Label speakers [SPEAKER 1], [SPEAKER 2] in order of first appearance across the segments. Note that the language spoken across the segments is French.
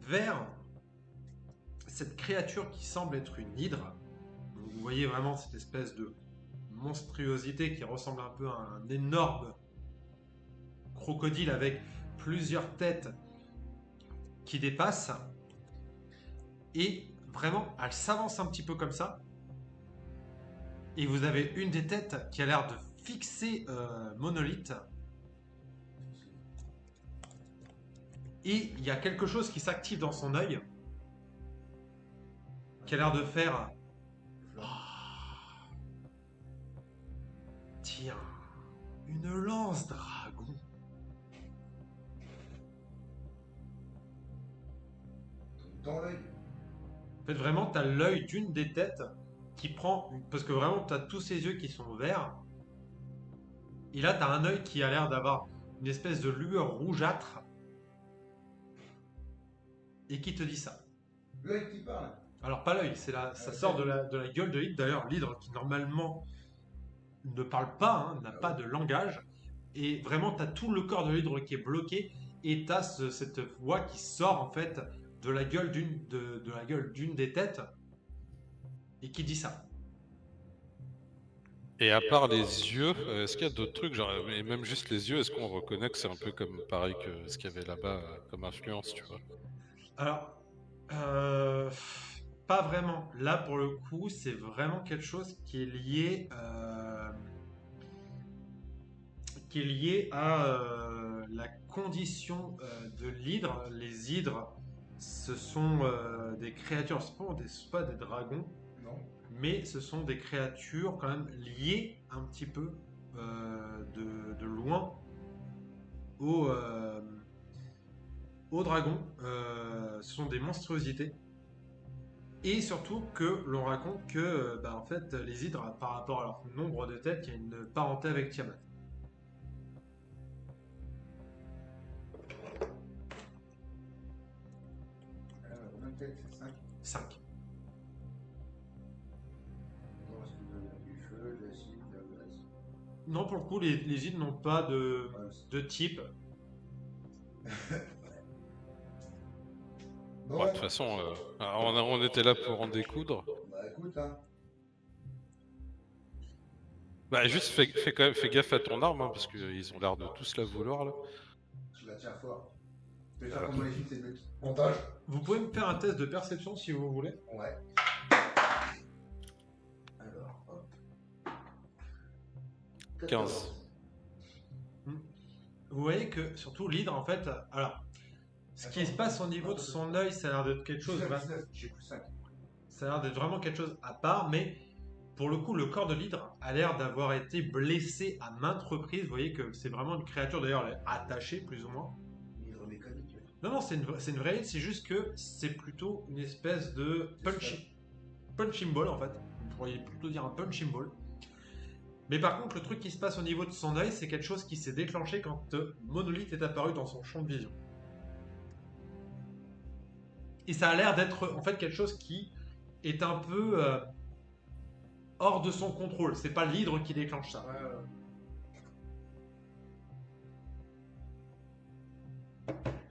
[SPEAKER 1] vers cette créature qui semble être une hydre. Donc, vous voyez vraiment cette espèce de monstruosité qui ressemble un peu à un énorme crocodile avec plusieurs têtes qui dépassent. Et vraiment, elle s'avance un petit peu comme ça. Et vous avez une des têtes qui a l'air de fixer Monolith. Et il y a quelque chose qui s'active dans son œil. Qui a l'air de faire... Tiens, une lance dragon.
[SPEAKER 2] Dans l'œil.
[SPEAKER 1] En fait, vraiment, tu as l'œil d'une des têtes qui prend... Parce que vraiment, tu as tous ses yeux qui sont verts. Et là, tu as un œil qui a l'air d'avoir une espèce de lueur rougeâtre. Et qui te dit ça.
[SPEAKER 2] L'œil qui parle.
[SPEAKER 1] Alors, pas l'œil, ça sort de la gueule de l'hydre. D'ailleurs, l'hydre qui normalement ne parle pas, hein, n'a pas de langage. Et vraiment, tu as tout le corps de l'hydre qui est bloqué. Et tu as cette voix qui sort en fait de la gueule d'une des têtes. Et qui dit ça.
[SPEAKER 3] Et à part les yeux, est-ce qu'il y a d'autres trucs, genre, et même juste les yeux, est-ce qu'on reconnaît que c'est un peu comme pareil que ce qu'il y avait là-bas comme influence, tu vois?
[SPEAKER 1] Alors, pas vraiment. Là, pour le coup, c'est vraiment quelque chose qui est lié à la condition de l'hydre. Les hydres, ce sont des créatures, ce sont pas des dragons,
[SPEAKER 2] Non.
[SPEAKER 1] mais ce sont des créatures quand même liées un petit peu de loin aux, euh, aux dragons. Ce sont des monstruosités. Et surtout que l'on raconte que en fait, les hydres, par rapport à leur nombre de têtes, il y a une parenté avec Tiamat.
[SPEAKER 2] Combien de têtes? 5.
[SPEAKER 1] 5.
[SPEAKER 2] Non, est-ce que vous avez du feu, de l'acide, de la glace?
[SPEAKER 1] Non, pour le coup, les hydres n'ont pas de type.
[SPEAKER 2] Bon,
[SPEAKER 3] Ouais, de toute façon, on était là pour en découdre.
[SPEAKER 2] bah écoute, hein.
[SPEAKER 3] Bah, juste fais gaffe à ton arme, hein, parce qu'ils ont l'air de tous la vouloir, là.
[SPEAKER 2] Je la tiens fort. Je vais faire comme Maléfique, c'est le montage.
[SPEAKER 1] Vous pouvez me faire un test de perception si vous voulez.
[SPEAKER 2] Ouais. Alors, hop.
[SPEAKER 3] 15.
[SPEAKER 1] Vous voyez que, surtout, l'hydre, en fait... Alors, ce qui se passe au niveau de son œil, ça a l'air d'être quelque chose...
[SPEAKER 2] 19, j'ai plus 5.
[SPEAKER 1] Ça a l'air d'être vraiment quelque chose à part, mais pour le coup, le corps de l'hydre a l'air d'avoir été blessé à maintes reprises. Vous voyez que c'est vraiment une créature, d'ailleurs, elle est attachée, plus ou moins.
[SPEAKER 2] Hydromécanique.
[SPEAKER 1] Non, c'est une vraie hydre, c'est juste que c'est plutôt une espèce de punching ball, en fait. Vous pourriez plutôt dire un punching ball. Mais par contre, le truc qui se passe au niveau de son œil, c'est quelque chose qui s'est déclenché quand Monolith est apparu dans son champ de vision. Et ça a l'air d'être en fait quelque chose qui est un peu hors de son contrôle. C'est pas l'hydre qui déclenche ça.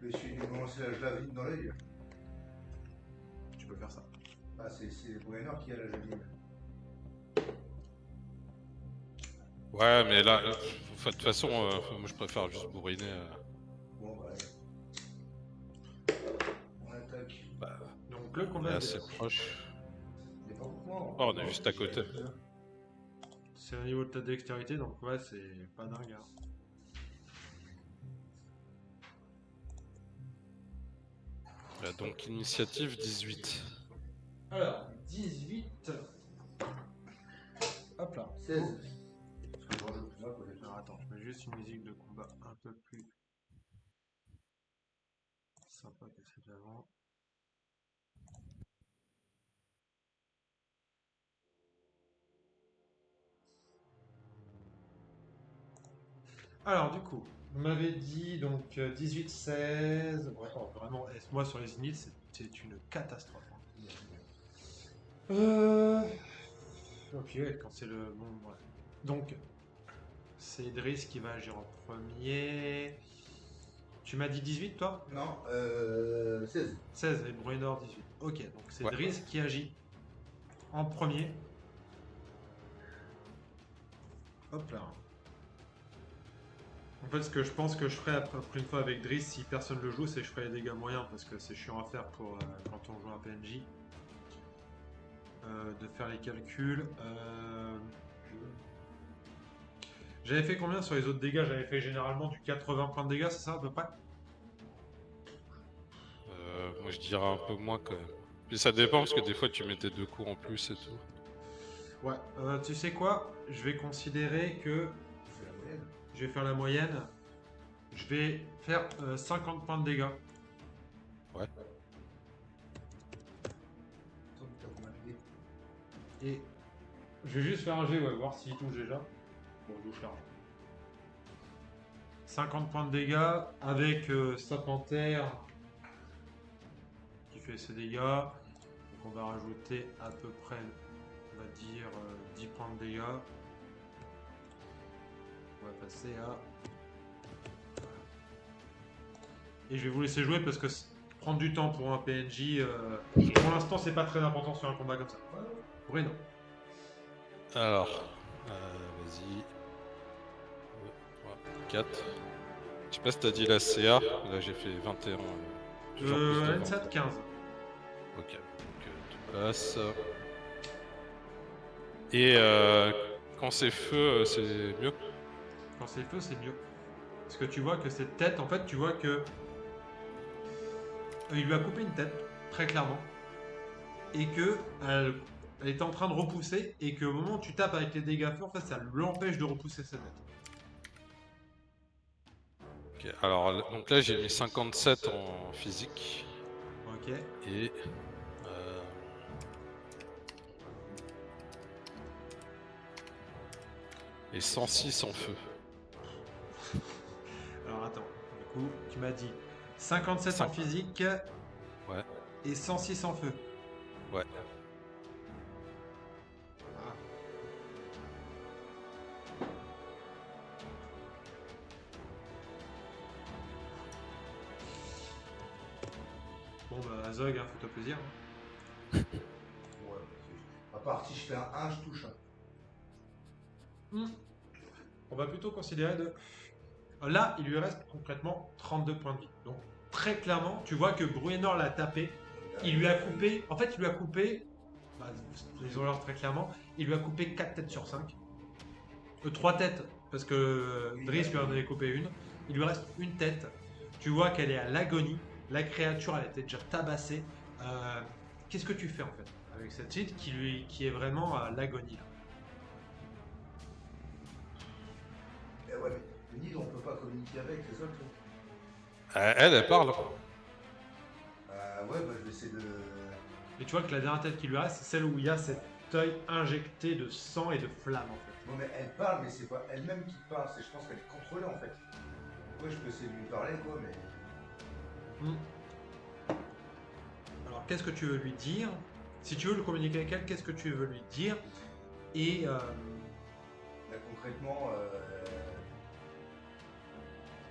[SPEAKER 2] Je vais essayer de lui balancer la javeline dans l'œil.
[SPEAKER 1] Tu peux faire ça.
[SPEAKER 2] Ah, c'est Bruenor qui a la javeline.
[SPEAKER 3] Ouais, mais là, de toute façon, moi je préfère juste bourriner.
[SPEAKER 2] Bon, bah. On attaque.
[SPEAKER 1] Donc le
[SPEAKER 3] On
[SPEAKER 1] combat
[SPEAKER 3] est
[SPEAKER 1] se
[SPEAKER 3] assez
[SPEAKER 1] déroule.
[SPEAKER 3] proche.
[SPEAKER 2] Il est pas beaucoup moins.
[SPEAKER 3] Oh, on est juste à côté.
[SPEAKER 1] C'est au niveau de ta dextérité, donc ouais, c'est pas dingue. Hein.
[SPEAKER 3] Donc initiative 18.
[SPEAKER 1] Alors, 18. Hop là.
[SPEAKER 2] 16. Parce que je rajoute plus un pour les
[SPEAKER 1] Alors attends, je mets juste une musique de combat un peu plus sympa que celle d'avant. Alors du coup, vous m'avez dit donc 18, 16. Ouais, oh, vraiment, moi sur les inits, c'est une catastrophe. Hein. Ok, ouais, quand c'est le bon, ouais. Donc, c'est Idriss qui va agir en premier. Tu m'as dit 18 toi?
[SPEAKER 2] Non, 16.
[SPEAKER 1] 16 et Bruenor 18. Ok, donc c'est
[SPEAKER 3] Ouais.
[SPEAKER 1] Driss qui agit en premier. Hop là. En fait, ce que je pense que je ferai après une fois avec Driss, si personne le joue, c'est que je ferai les dégâts moyens parce que c'est chiant à faire pour quand on joue un PNJ. De faire les calculs. J'avais fait combien sur les autres dégâts? J'avais fait généralement du 80 points de dégâts, c'est ça à peu près?
[SPEAKER 3] Moi je dirais un peu moins quand même. Puis ça dépend parce que des fois tu mettais 2 coups en plus et tout.
[SPEAKER 1] Ouais. Tu sais quoi? Je vais considérer que
[SPEAKER 2] C'est la moyenne.
[SPEAKER 1] je vais faire la moyenne. Je vais faire 50 points de dégâts.
[SPEAKER 3] Ouais.
[SPEAKER 2] Attends, t'as combien de dés?
[SPEAKER 1] Et je vais juste faire un G, ouais, voir s'il touche déjà. Bon, je charge. 50 points de dégâts avec sa panthère qui fait ses dégâts. Donc on va rajouter à peu près, on va dire 10 points de dégâts. On va passer à... Et je vais vous laisser jouer parce que prendre du temps pour un PNJ, pour l'instant c'est pas très important sur un combat comme ça. Bruno.
[SPEAKER 3] Alors, vas-y. 4. Je sais pas si t'as dit la CA, là j'ai fait 21. Toujours plus de 20.
[SPEAKER 1] N7 15.
[SPEAKER 3] Ok, donc tout passe. Et quand c'est feu, c'est mieux.
[SPEAKER 1] Quand c'est feu, c'est mieux. Parce que tu vois que cette tête, en fait, tu vois que il lui a coupé une tête, très clairement, et que elle est en train de repousser, et que au moment où tu tapes avec les dégâts feu, en fait, ça l'empêche de repousser sa tête.
[SPEAKER 3] Ok, alors donc là j'ai mis 57 en physique
[SPEAKER 1] Ok.
[SPEAKER 3] et et 106 en feu.
[SPEAKER 1] Alors attends, du coup, tu m'as dit 57 en
[SPEAKER 3] 5.
[SPEAKER 1] physique
[SPEAKER 3] Ouais,
[SPEAKER 1] et 106 en feu.
[SPEAKER 3] ouais.
[SPEAKER 1] Ah. Bon bah Zog, hein, fais-toi plaisir.
[SPEAKER 2] Ouais, à part si je fais un 1, je touche.
[SPEAKER 1] On va plutôt considérer de... Là, il lui reste concrètement 32 points de vie. Donc très clairement, tu vois que Bruenor l'a tapé. Il lui a coupé... En fait, il lui a coupé... Bah, disons-leur très clairement, il lui a coupé 4 têtes sur 5. 3 têtes, parce que Driss lui en avait coupé une. Il lui reste une tête. Tu vois qu'elle est à l'agonie. La créature, elle était déjà tabassée. Qu'est-ce que tu fais en fait avec cette suite qui est vraiment à l'agonie là?
[SPEAKER 2] Eh ouais, mais le nid, on peut pas communiquer avec, c'est ça le truc.
[SPEAKER 3] Elle parle.
[SPEAKER 2] Ouais, bah je vais essayer de.
[SPEAKER 1] Et tu vois que la dernière tête qui lui reste, c'est celle où il y a cet œil injecté de sang et de flamme en fait.
[SPEAKER 2] Non, mais elle parle, mais c'est pas elle-même qui parle, je pense qu'elle est contrôlée en fait. Ouais, je peux essayer de lui parler quoi, mais.
[SPEAKER 1] Alors qu'est-ce que tu veux lui dire? Si tu veux le communiquer avec elle, qu'est-ce que tu veux lui dire? Et
[SPEAKER 2] Là, concrètement,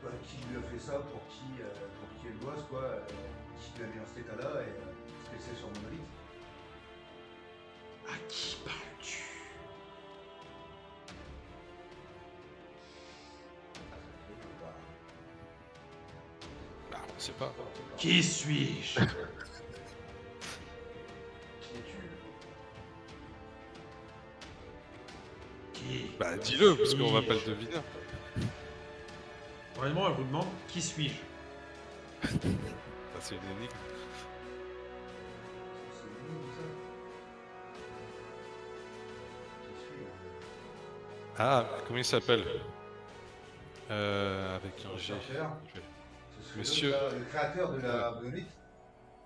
[SPEAKER 2] bah, qui lui a fait ça, pour qui elle bosse, quoi, qui lui a mis dans cet état-là, et ce qu'elle sait sur Monolith.
[SPEAKER 1] à qui parles-tu?
[SPEAKER 3] Bah, on sait pas.
[SPEAKER 1] Qui suis-je?
[SPEAKER 2] Qui es-tu?
[SPEAKER 1] Qui?
[SPEAKER 3] Bah dis-le parce qu'on va pas le deviner.
[SPEAKER 1] Vraiment, elle vous demande qui suis-je?
[SPEAKER 3] Bah, c'est une énigme.
[SPEAKER 2] C'est nous, ça. Je suis,
[SPEAKER 3] Ah, comment il s'appelle avec un G.
[SPEAKER 2] Chercheur.
[SPEAKER 3] Je vais-
[SPEAKER 2] ce serait
[SPEAKER 3] Monsieur-
[SPEAKER 2] le créateur de la Monolith.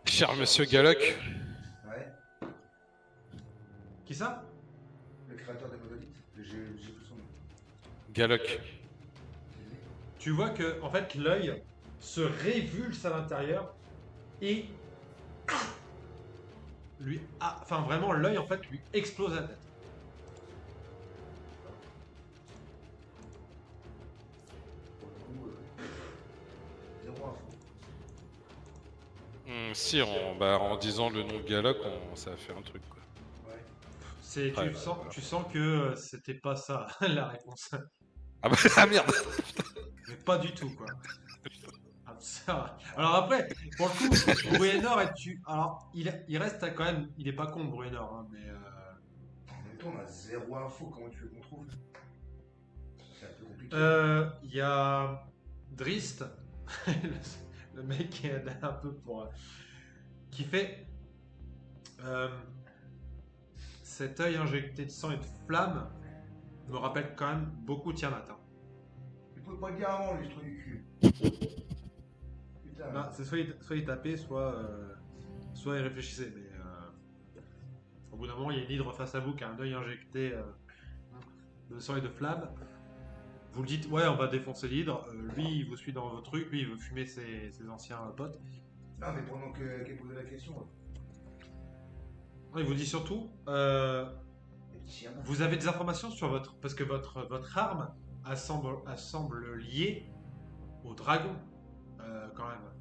[SPEAKER 3] Cher Monsieur Galloc.
[SPEAKER 2] Ouais,
[SPEAKER 1] Qui ça?
[SPEAKER 2] le créateur de Monolith. J'ai plus son nom.
[SPEAKER 3] Galloc.
[SPEAKER 2] C'est lui.
[SPEAKER 1] Tu vois que en fait l'œil se révulse à l'intérieur et lui, enfin vraiment l'œil en fait lui explose la tête.
[SPEAKER 2] Pour le coup, 0
[SPEAKER 3] Si, en disant le nom de Galok, ça a fait un truc, quoi.
[SPEAKER 2] Ouais.
[SPEAKER 3] Ouais, bah, voilà.
[SPEAKER 1] Tu sens que c'était pas ça la réponse.
[SPEAKER 3] Ah bah, ah merde!
[SPEAKER 1] Mais pas du tout, quoi. Ah, ça. Alors après, pour le coup, Bruenor alors, il reste quand même. Il est pas con, Bruenor, hein, mais.
[SPEAKER 2] En même temps, on a zéro info. Comment tu veux qu'on trouve? C'est un peu compliqué.
[SPEAKER 1] Il y a Drist, le, le mec qui est un peu pour. Qui fait. euh, cet œil injecté de sang et de flamme me rappelle quand même beaucoup Tiamat. Hein.
[SPEAKER 2] Tu peux pas le dire avant, les trucs du cul. Putain.
[SPEAKER 1] Bah, c'est soit il tapait, soit il réfléchissait. Mais au bout d'un moment, il y a une hydre face à vous qui a un œil injecté de sang et de flamme. Vous le dites, ouais, on va défoncer l'hydre. Lui, il vous suit dans votre truc. Lui, il veut fumer ses anciens potes.
[SPEAKER 2] Non, mais pendant qu'elle posait la question,
[SPEAKER 1] Il vous dit surtout,
[SPEAKER 2] les petits chiens.
[SPEAKER 1] vous avez des informations sur parce que votre arme semble liée au dragon, quand même.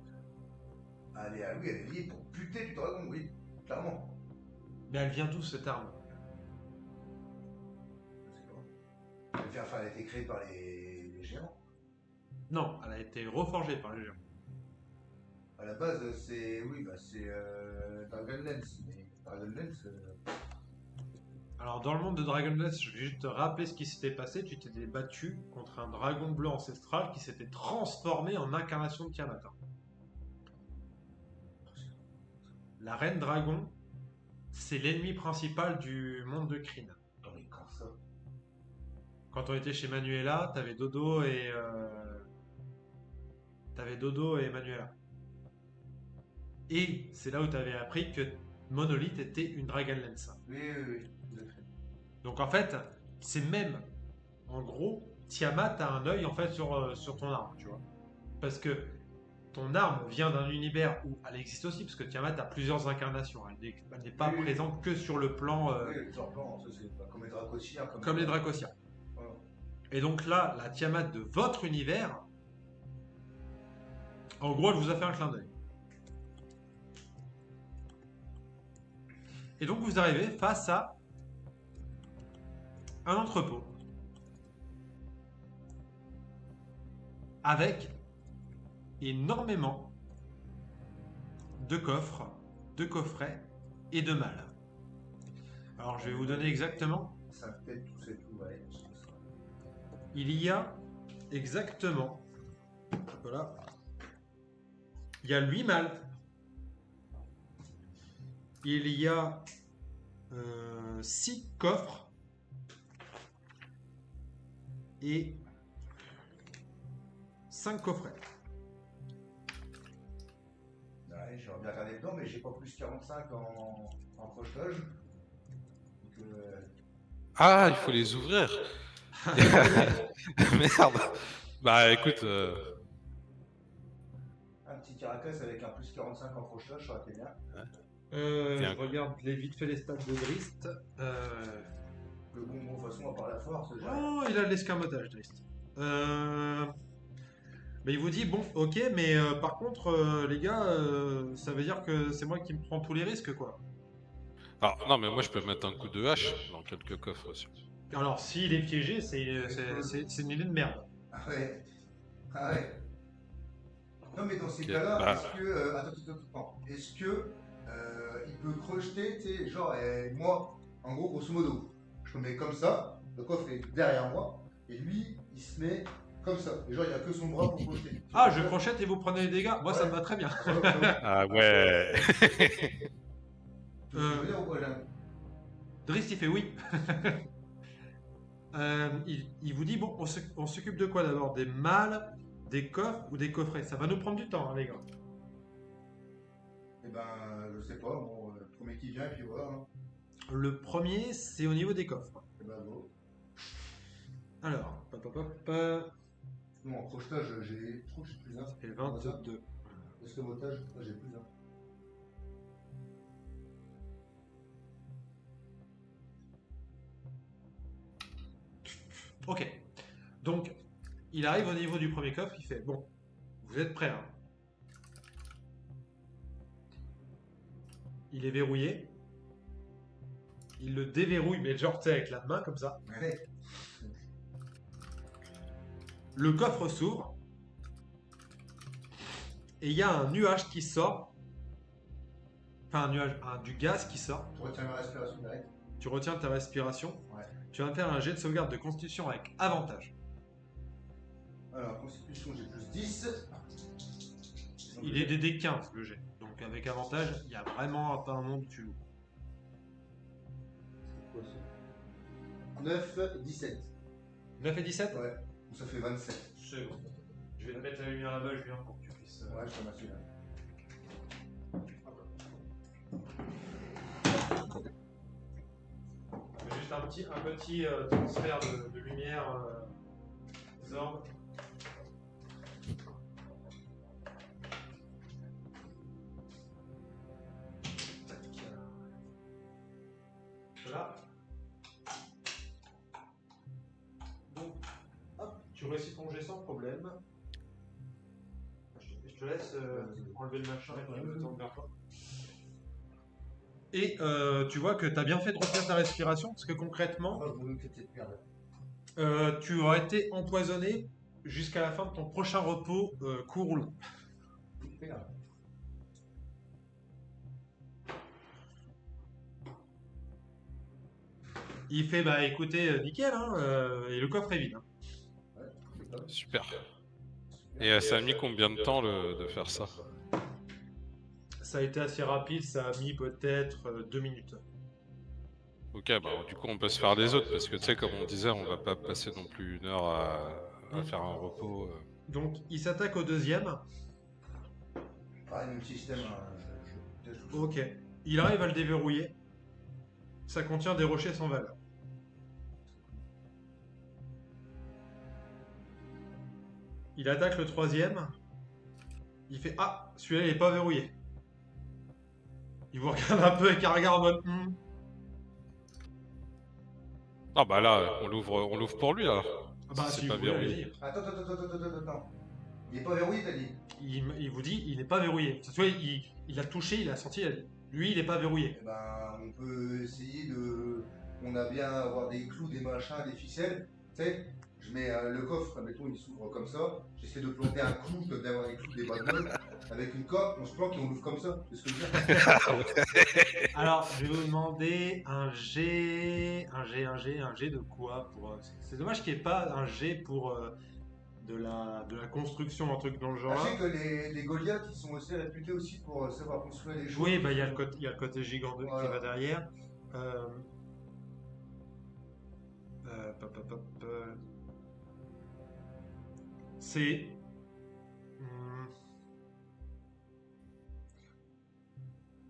[SPEAKER 2] Allez, ah oui, elle est liée pour buter du dragon, oui, clairement.
[SPEAKER 1] Mais elle vient d'où cette arme?
[SPEAKER 2] Je sais pas. Elle a été créée par les géants.
[SPEAKER 1] Non, elle a été reforgée par les géants.
[SPEAKER 2] À la base, c'est. Oui, bah c'est Dragonlance. Mais Dragonlance.
[SPEAKER 1] Alors, dans le monde de Dragonlance, je vais juste te rappeler ce qui s'était passé. Tu t'étais battu contre un dragon bleu ancestral qui s'était transformé en incarnation de Tiamat. La reine dragon, c'est l'ennemi principal du monde de Kryn.
[SPEAKER 2] Attends, mais quand ça?
[SPEAKER 1] Quand on était chez Manuela, t'avais Dodo et Manuela. Et c'est là où t'avais appris que Monolith était une Dragonlance.
[SPEAKER 2] Oui, tout à fait.
[SPEAKER 1] Donc en fait, c'est même, en gros, Tiamat a un œil en fait sur ton arme, tu vois. Parce que ton arme vient d'un univers où elle existe aussi, parce que Tiamat a plusieurs incarnations. Elle n'est pas
[SPEAKER 2] Oui.
[SPEAKER 1] présente que sur le plan
[SPEAKER 2] Oui, les enfants, ça c'est pas comme les Dracotiens.
[SPEAKER 1] comme les Dracotiens.
[SPEAKER 2] Voilà.
[SPEAKER 1] Et donc là, la Tiamat de votre univers, en gros, elle vous a fait un clin d'œil. Et donc vous arrivez face à un entrepôt avec énormément de coffres, de coffrets et de malles. Alors je vais vous donner exactement.
[SPEAKER 2] Ça peut-être tout, c'est tout, ouais.
[SPEAKER 1] Il y a exactement. Voilà. Il y a 8 malles. Il y a 6 coffres. Et 5 coffrets.
[SPEAKER 2] Ouais, j'aurais bien regardé dedans, mais j'ai pas plus 45 en crochetage. Donc,
[SPEAKER 3] Ah, il faut les ouvrir! Merde! Bah écoute,
[SPEAKER 2] un petit caracas avec un plus 45 en crochetage, ça aurait été bien.
[SPEAKER 1] Je regarde vite fait les stats de Drist.
[SPEAKER 2] Le bon mot, de toute façon, à part la force, j'ai rien.
[SPEAKER 1] Oh, il a de l'escamotage, Drist. Mais il vous dit, bon, ok, mais par contre, les gars, ça veut dire que c'est moi qui me prends tous les risques, quoi.
[SPEAKER 3] alors non, mais moi je peux mettre un coup de hache dans quelques coffres aussi.
[SPEAKER 1] Alors, s'il est piégé, c'est une idée de merde.
[SPEAKER 2] Ah ouais. Ah ouais. Non, mais dans ces
[SPEAKER 3] Ok,
[SPEAKER 2] cas-là,
[SPEAKER 3] bah.
[SPEAKER 2] est-ce que. Attends. Est-ce que. Il peut crocheter, tu sais, genre, moi, en gros, grosso modo, je me mets comme ça, le coffre est derrière moi, et lui, il se met comme ça. Et genre, il n'y a que son bras pour crocheter.
[SPEAKER 1] Ah, je crochette et vous prenez les dégâts. Moi, ça me va très bien.
[SPEAKER 3] Ah ouais!
[SPEAKER 2] Tu veux dire ou quoi, là?
[SPEAKER 1] Drist, il fait oui. Il vous dit, bon, on s'occupe de quoi d'abord? Des malles, des coffres ou des coffrets? Ça va nous prendre du temps, hein, les gars.
[SPEAKER 2] Eh ben, je sais pas, bon, le premier qui vient, et puis voilà. Hein.
[SPEAKER 1] Le premier, c'est au niveau des coffres.
[SPEAKER 2] Eh ben, go.
[SPEAKER 1] Alors, hop.
[SPEAKER 2] Non, en crochetage, je trouve que j'ai plus un.
[SPEAKER 1] Ça fait 22.
[SPEAKER 2] Escamotage, moi j'ai plus un.
[SPEAKER 1] Ok. Donc, il arrive au niveau du premier coffre, il fait, bon, vous êtes prêts, hein? Il est verrouillé. Il le déverrouille, mais genre, tu sais, avec la main, comme ça.
[SPEAKER 2] Ouais.
[SPEAKER 1] Le coffre s'ouvre. Et il y a un nuage qui sort. Enfin, un nuage, du gaz qui sort.
[SPEAKER 2] Je retiens ma respiration direct.
[SPEAKER 1] Tu retiens ta respiration.
[SPEAKER 2] Ouais.
[SPEAKER 1] Tu vas me faire un jet de sauvegarde de constitution avec avantage.
[SPEAKER 2] Alors, constitution, j'ai plus 10.
[SPEAKER 1] Il est DD 15 le jet. Donc avec avantage, il y a vraiment pas un monde où tu loues.
[SPEAKER 2] C'est quoi ça 9, 17.
[SPEAKER 1] 9 et 17.
[SPEAKER 2] Ouais. Donc ça fait 27.
[SPEAKER 1] C'est bon. Je vais te mettre la lumière là-bas, Julien, pour que tu puisses.
[SPEAKER 2] Ouais, je t'en celui-là.
[SPEAKER 1] Juste un petit transfert de lumière. Zorb. Voilà. Donc, hop, tu réussis ton jet sans problème. Je te laisse enlever le machin et me tourne vers toi. Et tu vois que tu as bien fait de retenir ta respiration, parce que concrètement,
[SPEAKER 2] Oh, vous me faites cette merde.
[SPEAKER 1] tu aurais été empoisonné jusqu'à la fin de ton prochain repos court ou long.
[SPEAKER 2] Merde.
[SPEAKER 1] Il fait, bah écoutez, nickel, hein, et le coffre est vide. Hein.
[SPEAKER 2] Ouais, c'est top.
[SPEAKER 3] Super. Et ça a mis combien de temps de faire ça?
[SPEAKER 1] Ça a été assez rapide, ça a mis peut-être 2 minutes.
[SPEAKER 3] Ok, bah du coup on peut se faire les autres, parce que tu sais, comme on disait, on va pas passer non plus 1 heure à faire un repos.
[SPEAKER 1] Donc il s'attaque au deuxième.
[SPEAKER 2] Pareil, même système. Je teste tout.
[SPEAKER 1] Ok. Il arrive à le déverrouiller. Ça contient des rochers sans valeur. Il attaque le troisième. Il fait ah, celui-là il est pas verrouillé. Il vous regarde un peu avec un regard en mode
[SPEAKER 3] Ah bah là, on l'ouvre pour lui alors.
[SPEAKER 1] Ah bah
[SPEAKER 3] Si
[SPEAKER 1] si
[SPEAKER 3] c'est
[SPEAKER 1] vous
[SPEAKER 3] pas
[SPEAKER 1] voulez,
[SPEAKER 3] verrouillé.
[SPEAKER 1] allez-y.
[SPEAKER 2] Attends. Il est pas verrouillé, t'as dit?
[SPEAKER 1] Il vous dit il n'est pas verrouillé. Tu vois, il a touché, il a senti, il a dit, lui il n'est pas verrouillé.
[SPEAKER 2] Eh ben, on peut essayer de. On a bien avoir des clous, des machins, des ficelles. Tu sais, je mets le coffre, admettons, il s'ouvre comme ça. J'essaie de planter un clou, d'avoir des clous, des bas de meule, avec une coque, on se planque et on l'ouvre comme ça. C'est ce que je veux dire.
[SPEAKER 1] Alors, je vais vous demander un G de quoi pour. C'est dommage qu'il n'y ait pas un G pour de la construction, un truc dans le genre.
[SPEAKER 2] Sachez que les Goliaths, ils sont aussi réputés aussi pour savoir construire les choses.
[SPEAKER 1] Oui, bah il y a le côté gigant qui
[SPEAKER 2] Voilà.
[SPEAKER 1] va derrière. C'est.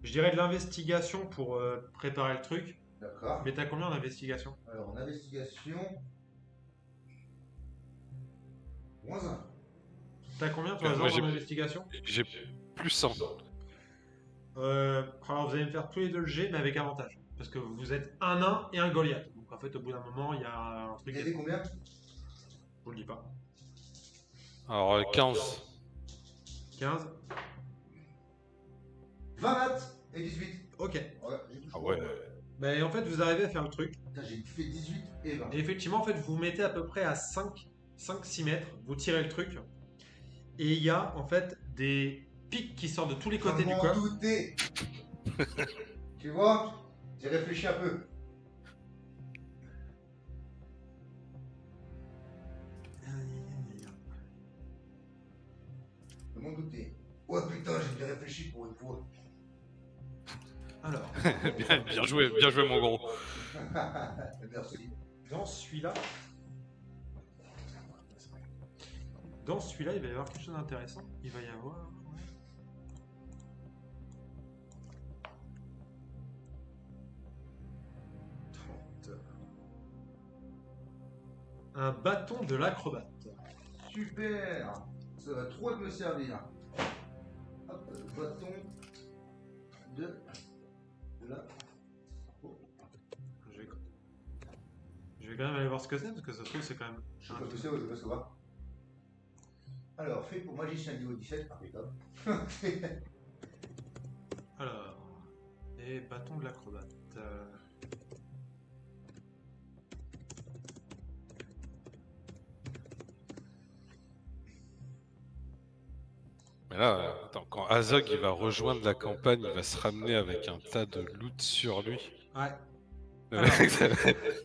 [SPEAKER 1] Je dirais de l'investigation pour préparer le truc.
[SPEAKER 2] D'accord.
[SPEAKER 1] Mais t'as combien d'investigation?
[SPEAKER 2] Alors, en investigation. -1.
[SPEAKER 1] T'as combien toi,
[SPEAKER 3] Moi,
[SPEAKER 1] Jean, en investigation?
[SPEAKER 3] J'ai plus 100.
[SPEAKER 1] Alors vous allez me faire tous les deux le G, mais avec avantage. Parce que vous êtes un nain et un Goliath. Donc en fait, au bout d'un moment, il y a un truc.
[SPEAKER 2] Vous avez combien?
[SPEAKER 1] Je vous le dis pas.
[SPEAKER 3] Alors 15.
[SPEAKER 1] 15.
[SPEAKER 2] 20 maths et 18.
[SPEAKER 1] Ok.
[SPEAKER 2] Ouais, j'ai touché.
[SPEAKER 3] Ah ouais.
[SPEAKER 1] Mais en fait, vous arrivez à faire le truc.
[SPEAKER 2] Putain, j'ai fait 18 et 20.
[SPEAKER 1] Et effectivement, en fait, vous vous mettez à peu près à 5-6 mètres. Vous tirez le truc. Et il y a en fait des pics qui sortent de tous les côtés du
[SPEAKER 2] m'en
[SPEAKER 1] coffre.
[SPEAKER 2] doutais. Tu vois? J'ai réfléchi un peu. Je m'en doutais. Ouais, putain, j'ai bien réfléchi pour une fois.
[SPEAKER 1] Alors,
[SPEAKER 3] Bien joué mon gros.
[SPEAKER 2] Merci.
[SPEAKER 1] dans celui-là, il va y avoir quelque chose d'intéressant. Il va y avoir. Un bâton de l'acrobate.
[SPEAKER 2] Super. Ça va trop me servir. Hop, bâton de là.
[SPEAKER 1] Je vais quand même aller voir ce que c'est, parce que ça se trouve, c'est quand même.
[SPEAKER 2] Je sais pas ce que c'est, ouais, je vais pas savoir. Alors, fait pour magicien niveau 17, impeccable.
[SPEAKER 1] Alors. fais bâton de l'acrobate.
[SPEAKER 3] Mais là, attends, quand Azog il va rejoindre la campagne, il va se ramener avec un tas de loot sur lui.
[SPEAKER 1] Ouais.
[SPEAKER 3] Le
[SPEAKER 1] Alors.
[SPEAKER 3] mec, ça va être-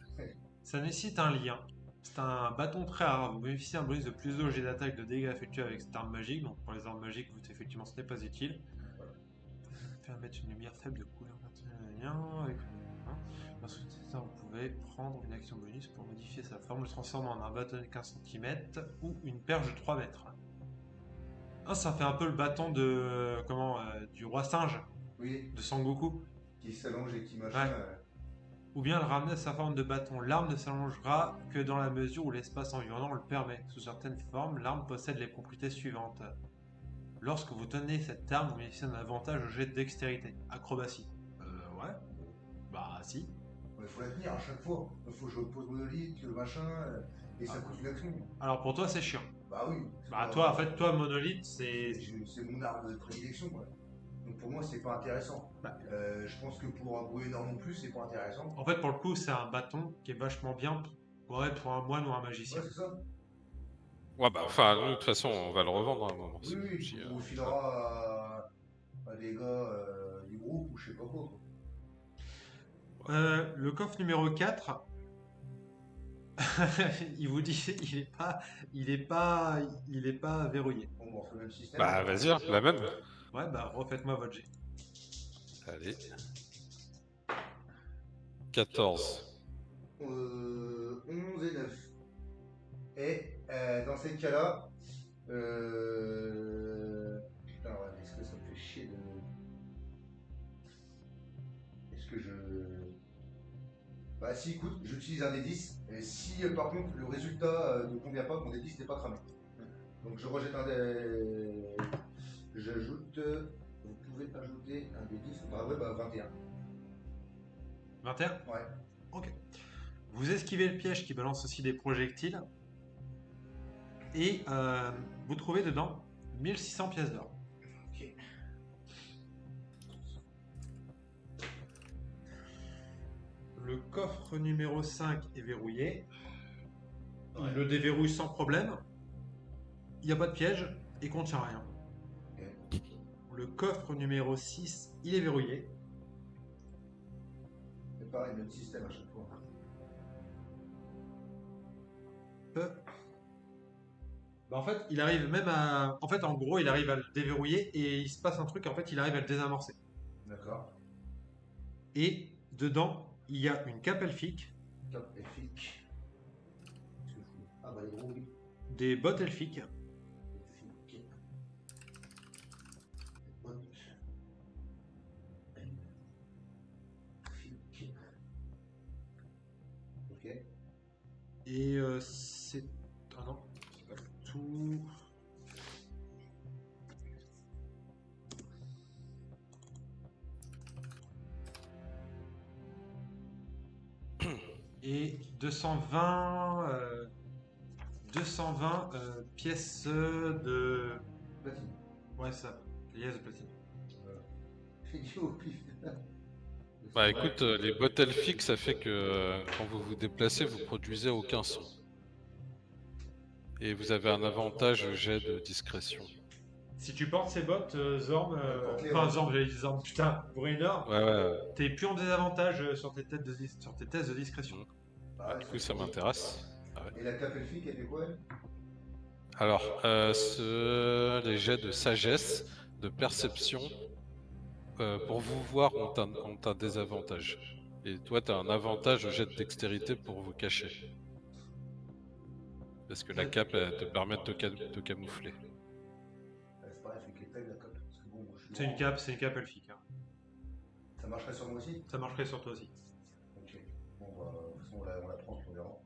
[SPEAKER 1] Ça nécessite un lien. C'est un bâton très rare. Vous bénéficiez d'un bonus de plus 2 au jet d'attaque de dégâts effectués avec cette arme magique. Donc pour les armes magiques, effectivement, ce n'est pas utile. Faire mettre une lumière faible de couleur lien avec lorsque vous pouvez prendre une action bonus pour modifier sa forme, le transformer en un bâton de 15 cm ou une perche de 3 mètres. Ah, ça fait un peu le bâton de du roi singe
[SPEAKER 2] Oui,
[SPEAKER 1] de Sangoku.
[SPEAKER 2] qui s'allonge et qui machin.
[SPEAKER 1] Ouais. Ou bien le ramener à sa forme de bâton. L'arme ne s'allongera que dans la mesure où l'espace environnant le permet. Sous certaines formes, l'arme possède les propriétés suivantes. Lorsque vous tenez cette arme, vous bénéficiez d'un avantage au jet de dextérité. Acrobatie. Ouais. Bah si.
[SPEAKER 2] Il faut la tenir à chaque fois. Il faut que je repose monolithe, le machin, et ça coûte une action.
[SPEAKER 1] Alors pour toi c'est chiant.
[SPEAKER 2] Bah oui.
[SPEAKER 1] Bah toi en fait toi monolithe c'est...
[SPEAKER 2] C'est mon arme de prédilection, quoi. Donc pour moi c'est pas intéressant.
[SPEAKER 1] Bah.
[SPEAKER 2] Je pense que pour un Bruenor non plus c'est pas intéressant.
[SPEAKER 1] En fait pour le coup c'est un bâton qui est vachement bien pour un moine ou un magicien.
[SPEAKER 2] Ouais c'est ça.
[SPEAKER 3] Ouais, bah, enfin, nous, de toute façon, on va le revendre à un moment.
[SPEAKER 2] Oui, oui,
[SPEAKER 3] Si,
[SPEAKER 2] on filera à des gars du groupe ou je sais pas quoi.
[SPEAKER 1] Le coffre numéro 4, il vous dit il est pas verrouillé.
[SPEAKER 2] Bon, on refait le même système.
[SPEAKER 3] Bah, vas-y, hein, la même.
[SPEAKER 1] Ouais, bah refaites-moi votre jet.
[SPEAKER 3] Allez. 14.
[SPEAKER 2] 11 et 9. Et dans ces cas-là, putain, ouais, est-ce que ça me fait chier de. Est-ce que je. Bah, si, écoute, j'utilise un des 10. Et si par contre le résultat ne convient pas, mon des 10 n'est pas cramé. Donc je rejette un des. J'ajoute. Vous pouvez ajouter un des 10. Bah, ouais, bah 21.
[SPEAKER 1] 21.
[SPEAKER 2] Ouais.
[SPEAKER 1] Ok. Vous esquivez le piège qui balance aussi des projectiles. Et vous trouvez dedans 1600 pièces d'or.
[SPEAKER 2] Ok.
[SPEAKER 1] Le coffre numéro 5 est verrouillé.
[SPEAKER 2] Ouais.
[SPEAKER 1] Il le déverrouille sans problème. Il n'y a pas de piège et contient rien.
[SPEAKER 2] Ok.
[SPEAKER 1] Le coffre numéro 6, il est verrouillé.
[SPEAKER 2] C'est pareil, même système à chaque fois.
[SPEAKER 1] Bah, en fait, il arrive même à... En fait, en gros, il arrive à le déverrouiller et il se passe un truc, en fait, il arrive à le désamorcer.
[SPEAKER 2] D'accord.
[SPEAKER 1] Et dedans, il y a une cape elfique,
[SPEAKER 2] Top elfique. Qu'est-ce que je fous? Ah bah les gros, oui.
[SPEAKER 1] des bottes elfiques,
[SPEAKER 2] Elfique. Bottes. Elfique. Ok.
[SPEAKER 1] et c'est... Ah non, c'est pas tout... Et 220 pièces de...
[SPEAKER 2] Platine.
[SPEAKER 1] Ouais, ça, liège de platine.
[SPEAKER 2] Idiot au pif.
[SPEAKER 3] Bah, écoute, les bottes elfiques, ça fait que quand vous vous déplacez, vous produisez aucun son. Et vous avez un avantage au jet de discrétion.
[SPEAKER 1] Si tu portes ces bottes, Zorm,
[SPEAKER 2] Porte-les,
[SPEAKER 1] enfin
[SPEAKER 2] ouais.
[SPEAKER 1] Zorm, j'allais dire Zorm, putain, Bruenor,
[SPEAKER 3] Ouais, ouais.
[SPEAKER 1] t'es plus en désavantage sur tes tests de discrétion.
[SPEAKER 2] Ah,
[SPEAKER 3] Du coup, ça m'intéresse.
[SPEAKER 2] Et la cape elfique, elle fait quoi elle?
[SPEAKER 3] Alors, les jets de sagesse, de perception, pour vous voir, ont un désavantage. Et toi, tu as un avantage au jet de dextérité pour vous cacher. Parce que la cape, elle te permet de te camoufler.
[SPEAKER 2] C'est pareil, elle fait quelle taille la cape? Parce que bon, moi, je suis
[SPEAKER 1] C'est
[SPEAKER 2] grand.
[SPEAKER 1] une cape elfique. Hein.
[SPEAKER 2] Ça marcherait sur moi aussi?
[SPEAKER 1] Ça marcherait sur toi aussi.
[SPEAKER 2] Ok. Bon, bah, de toute façon, on la prend, on verra.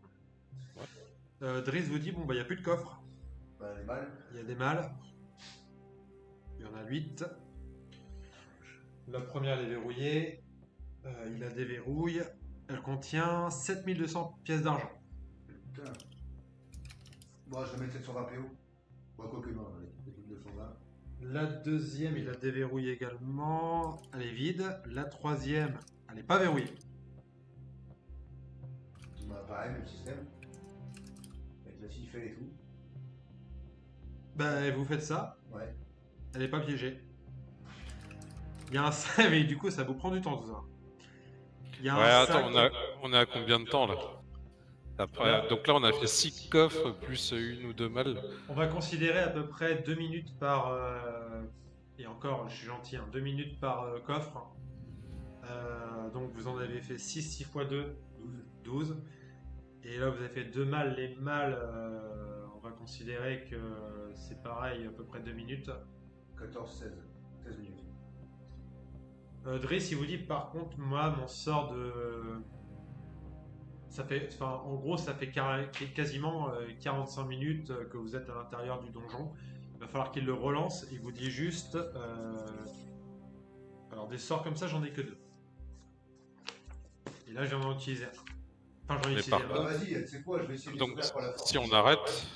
[SPEAKER 1] Driss vous dit, bon bah il n'y a plus de coffre.
[SPEAKER 2] Bah, les mâles.
[SPEAKER 1] Il y a des mâles. Il y en a 8. La première elle est verrouillée. Il la déverrouille. Elle contient 7200 pièces d'argent.
[SPEAKER 2] Putain. Bon, je vais mettre 720 PO. Bon, quoi que non, allez, 220.
[SPEAKER 1] La deuxième, il la déverrouille également. Elle est vide. La troisième, elle n'est pas verrouillée.
[SPEAKER 2] Bah, pareil, même système. Avec la siffle et tout.
[SPEAKER 1] Bah, vous faites ça.
[SPEAKER 2] Ouais.
[SPEAKER 1] Elle n'est pas piégée. Il y a un sac, mais du coup, ça vous prend du temps tout ça. Il y a
[SPEAKER 3] Ouais,
[SPEAKER 1] un
[SPEAKER 3] attends,
[SPEAKER 1] sac.
[SPEAKER 3] on est à combien de temps là? Après,
[SPEAKER 1] Là,
[SPEAKER 3] donc là, on a fait 6 coffres plus une ou deux malles.
[SPEAKER 1] on va considérer à peu près 2 minutes par. Et encore, je suis gentil, 2 minutes par coffre. Donc vous en avez fait 6, 6 fois 2, 12. Et là, vous avez fait 2 mâles. Les mâles, on va considérer que c'est pareil, à peu près 2 minutes.
[SPEAKER 2] 14, 16. 16 minutes.
[SPEAKER 1] Driss, il vous dit par contre, moi, mon sort de. Ça fait, enfin, en gros, ça fait quasiment 45 minutes que vous êtes à l'intérieur du donjon. Il va falloir qu'il le relance. Il vous dit juste. Alors, des sorts comme ça, j'en ai que 2. Et là, j'en ai utilisé un. Enfin, j'en ai
[SPEAKER 3] Mais
[SPEAKER 1] utilisé
[SPEAKER 3] par
[SPEAKER 1] un.
[SPEAKER 2] Bah, vas-y, tu sais quoi, je vais essayer de les
[SPEAKER 3] Donc,
[SPEAKER 2] ouvrir par la force.
[SPEAKER 3] si on arrête,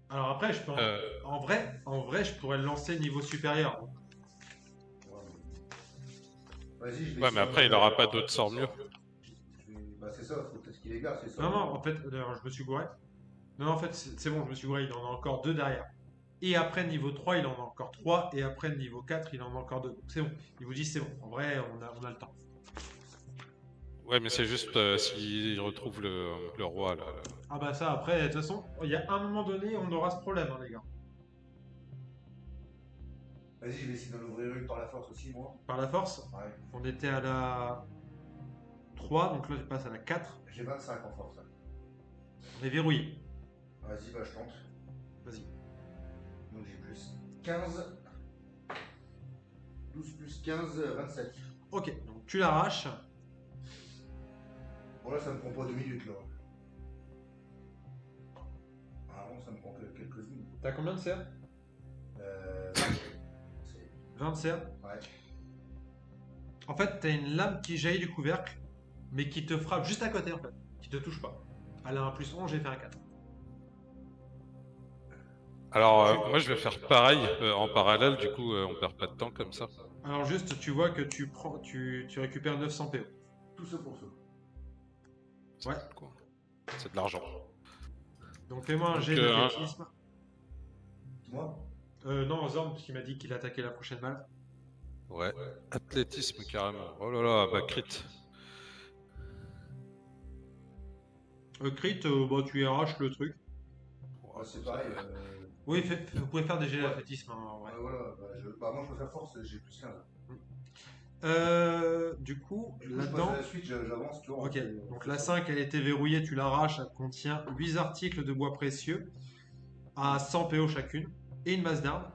[SPEAKER 1] Alors, après, je peux. En vrai, je pourrais le lancer niveau supérieur.
[SPEAKER 2] Vas-y, je vais
[SPEAKER 3] ouais,
[SPEAKER 2] essayer
[SPEAKER 3] mais
[SPEAKER 2] d'en
[SPEAKER 3] après, il
[SPEAKER 2] ouvrir.
[SPEAKER 3] aura pas d'autres sorts mieux.
[SPEAKER 2] Bah, c'est ça, faut peut-être qu'il les garde, c'est ça.
[SPEAKER 1] Non, non, en fait, alors, je me suis gouré. Non, en fait, c'est bon, je me suis gouré. Il en a encore 2 derrière. Et après, niveau 3, il en a encore 3. Et après, niveau 4, il en a encore 2. Donc, c'est bon. Il vous dit, c'est bon. En vrai, on a le temps.
[SPEAKER 3] Ouais, mais c'est juste s'il retrouve le roi là.
[SPEAKER 1] Ah bah ça, après, de toute façon, il y a un moment donné, on aura ce problème, hein, les gars.
[SPEAKER 2] Vas-y, je vais essayer d'en ouvrir une par la force aussi, moi.
[SPEAKER 1] Par la force,
[SPEAKER 2] Ouais.
[SPEAKER 1] on était à la 3, donc là, je passe à la 4.
[SPEAKER 2] J'ai 25 en force. Hein.
[SPEAKER 1] On est verrouillé.
[SPEAKER 2] Vas-y, bah, je tente.
[SPEAKER 1] Vas-y.
[SPEAKER 2] Donc j'ai plus 15. 12 plus 15, 27.
[SPEAKER 1] Ok, donc tu l'arraches.
[SPEAKER 2] Bon, là, ça me prend pas 2 minutes, là. Ah bon, ça me prend que quelques-unes.
[SPEAKER 1] T'as combien de serres
[SPEAKER 2] C'est...
[SPEAKER 1] 20 serres.
[SPEAKER 2] Ouais.
[SPEAKER 1] En fait, t'as une lame qui jaillit du couvercle, mais qui te frappe juste à côté, en fait. Qui te touche pas. Elle a un plus 11, j'ai fait un 4.
[SPEAKER 3] Alors, moi, je vais faire pareil en parallèle, du coup, on perd pas de temps comme ça.
[SPEAKER 1] Alors juste, tu vois que tu récupères 900 PO.
[SPEAKER 2] Tout ça pour ça.
[SPEAKER 1] Ouais.
[SPEAKER 3] Quoi. C'est de l'argent.
[SPEAKER 1] Donc fais-moi un
[SPEAKER 3] Donc,
[SPEAKER 1] jet d'athlétisme.
[SPEAKER 2] Moi
[SPEAKER 1] Non, Zorn, parce qu'il m'a dit qu'il attaquait la prochaine balle.
[SPEAKER 3] Ouais. Athlétisme, carrément. Oh là là, bah crit.
[SPEAKER 1] Crit, bah, tu arraches le truc.
[SPEAKER 2] Bah, c'est pareil.
[SPEAKER 1] Oui, vous pouvez faire des jets d'athlétisme, hein, en vrai.
[SPEAKER 2] Voilà, moi je peux faire force, j'ai plus 15.
[SPEAKER 1] Du coup,
[SPEAKER 2] Du coup,
[SPEAKER 1] là-dedans.
[SPEAKER 2] je passe à la suite, j'avance, tu vois.
[SPEAKER 1] Ok, donc la 5, elle était verrouillée, tu l'arraches, elle contient 8 articles de bois précieux à 100 PO chacune et une masse d'armes.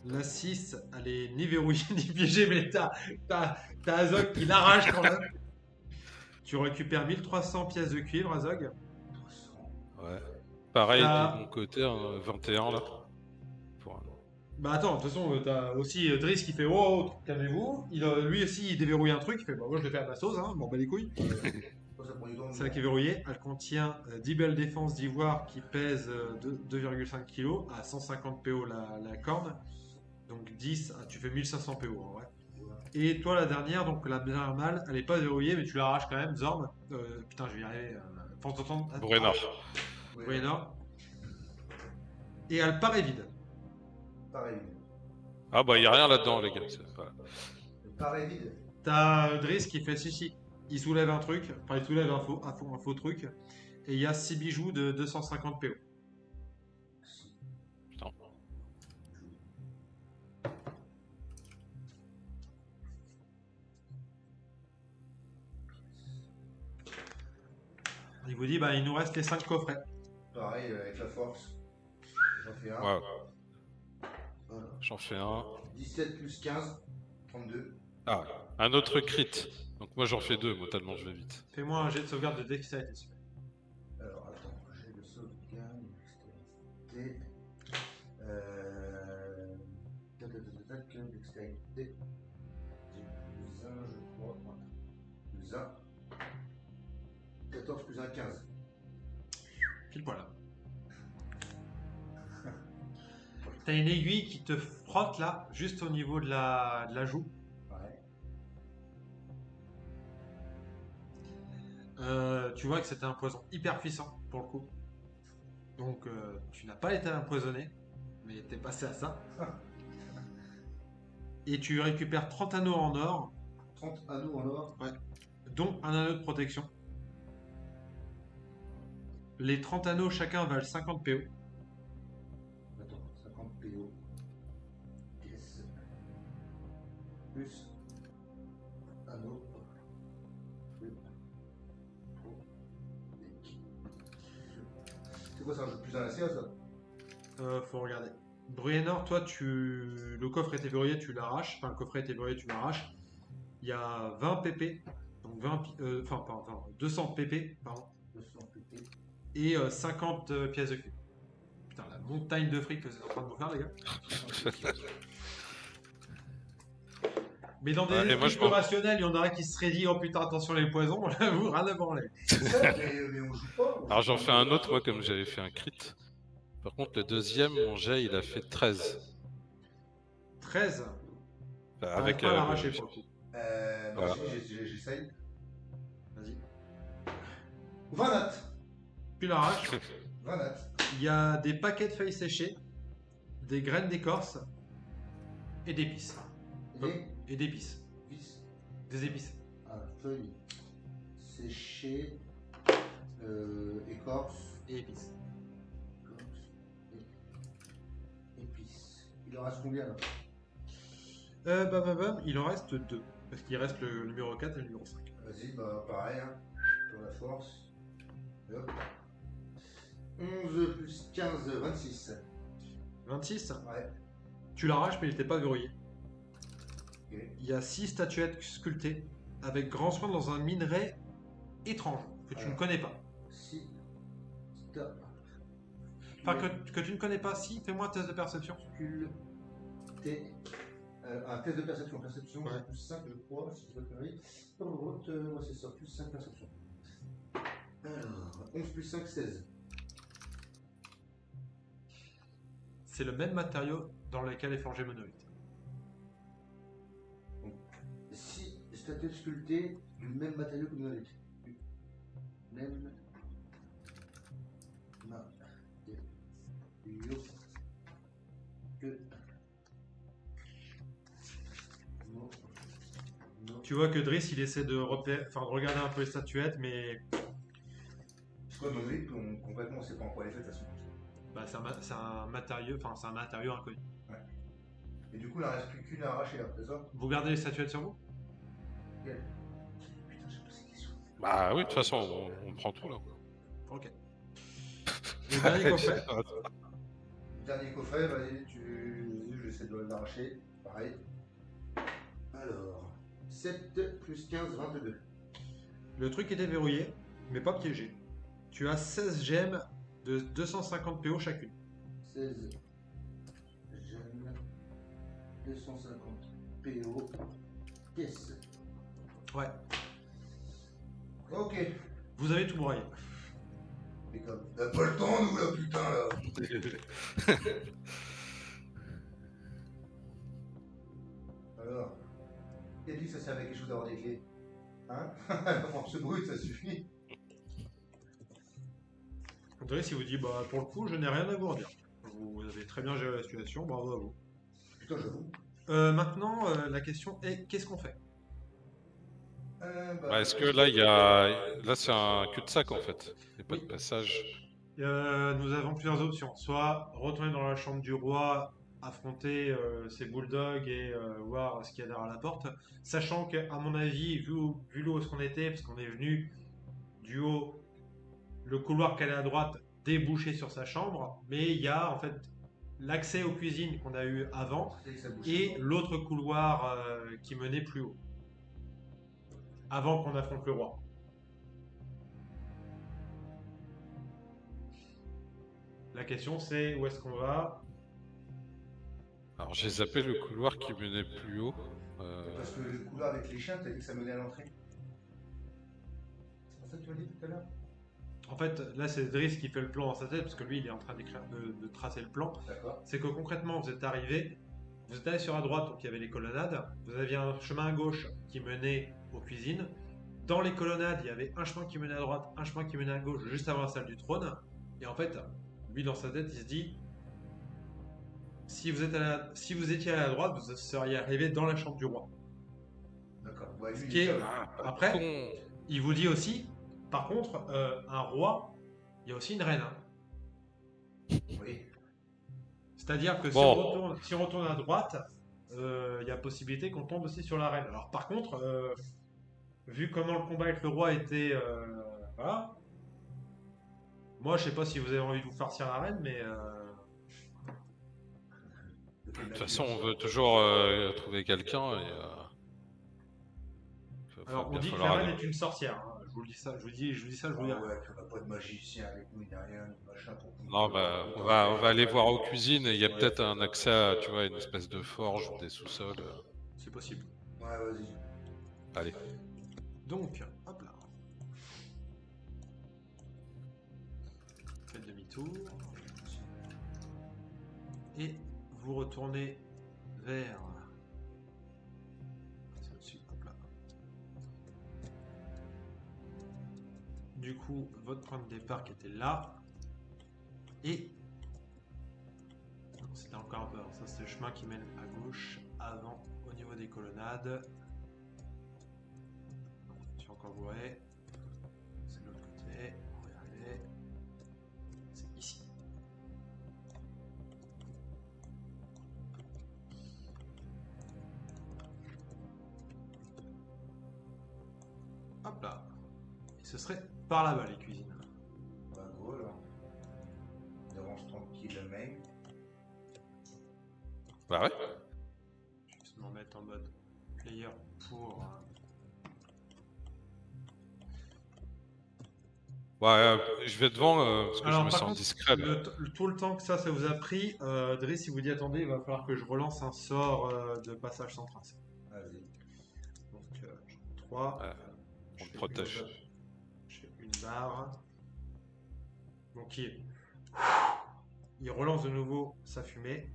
[SPEAKER 1] La 6, elle est ni verrouillée ni piégée, mais t'as Azog qui l'arrache quand même. Tu récupères 1300 pièces de cuivre, Azog.
[SPEAKER 3] Ouais. Pareil
[SPEAKER 1] Ah.
[SPEAKER 3] de mon côté, 21 là.
[SPEAKER 1] Bah attends, de toute façon, t'as aussi Driss qui fait oh, calmez-vous. Lui aussi, il déverrouille un truc, il fait bah moi je le fais à ma sauce, hein, bon bah les couilles. C'est là qui est verrouillée. Elle contient 10 belles défenses d'ivoire qui pèsent 2,5 kg à 150 PO la corne. Donc 10, tu fais 1500 PO en vrai. Et toi la dernière, donc la dernière malle, elle est pas verrouillée mais tu l'arraches quand même, Zorn. Putain, je vais y arriver. Force d'entendre.
[SPEAKER 3] Bruenor.
[SPEAKER 1] Bruenor. Et elle paraît vide.
[SPEAKER 2] Pareil.
[SPEAKER 3] Ah bah, il a rien là-dedans, les gars. Voilà.
[SPEAKER 2] Pareil vide.
[SPEAKER 1] T'as Driss qui fait si. Il soulève un truc, enfin il soulève un faux truc. Et il y a 6 bijoux de 250 PO.
[SPEAKER 3] Putain.
[SPEAKER 1] Il vous dit, bah il nous reste les 5 coffrets.
[SPEAKER 2] Pareil, avec la force. J'en fais un.
[SPEAKER 3] Ouais.
[SPEAKER 2] Voilà.
[SPEAKER 3] J'en fais un.
[SPEAKER 2] 17 plus 15, 32.
[SPEAKER 3] Ah, un autre crit. Donc moi j'en fais 2, moi tellement je vais vite.
[SPEAKER 1] Fais-moi un jet de sauvegarde de dextérité.
[SPEAKER 2] Alors attends, j'ai le sauvegarde, dextérité. Dextérité. J'ai plus 1, je crois. Plus 1. 14 plus 1, 15.
[SPEAKER 1] Pile poil. T'as une aiguille qui te frotte là, juste au niveau de la joue.
[SPEAKER 2] Ouais.
[SPEAKER 1] Tu vois que c'était un poison hyper puissant pour le coup. Donc tu n'as pas été empoisonné, mais t'es passé à ça. Et tu récupères 30 anneaux en or,
[SPEAKER 2] 30 anneaux en or.
[SPEAKER 1] dont un anneau de protection. Les 30 anneaux chacun valent 50 PO.
[SPEAKER 2] Attends, 50 PO. Yes. Plus anneau. C'est quoi ça, rajoute plus un ACA ça?
[SPEAKER 1] Faut regarder. Bruenor, toi, le coffre était verrouillé, tu l'arraches. Enfin, le coffret était verrouillé, tu l'arraches. Il y a 20 PP, donc 20, enfin, pardon, 200 PP, pardon,
[SPEAKER 2] 200 PP.
[SPEAKER 1] et 50 pièces de cul. Putain, la montagne de fric que vous êtes en train de vous faire, les gars. Mais dans des
[SPEAKER 3] Ouais, et moi,
[SPEAKER 1] esprits
[SPEAKER 3] je
[SPEAKER 1] plus
[SPEAKER 3] m'en-
[SPEAKER 1] rationnels, il y en aurait qui se serait dit oh putain, attention les poisons, là, vous rien à branler.
[SPEAKER 2] C'est ça, mais on joue pas.
[SPEAKER 3] Alors j'en fais un autre, moi, comme j'avais fait un crit. Par contre, le deuxième, mon jet, il a fait 13.
[SPEAKER 1] 13,
[SPEAKER 3] Enfin,
[SPEAKER 1] t'arrives pas à
[SPEAKER 3] le-
[SPEAKER 1] l'arracher pour le coup.
[SPEAKER 3] Voilà.
[SPEAKER 2] J'essaye.
[SPEAKER 1] Vas-y.
[SPEAKER 2] 20 nattes.
[SPEAKER 1] Tu l'arraches.
[SPEAKER 2] 20 nattes.
[SPEAKER 1] Il y a des paquets de feuilles séchées, des graines d'écorce et d'épices.
[SPEAKER 2] Et
[SPEAKER 1] Et d'épices.
[SPEAKER 2] vis.
[SPEAKER 1] Des épices.
[SPEAKER 2] Ah, feuilles séchées. Écorce.
[SPEAKER 1] Et épices.
[SPEAKER 2] Écorce. Et épices. Il en reste combien là?
[SPEAKER 1] Il en reste 2. Parce qu'il reste le numéro 4 et le numéro 5.
[SPEAKER 2] Vas-y, bah pareil, hein. Pour la force. Et hop. 11 plus 15, 26.
[SPEAKER 1] 26.
[SPEAKER 2] Ouais.
[SPEAKER 1] Tu l'arraches, mais il n'était pas verrouillé.
[SPEAKER 2] Ok.
[SPEAKER 1] Il y a 6 statuettes sculptées avec grand soin dans un minerai étrange que tu
[SPEAKER 2] Alors.
[SPEAKER 1] ne connais pas.
[SPEAKER 2] Si. Stop.
[SPEAKER 1] Enfin, que tu ne connais pas. Si, fais-moi un test de perception.
[SPEAKER 2] Sculpté. Un test de perception. Perception,
[SPEAKER 1] Ouais.
[SPEAKER 2] j'ai plus 5, je crois, si je ne dis pas de conneries. Ouais, c'est ça, plus 5 perception. Alors, 11 plus 5, 16.
[SPEAKER 1] C'est le même matériau dans lequel est forgé Monolith.
[SPEAKER 2] 6 statuettes sculptées du même matériau que Monolith. Même matériau que
[SPEAKER 1] Tu vois que Driss, il essaie de regarder un peu les statuettes, mais
[SPEAKER 2] C'est quoi Monolith? Complètement, on sait pas en quoi elle est faite, de toute façon.
[SPEAKER 1] bah, c'est un matériau inconnu.
[SPEAKER 2] Et du coup, il n'en reste plus qu'une à arracher là, c'est ça?
[SPEAKER 1] Vous gardez les statuettes sur vous?
[SPEAKER 2] Quelle? Putain, j'ai posé des questions.
[SPEAKER 3] Bah oui, de toute façon, on prend tout là.
[SPEAKER 1] Ok. Le dernier coffret.
[SPEAKER 2] Dernier coffret, vas-y, j'essaie de l'arracher. Pareil. Alors, 7 plus 15, 22.
[SPEAKER 1] Le truc était verrouillé, mais pas piégé. Tu as 16 gemmes de 250 PO chacune.
[SPEAKER 2] 16 gemmes, 250 PO, pièces.
[SPEAKER 1] Ouais.
[SPEAKER 2] Ok.
[SPEAKER 1] Vous avez tout broyé.
[SPEAKER 2] Et comme, on n'a pas le temps, nous, là, putain, là. Alors, qui a dit que ça servait à quelque chose d'avoir des clés? Hein? La force brute, ça suffit.
[SPEAKER 1] Driss, il vous dit bah pour le coup, je n'ai rien à vous redire. Vous avez très bien géré la situation, bravo à vous.
[SPEAKER 2] Putain, j'avoue.
[SPEAKER 1] Maintenant, la question est qu'est-ce qu'on fait?
[SPEAKER 3] Bah, est-ce que là, il y a. Là, c'est un cul-de-sac en fait. Il n'y a pas
[SPEAKER 1] Oui.
[SPEAKER 3] de passage.
[SPEAKER 1] Nous avons plusieurs options. Soit retourner dans la chambre du roi, affronter ces bulldogs et voir ce qu'il y a derrière la porte. Sachant qu'à mon avis, vu l'eau où est-ce qu'on était, parce qu'on est venu du haut, le couloir qui allait à droite débouchait sur sa chambre, mais il y a en fait l'accès aux cuisines qu'on a eu avant
[SPEAKER 2] C'est que ça bouge.
[SPEAKER 1] et l'autre couloir qui menait plus haut. Avant qu'on affronte le roi. La question c'est où est-ce qu'on va?
[SPEAKER 3] Alors, j'ai zappé le couloir qui menait plus haut.
[SPEAKER 2] Parce que le couloir avec les chiens, t'as dit que ça menait à l'entrée. C'est pour ça que tu m'as dit tout à l'heure?
[SPEAKER 1] En fait, là, c'est Driss qui fait le plan dans sa tête, parce que lui, il est en train de tracer le plan.
[SPEAKER 2] D'accord.
[SPEAKER 1] C'est que concrètement, vous êtes arrivé, vous êtes allé sur la droite, donc il y avait les colonnades. Vous aviez un chemin à gauche qui menait aux cuisines. Dans les colonnades, il y avait un chemin qui menait à droite, un chemin qui menait à gauche, juste avant la salle du trône. Et en fait, lui, dans sa tête, il se dit, si vous étiez à la droite, vous seriez arrivé dans la chambre du roi.
[SPEAKER 2] D'accord. Ouais,
[SPEAKER 1] Ce
[SPEAKER 2] lui,
[SPEAKER 1] qui
[SPEAKER 2] il
[SPEAKER 1] est-
[SPEAKER 2] est
[SPEAKER 1] Après,
[SPEAKER 3] Con.
[SPEAKER 1] il vous dit aussi, par contre, un roi, il y a aussi une reine.
[SPEAKER 2] Oui.
[SPEAKER 1] C'est-à-dire que
[SPEAKER 3] Bon.
[SPEAKER 1] si on retourne à droite, il y a possibilité qu'on tombe aussi sur la reine. Alors par contre, vu comment le combat avec le roi était... voilà. Moi, je sais pas si vous avez envie de vous farcir la reine, mais...
[SPEAKER 3] De toute façon, on veut toujours trouver quelqu'un et.
[SPEAKER 1] Alors, on dit que la reine est une sorcière. Hein. Je vous le dis ça, je vous dis ça, je vous dis rien.
[SPEAKER 2] Ouais, puis on n'a pas de magicien avec nous, il n'y a rien, ni machin pour nous.
[SPEAKER 3] Non, bah, on va aller voir aux cuisines et il y a peut-être un accès à, tu vois, une espèce de forge ou des sous-sols.
[SPEAKER 1] C'est possible.
[SPEAKER 2] Ouais, vas-y.
[SPEAKER 3] Allez.
[SPEAKER 1] Donc, hop là. Faites demi-tour. Et vous retournez vers... C'est au-dessus, hop là. Du coup, votre point de départ qui était là. Et... Non, c'était encore un peu... Alors ça, c'est le chemin qui mène à gauche, avant, au niveau des colonnades. Je suis encore bourré. C'est de l'autre côté. On va y arriver. C'est ici. Hop là. Et ce serait par là-bas les cuisines.
[SPEAKER 2] Bah, go, là. On avance tranquille, le mec.
[SPEAKER 3] Bah ouais.
[SPEAKER 1] Je vais juste me remettre en mode player pour...
[SPEAKER 3] Ouais, je vais devant parce que
[SPEAKER 1] Alors,
[SPEAKER 3] je me
[SPEAKER 1] par
[SPEAKER 3] sens
[SPEAKER 1] contre,
[SPEAKER 3] discret. là.
[SPEAKER 1] tout le temps que ça vous a pris, Driss, il vous dit attendez, il va falloir que je relance un sort de passage sans trace.
[SPEAKER 2] Vas-y.
[SPEAKER 1] Donc, 3.
[SPEAKER 3] Ouais, on te protège.
[SPEAKER 1] J'ai une barre. Donc, il relance de nouveau sa fumée.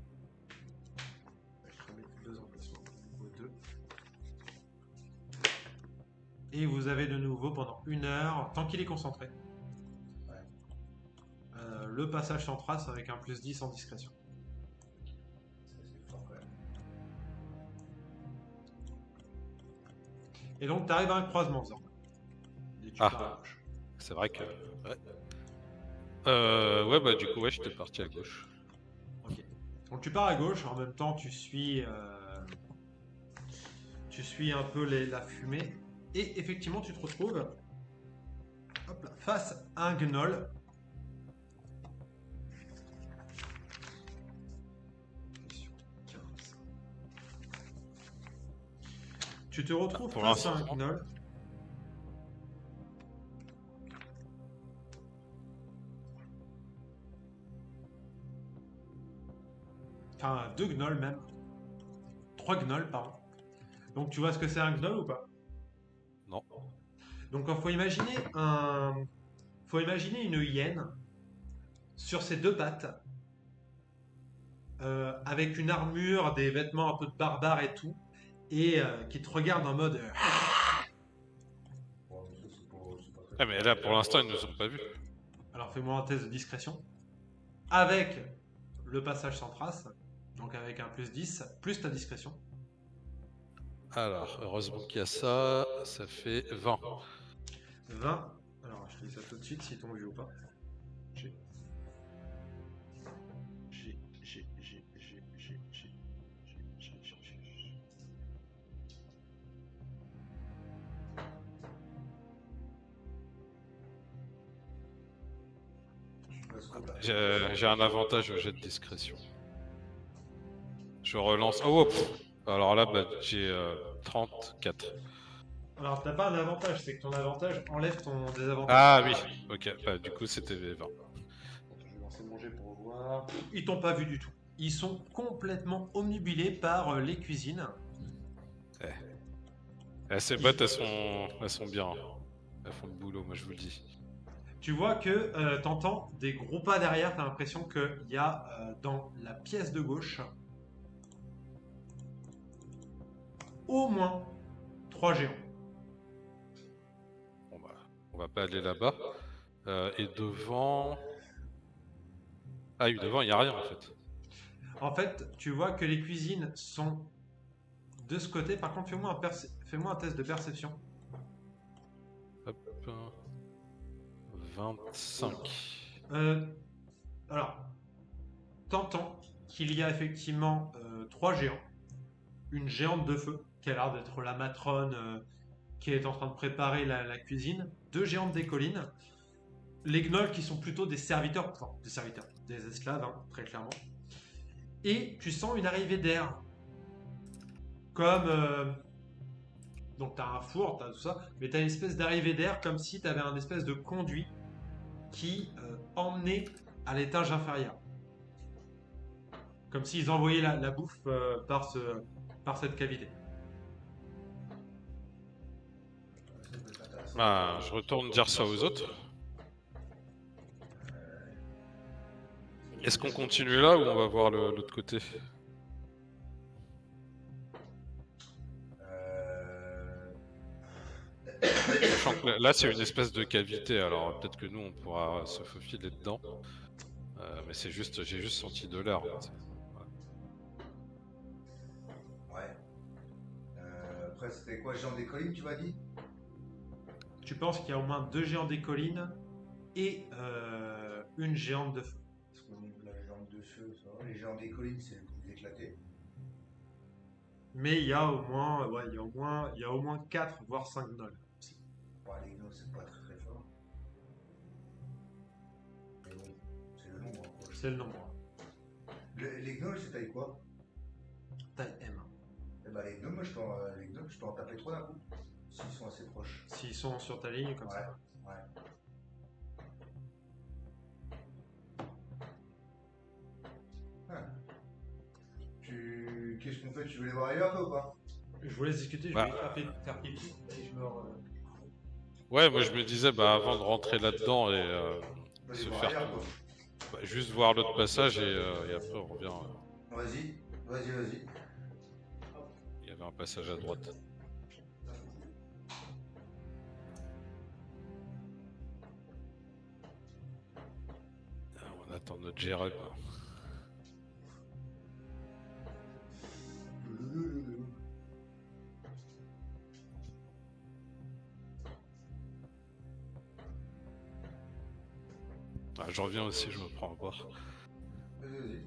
[SPEAKER 1] Il va cramer 2 emplacements au 2. Et vous avez de nouveau pendant 1 heure, tant qu'il est concentré, le passage sans trace avec un plus 10 en discrétion.
[SPEAKER 2] Ça, c'est fort, quand même.
[SPEAKER 1] Et donc, tu arrives à un croisement, Zorn. Et tu
[SPEAKER 3] Ah.
[SPEAKER 1] pars à gauche.
[SPEAKER 3] C'est vrai que. Ouais. Ouais, bah du coup, ouais, j'étais parti à gauche.
[SPEAKER 1] Ok. Donc, tu pars à gauche, en même temps, tu suis un peu la fumée. Et effectivement, tu te retrouves hop là, face à un gnoll. Tu te retrouves
[SPEAKER 3] Pour
[SPEAKER 1] face à un
[SPEAKER 3] l'instant.
[SPEAKER 1] gnoll. Enfin, 2 gnolls même. 3 gnolls, pardon. Donc tu vois ce que c'est un gnoll ou pas?
[SPEAKER 3] Non.
[SPEAKER 1] Donc il faut imaginer une hyène sur ses 2 pattes, avec une armure, des vêtements un peu de barbare et tout, et qui te regarde en mode...
[SPEAKER 2] Bon, ça, c'est pas très...
[SPEAKER 3] Ah, mais là, pour l'instant, ils ne nous ont pas vus.
[SPEAKER 1] Alors fais-moi un test de discrétion. Avec le passage sans trace, donc avec un plus 10, plus ta discrétion.
[SPEAKER 3] Alors, heureusement qu'il y a ça, ça fait 20.
[SPEAKER 1] 20. Alors je te dis ça tout de suite s'ils t'ont vu ou pas. J'ai.
[SPEAKER 3] J'ai un avantage au jet de discrétion. Je relance. Oh, pff. Alors là, bah, j'ai 34.
[SPEAKER 1] Alors t'as pas un avantage, c'est que ton avantage enlève ton désavantage.
[SPEAKER 3] Ah oui, ok. Bah, du coup, c'était 20.
[SPEAKER 1] Attends, je vais lancer mon jet pour voir. Ils t'ont pas vu du tout. Ils sont complètement omnubilés par les cuisines.
[SPEAKER 3] Ces bottes, elles sont bien. Elles font le boulot, moi je vous le dis.
[SPEAKER 1] Tu vois que t'entends des gros pas derrière, t'as l'impression qu'il y a dans la pièce de gauche au moins 3 géants.
[SPEAKER 3] Bon, bah, on va pas aller là-bas. Et devant... Ah oui, devant, il n'y a rien en fait.
[SPEAKER 1] En fait, tu vois que les cuisines sont de ce côté. Par contre, fais-moi un test de perception.
[SPEAKER 3] Hop. 25.
[SPEAKER 1] Euh, alors, t'entends qu'il y a effectivement 3 géants. Une géante de feu, qui a l'air d'être la matrone qui est en train de préparer la cuisine. 2 géantes des collines. Les gnolls qui sont plutôt des serviteurs, enfin des serviteurs, des esclaves, hein, très clairement. Et tu sens une arrivée d'air. Comme. Donc t'as un four, t'as tout ça, mais t'as une espèce d'arrivée d'air comme si t'avais un espèce de conduit qui emmenait à l'étage inférieur. Comme s'ils envoyaient la bouffe par cette cavité.
[SPEAKER 2] Ça peut être intéressant.
[SPEAKER 3] Ah, je retourne dire ça aux autres. Est-ce qu'on continue là ou on va voir l'autre côté? Sachant que là, c'est une espèce de cavité, alors peut-être que nous, on pourra se faufiler dedans. Mais c'est juste, j'ai juste senti de l'air.
[SPEAKER 2] Ouais. Après, c'était quoi, géant des collines, tu m'as dit?
[SPEAKER 1] Tu penses qu'il y a au moins 2 géants des collines et une géante de feu.
[SPEAKER 2] Parce qu'au niveau de la géante de feu, ça va. Les géants des collines, c'est le plus éclaté.
[SPEAKER 1] Mais il y a au moins, ouais, il y a au moins 4 voire 5 gnolls.
[SPEAKER 2] Bon, les gnolls, c'est pas très très fort. Mais bon, c'est le nombre, quoi.
[SPEAKER 1] C'est le nombre.
[SPEAKER 2] Les gnolls, c'est taille quoi?
[SPEAKER 1] Taille M.
[SPEAKER 2] Eh ben, les gnolls, moi, les gnolls, je peux en taper 3 d'un coup. S'ils sont assez proches.
[SPEAKER 1] S'ils sont sur ta ligne comme ça.
[SPEAKER 2] Ouais. Ah. Qu'est-ce qu'on fait? Tu veux les voir ailleurs, toi, ou pas?
[SPEAKER 1] Je vous laisse discuter, je
[SPEAKER 3] Bah.
[SPEAKER 1] vais faire pipi et je me
[SPEAKER 3] Ouais, moi je me disais, bah avant de rentrer là-dedans et
[SPEAKER 2] On va les
[SPEAKER 3] se
[SPEAKER 2] voir
[SPEAKER 3] faire
[SPEAKER 2] ailleurs, quoi.
[SPEAKER 3] bah, juste voir l'autre passage et après on revient.
[SPEAKER 2] Vas-y.
[SPEAKER 3] Il y avait un passage à droite. Ah, on attend notre Jérém. Ah, j'en reviens aussi, je me prends à boire.
[SPEAKER 2] Vas-y.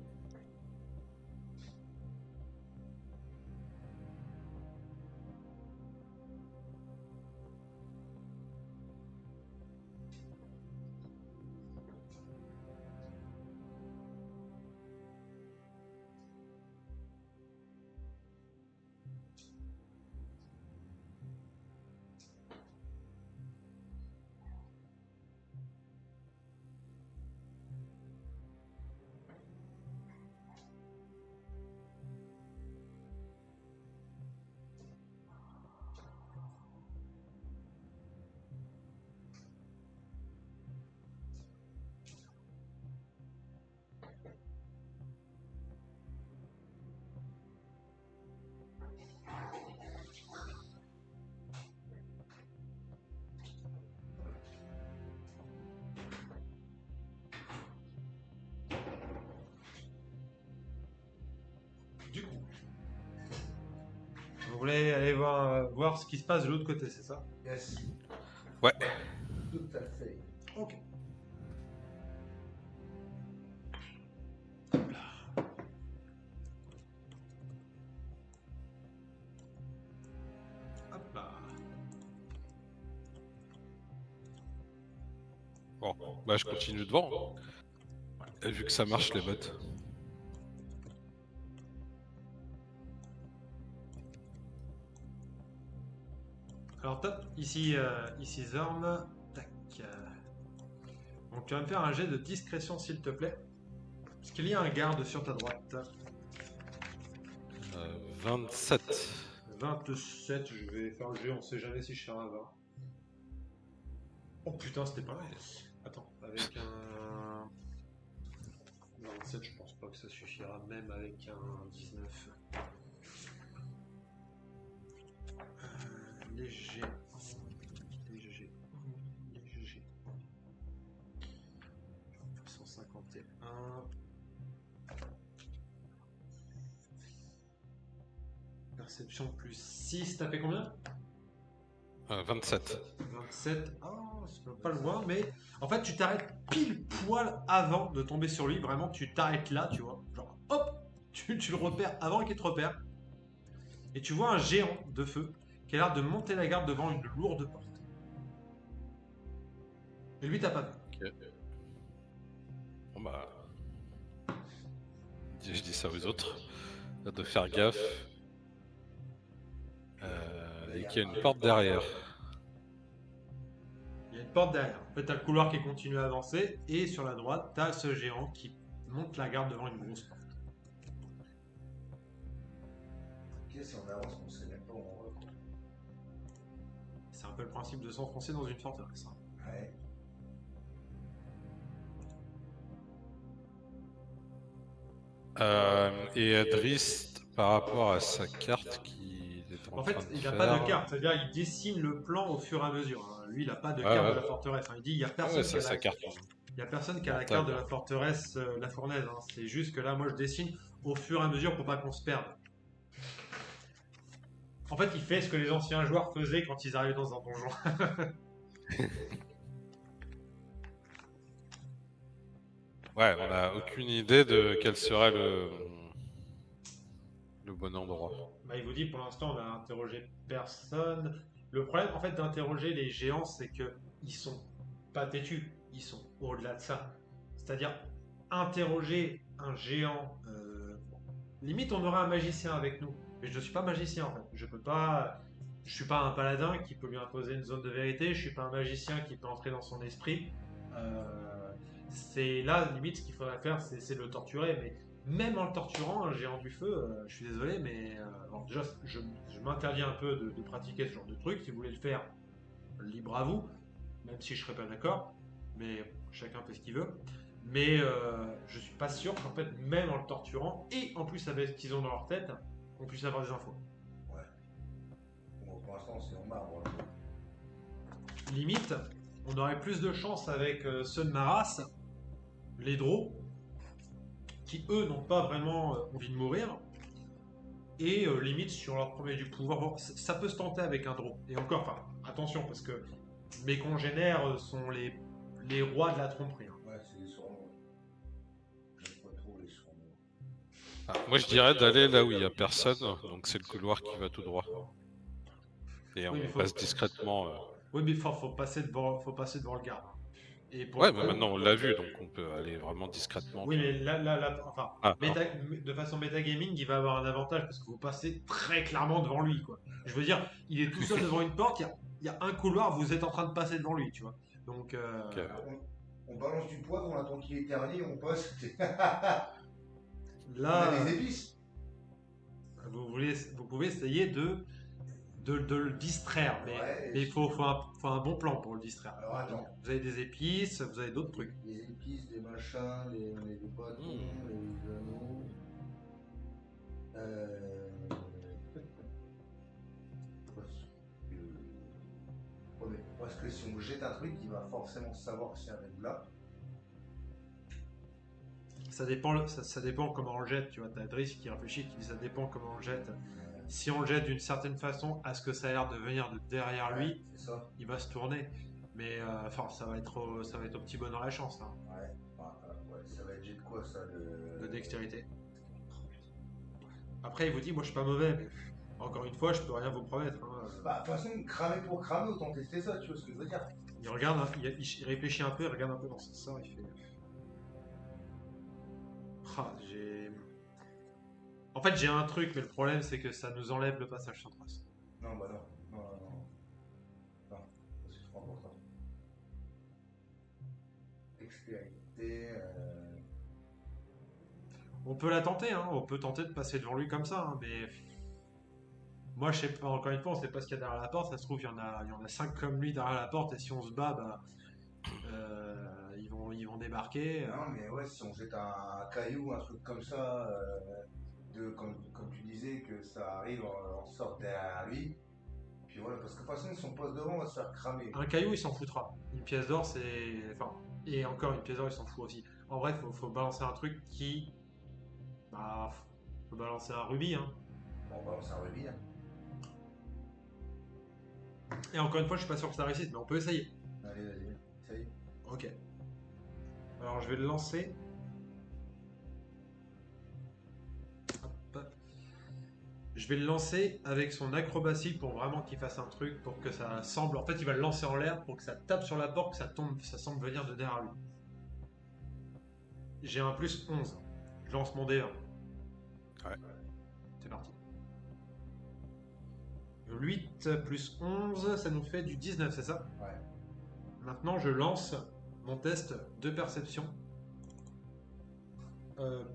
[SPEAKER 1] Du coup, vous voulez aller voir ce qui se passe de l'autre côté, c'est ça?
[SPEAKER 2] Yes.
[SPEAKER 3] Ouais.
[SPEAKER 2] Tout à fait.
[SPEAKER 1] Ok. Hop là.
[SPEAKER 3] Bon, bah je continue devant. Et vu que ça marche les bottes.
[SPEAKER 1] Alors top, ici Zorn. Tac. Donc tu vas me faire un jet de discrétion s'il te plaît. Parce qu'il y a un garde sur ta droite.
[SPEAKER 3] 27.
[SPEAKER 1] 27, je vais faire le jet, on sait jamais si je fais un 20. Oh putain, c'était pas mal. Attends, avec un 27, je pense pas que ça suffira, même avec un 19. Léger. Léger. 151. Perception plus 6, t'as fait combien?
[SPEAKER 3] 27.
[SPEAKER 1] 27. Oh, c'est pas loin, mais en fait, tu t'arrêtes pile poil avant de tomber sur lui. Vraiment, tu t'arrêtes là, tu vois. Genre, hop, tu le repères avant qu'il te repère. Et tu vois un géant de feu qui a l'air de monter la garde devant une lourde porte. Et lui, t'as pas vu.
[SPEAKER 3] Ok. Bon bah. Je dis ça aux autres. De faire gaffe. Et qu'il y a une porte derrière.
[SPEAKER 1] Il y a une porte derrière. En fait, t'as le couloir qui continue à avancer. Et sur la droite, t'as ce géant qui monte la garde devant une grosse porte.
[SPEAKER 2] Ok, si on avance, on sait même pas où on va.
[SPEAKER 1] C'est un peu le principe de s'enfoncer dans une forteresse. Hein.
[SPEAKER 2] Ouais.
[SPEAKER 3] Et Adrist, par rapport à sa carte qu'il est en
[SPEAKER 1] En
[SPEAKER 3] train
[SPEAKER 1] fait,
[SPEAKER 3] de
[SPEAKER 1] il n'a
[SPEAKER 3] faire...
[SPEAKER 1] pas de carte, c'est-à-dire il dessine le plan au fur et à mesure. Hein. Lui, il n'a pas de carte de la forteresse. Hein. Il dit il n'y a personne qui a
[SPEAKER 3] sa carte.
[SPEAKER 1] il y a personne qui a la carte de la forteresse, la fournaise. Hein. C'est juste que là, moi, je dessine au fur et à mesure pour pas qu'on se perde. En fait, il fait ce que les anciens joueurs faisaient quand ils arrivaient dans un donjon.
[SPEAKER 3] Ouais, on n'a aucune idée de quel serait le bon endroit.
[SPEAKER 1] Bah, il vous dit pour l'instant, on a interrogé personne. Le problème, en fait, d'interroger les géants, c'est que ils sont pas têtus. Ils sont au-delà de ça. C'est-à-dire, interroger un géant. Limite, on aurait un magicien avec nous. Mais je ne suis pas magicien en fait. Je peux pas. Je suis pas un paladin qui peut lui imposer une zone de vérité. Je suis pas un magicien qui peut entrer dans son esprit. C'est là, limite, ce qu'il faudrait faire, c'est de le torturer. Mais même en le torturant, un géant du feu, je suis désolé, mais bon, déjà, je m'interdis un peu de pratiquer ce genre de truc. Si vous voulez le faire, libre à vous, même si je serais pas d'accord. Mais chacun fait ce qu'il veut. Mais je suis pas sûr qu'en fait, même en le torturant, et en plus avec ce qu'ils ont dans leur tête, on puisse avoir des infos.
[SPEAKER 2] Ouais. Bon, pour l'instant, c'est en marbre. Là.
[SPEAKER 1] Limite, on aurait plus de chance avec ceux de ma race, les Draux, qui eux n'ont pas vraiment envie de mourir, et limite sur leur premier du pouvoir. Bon, ça peut se tenter avec un Draw. Et encore, enfin, attention, parce que mes congénères sont les rois de la tromperie. Hein.
[SPEAKER 2] Ouais, c'est des surnoms. J'aime pas trop les surnoms.
[SPEAKER 3] Moi, je dirais d'aller là où il n'y a personne, donc c'est le couloir qui va tout droit. Et
[SPEAKER 1] Oui, mais
[SPEAKER 3] on passe discrètement.
[SPEAKER 1] Oui, mais faut passer devant le garde. Et pour
[SPEAKER 3] Ouais, mais maintenant on l'a vu, donc on peut aller vraiment discrètement.
[SPEAKER 1] Oui, mais là, enfin,
[SPEAKER 3] Ah,
[SPEAKER 1] de façon métagaming, il va avoir un avantage parce que vous passez très clairement devant lui, quoi. Je veux dire, il est tout seul devant une porte, il y a un couloir, vous êtes en train de passer devant lui, tu vois. Donc,
[SPEAKER 3] Ok.
[SPEAKER 2] On balance du poivre, on attend qu'il éternue, on passe. On
[SPEAKER 1] là,
[SPEAKER 2] a des épices.
[SPEAKER 1] vous pouvez essayer de le distraire, mais
[SPEAKER 2] Ouais,
[SPEAKER 1] il faut un bon plan pour le distraire.
[SPEAKER 2] Alors attends.
[SPEAKER 1] Vous avez des épices, vous avez d'autres trucs.
[SPEAKER 2] Des épices, des machins, des bâtons, les anneaux. Parce que si on jette un truc, il va forcément savoir que c'est un là.
[SPEAKER 1] Ça dépend comment on le jette, tu vois. T'as Driss qui réfléchit, qui dit ça dépend comment on le jette. Si on le jette d'une certaine façon, à ce que ça a l'air de venir de derrière lui, il va se tourner. Mais enfin, ça va être au petit bonheur la chance. Hein.
[SPEAKER 2] Ouais, ça va être jet de quoi ça
[SPEAKER 1] De dextérité. Après, il vous dit, moi je suis pas mauvais, mais encore une fois, je peux rien vous promettre. Hein.
[SPEAKER 2] Bah, de toute façon, cramer pour cramer, autant tester ça, tu vois ce que je veux dire.
[SPEAKER 1] Il regarde, il réfléchit un peu, il regarde un peu dans ce sens, il fait. En fait, j'ai un truc, mais le problème, c'est que ça nous enlève le passage sans trace.
[SPEAKER 2] Non, bah non. Non, c'est trop important. Dextérité.
[SPEAKER 1] On peut la tenter, hein. On peut tenter de passer devant lui comme ça, hein, mais. Moi, je sais pas, encore une fois, on sait pas ce qu'il y a derrière la porte. Ça se trouve, il y en a 5 comme lui derrière la porte, et si on se bat, bah. ils vont débarquer.
[SPEAKER 2] Non, mais ouais, si on jette un caillou, un truc comme ça, comme tu disais, que ça arrive en sorte derrière lui. Puis voilà, parce que de toute façon, son poste devant va se faire cramer.
[SPEAKER 1] Un caillou, il s'en foutra. Une pièce d'or, c'est. Enfin, et encore une pièce d'or, il s'en fout aussi. En vrai, faut balancer un truc qui. Bah, faut balancer un rubis, hein.
[SPEAKER 2] Bon, bah, c'est un rubis. Hein.
[SPEAKER 1] Et encore une fois, je suis pas sûr que ça réussisse, mais on peut essayer.
[SPEAKER 2] Allez, vas-y, ça y est.
[SPEAKER 1] Ok. Alors, je vais le lancer. Hop. Je vais le lancer avec son acrobatie pour vraiment qu'il fasse un truc, pour que ça semble. En fait, il va le lancer en l'air pour que ça tape sur la porte, que ça tombe, ça semble venir de derrière lui. J'ai un plus 11. Je lance mon dé 1.
[SPEAKER 3] Ouais.
[SPEAKER 1] C'est parti. 8 plus 11, ça nous fait du 19, c'est ça?
[SPEAKER 2] Ouais.
[SPEAKER 1] Maintenant, je lance mon test de perception.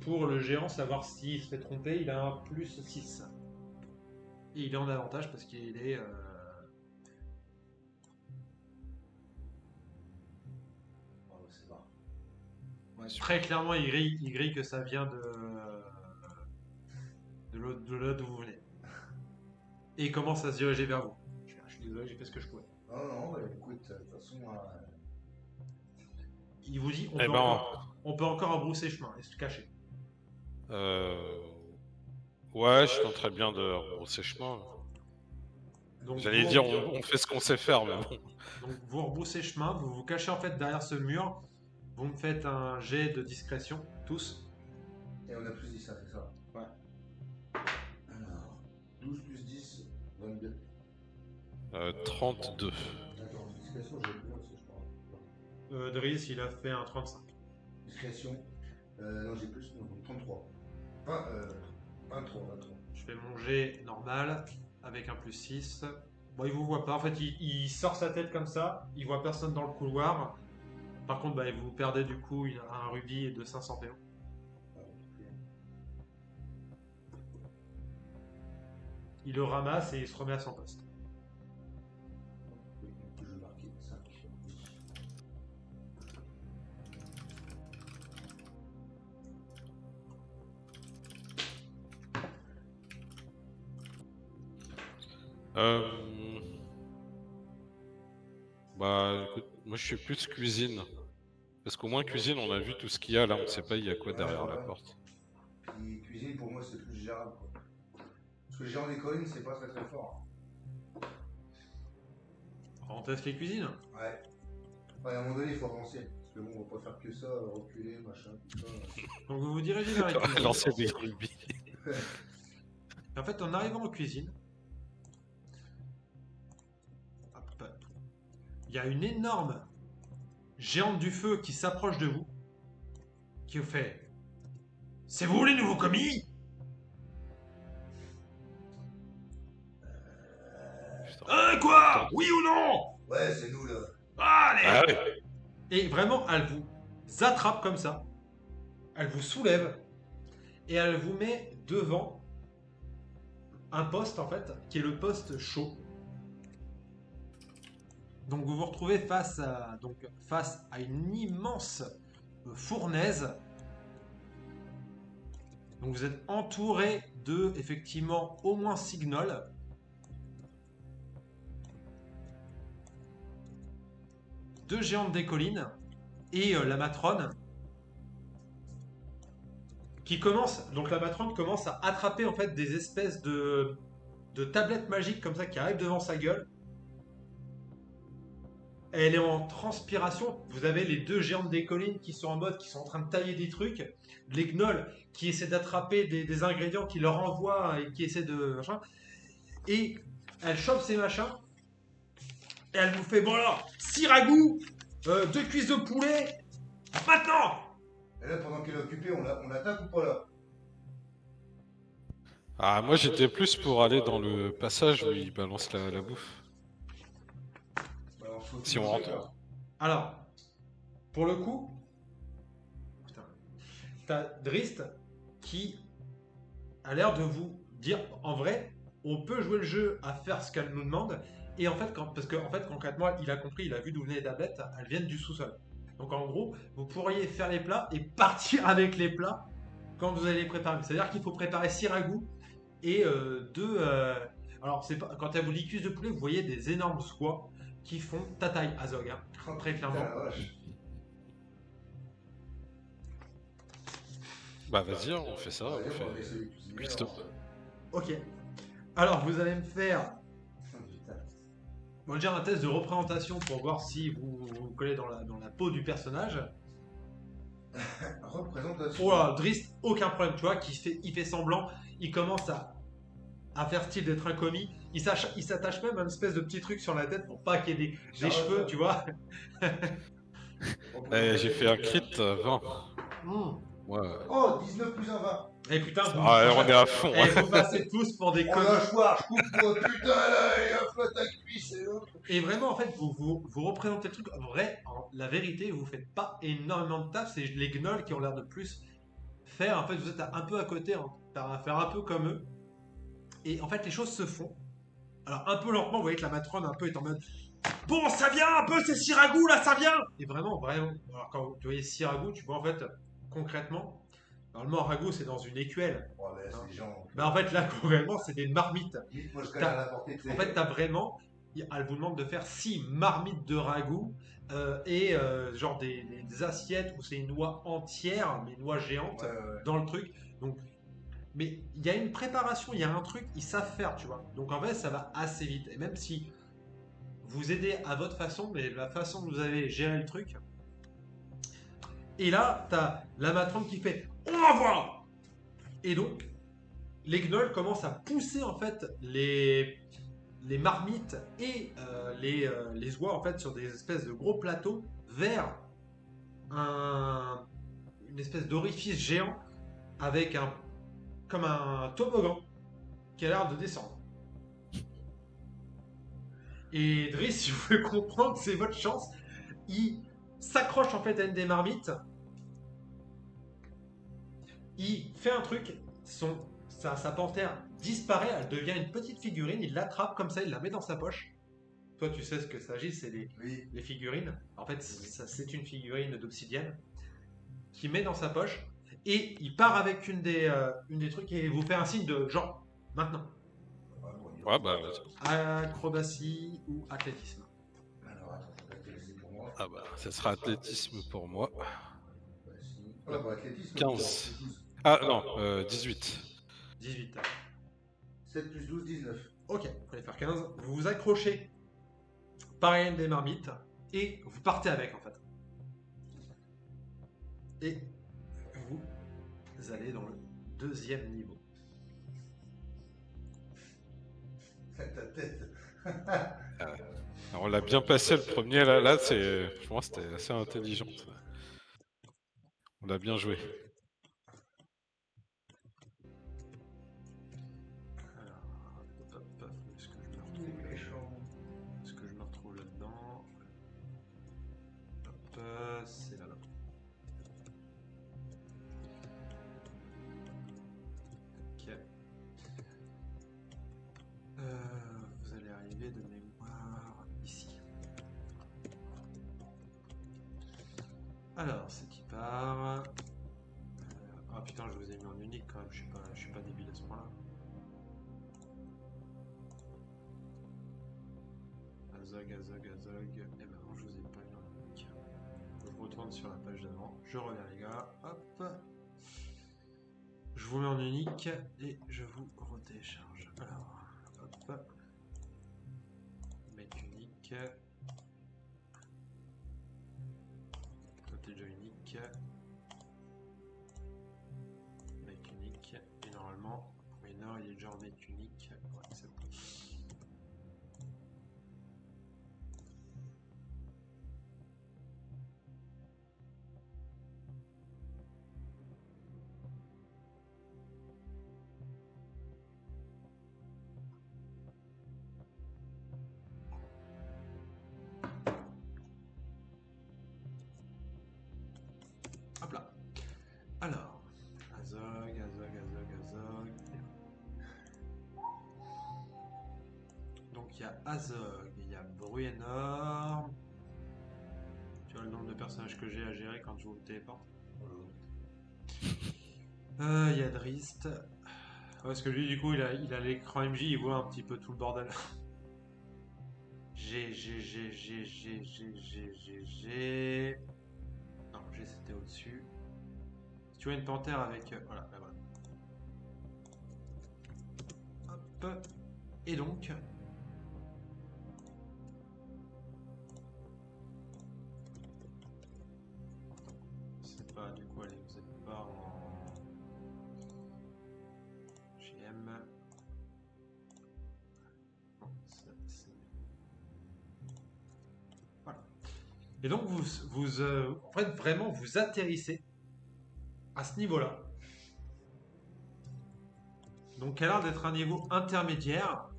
[SPEAKER 1] Pour le géant, savoir s'il se fait tromper, il a un plus 6. Et il est en avantage parce qu'il est...
[SPEAKER 2] Oh, c'est bon.
[SPEAKER 1] Ouais, très clairement, il grille que ça vient de là d'où vous venez. Et il commence à se diriger vers vous. Je suis désolé, j'ai fait ce que je pouvais.
[SPEAKER 2] Non, bah, écoute, de toute façon,
[SPEAKER 1] Il vous dit,
[SPEAKER 3] Eh ben,
[SPEAKER 1] on peut encore rebrousser chemin et se cacher.
[SPEAKER 3] ouais, je tenterais bien de rebrousser chemin.
[SPEAKER 1] Donc,
[SPEAKER 3] J'allais
[SPEAKER 1] vous-
[SPEAKER 3] dire, on fait ce qu'on sait faire, mais bon.
[SPEAKER 1] Donc vous rebroussez chemin, vous vous cachez en fait derrière ce mur. Vous me faites un jet de discrétion, tous.
[SPEAKER 2] et on a plus 10, ça, c'est ça.
[SPEAKER 1] Ouais.
[SPEAKER 2] Alors, 12 plus 10, 22.
[SPEAKER 3] 32.
[SPEAKER 2] Attends, discrétion, j'ai plus aussi, je crois.
[SPEAKER 1] Driss, il a fait un 35.
[SPEAKER 2] Discrétion, non, j'ai plus, non, 33. Enfin, 23.
[SPEAKER 1] Je fais mon jet normal avec un plus 6. Bon, il vous voit pas. En fait, il sort sa tête comme ça. Il voit personne dans le couloir. Par contre, bah, vous perdez du coup un rubis de 500 PO. Il le ramasse et il se remet à son poste.
[SPEAKER 2] Je vais marquer 5.
[SPEAKER 3] Bah, écoute, moi je suis plus cuisine. Parce qu'au moins cuisine, on a vu tout ce qu'il y a là, on sait pas il y a quoi derrière la porte.
[SPEAKER 2] Puis cuisine, pour moi, c'est plus gérable, quoi. Parce que le géant des collines, c'est pas très très fort.
[SPEAKER 1] On teste les cuisines.
[SPEAKER 2] Ouais. Ouais, à un moment donné, il faut avancer. Parce que bon, on va pas faire que ça, reculer, machin, tout ça.
[SPEAKER 1] Donc vous vous dirigez vers les
[SPEAKER 3] On va
[SPEAKER 1] cuisines.
[SPEAKER 3] lancer des rubis.
[SPEAKER 1] Et en fait, en arrivant aux cuisines, hop, il y a une énorme géante du feu qui s'approche de vous, qui vous fait « C'est vous les nouveaux commis ?» Quoi? Oui ou non?
[SPEAKER 2] Ouais, c'est nous là.
[SPEAKER 1] Allez!
[SPEAKER 3] Ah ouais.
[SPEAKER 1] Et vraiment, elle vous attrape comme ça, elle vous soulève, et elle vous met devant un poste en fait, qui est le poste chaud. Donc vous vous retrouvez face à une immense fournaise. Donc vous êtes entouré de, effectivement, au moins 6 gnolls. Deux géantes des collines et la matrone qui commence, donc la matrone commence à attraper en fait des espèces de tablettes magiques comme ça qui arrivent devant sa gueule. Elle est en transpiration. Vous avez les deux géantes des collines qui sont en train de tailler des trucs. Les gnolls qui essaient d'attraper des ingrédients qui leur envoient et qui essaient de machin. Et elle chope ces machins. Et elle vous fait, bon alors, 6 ragoûts, 2 cuisses de poulet, maintenant!
[SPEAKER 2] Et là, pendant qu'elle est occupée, on l'attaque ou pas là?
[SPEAKER 3] Ah, moi j'étais plus pour aller dans le passage où il balance la bouffe.
[SPEAKER 2] Bah, alors, faut
[SPEAKER 3] Si on
[SPEAKER 2] tout
[SPEAKER 3] rentre.
[SPEAKER 2] là.
[SPEAKER 1] Alors, pour le coup, putain, t'as Drist qui a l'air de vous dire, en vrai, on peut jouer le jeu à faire ce qu'elle nous demande. Et en fait, parce qu'en fait, concrètement, il a compris, il a vu d'où venaient les tablettes, elles viennent du sous-sol. Donc en gros, vous pourriez faire les plats et partir avec les plats quand vous allez les préparer. C'est-à-dire qu'il faut préparer 6 ragoûts et 2. Alors, c'est pas, quand vous dit cuisse de poulet, vous voyez des énormes soies qui font ta taille, Azog, hein,
[SPEAKER 2] Oh,
[SPEAKER 1] très
[SPEAKER 2] putain,
[SPEAKER 1] clairement.
[SPEAKER 2] la vache.
[SPEAKER 3] Bah vas-y, on fait ça.
[SPEAKER 2] Ouais,
[SPEAKER 3] On
[SPEAKER 2] on va laisser
[SPEAKER 3] fait...
[SPEAKER 2] les cuisiniers,
[SPEAKER 3] cuistot.
[SPEAKER 2] alors.
[SPEAKER 1] Ok. Alors, vous allez me faire.
[SPEAKER 2] Putain.
[SPEAKER 1] Bon, déjà un test de représentation pour voir si vous collez dans la peau du personnage.
[SPEAKER 2] Représentation.
[SPEAKER 1] Oh là, Drist, aucun problème, tu vois, il fait semblant, il commence à faire style d'être un commis. Il s'attache même à une espèce de petit truc sur la tête pour pas qu'il y ait des cheveux, tu vois.
[SPEAKER 3] J'ai fait un crit 20.
[SPEAKER 1] Hmm.
[SPEAKER 3] Ouais.
[SPEAKER 2] Oh, 19 plus 1, 20.
[SPEAKER 1] Et putain, vous,
[SPEAKER 3] Ah, on est à fond.
[SPEAKER 1] eh, vous passez tous pour des
[SPEAKER 2] Oh
[SPEAKER 1] commis.
[SPEAKER 2] la choire, je coupe putain là, il y a un flotte à cuisse et l'autre.
[SPEAKER 1] Et vraiment, en fait, vous représentez le truc. En vrai, la vérité, vous faites pas énormément de taf. C'est les gnolls qui ont l'air de plus faire. En fait, vous êtes un peu à côté, hein, à faire un peu comme eux. Et en fait, les choses se font. Alors, un peu lentement, vous voyez que la matrone un peu est en mode bon, ça vient un peu, c'est Siragout là, ça vient. Et vraiment, vraiment. Alors, quand tu voyez Siragout, tu vois en fait, concrètement, normalement, ragout c'est dans une écuelle.
[SPEAKER 2] Oh, mais là, c'est des gens.
[SPEAKER 1] Mais en fait, là, concrètement, c'est des marmites.
[SPEAKER 2] Limite, moi je connais à la portée de
[SPEAKER 1] En fait, t'as vraiment. Elle vous demande de faire 6 marmites de ragoût et genre des assiettes où c'est une noix entière, mais noix géantes
[SPEAKER 2] Ouais.
[SPEAKER 1] dans le truc. Donc, mais il y a une préparation, il y a un truc, ils savent faire, tu vois. Donc en fait, ça va assez vite. Et même si vous aidez à votre façon, mais la façon dont vous avez géré le truc. Et là, t'as la matrone qui fait on va voir. Et donc, les gnolls commencent à pousser en fait les marmites et les oies en fait sur des espèces de gros plateaux vers une espèce d'orifice géant avec comme un toboggan qui a l'air de descendre. Et Driss, si vous pouvez comprendre, c'est votre chance. Il s'accroche en fait à une des marmites. Il fait un truc, sa panthère disparaît, elle devient une petite figurine, il l'attrape comme ça, il la met dans sa poche. Toi, tu sais ce que ça s'agit, c'est
[SPEAKER 2] Oui.
[SPEAKER 1] les figurines. En fait, c'est une figurine d'obsidienne qu'il met dans sa poche et il part avec une des trucs et vous fait un signe de genre maintenant.
[SPEAKER 3] Ouais, bah vas-y.
[SPEAKER 1] Acrobatie ou athlétisme.
[SPEAKER 2] Alors attends, c'est pour moi.
[SPEAKER 3] Ah bah, ça sera athlétisme pour moi.
[SPEAKER 2] Ah bah, athlétisme.
[SPEAKER 3] 15.
[SPEAKER 2] 12.
[SPEAKER 3] Ah non, 18.
[SPEAKER 1] 18.
[SPEAKER 2] 7 plus 12, 19.
[SPEAKER 1] Ok, vous allez faire 15. Vous vous accrochez par une des marmites et vous partez avec en fait. Et vous allez dans le deuxième niveau.
[SPEAKER 2] Ta tête.
[SPEAKER 3] Alors, on l'a bien passé le premier, là c'est... Je pense que c'était assez intelligent. Ça. On l'a bien joué.
[SPEAKER 1] Alors, est-ce que je me retrouve Est-ce que je me retrouve là-dedans? Hop, c'est là-bas. Ok. Vous allez arriver de mémoire ici. Alors, c'est qui part. Ah putain, je vous ai mis en unique quand même, je suis pas débile à ce point-là. Azog. Eh ben non, je vous ai pas mis en unique. Je retourne sur la page d'avant. Je reviens les gars. Hop. Je vous mets en unique et je vous retélécharge. Alors, hop. Make unique. Toi t'es déjà unique. Make unique. Et normalement, Winner il est déjà en make unique. Ouais, c'est bon. Hop là. Alors, Azog. Donc il y a Azog, il y a Bruenor. Tu vois le nombre de personnages que j'ai à gérer quand je vous téléporte.
[SPEAKER 2] Voilà.
[SPEAKER 1] Il y a Drist. Parce que lui, du coup, il a l'écran MJ, il voit un petit peu tout le bordel. G. Non, G c'était au-dessus. Si tu vois une panthère avec. Voilà, là, voilà. Hop. Et donc. C'est pas du coup, allez, vous êtes pas en. GM. Non, c'est. Voilà. Et donc, en fait, vraiment, vous atterrissez à ce niveau-là. Donc, qui a l'air d'être un niveau intermédiaire.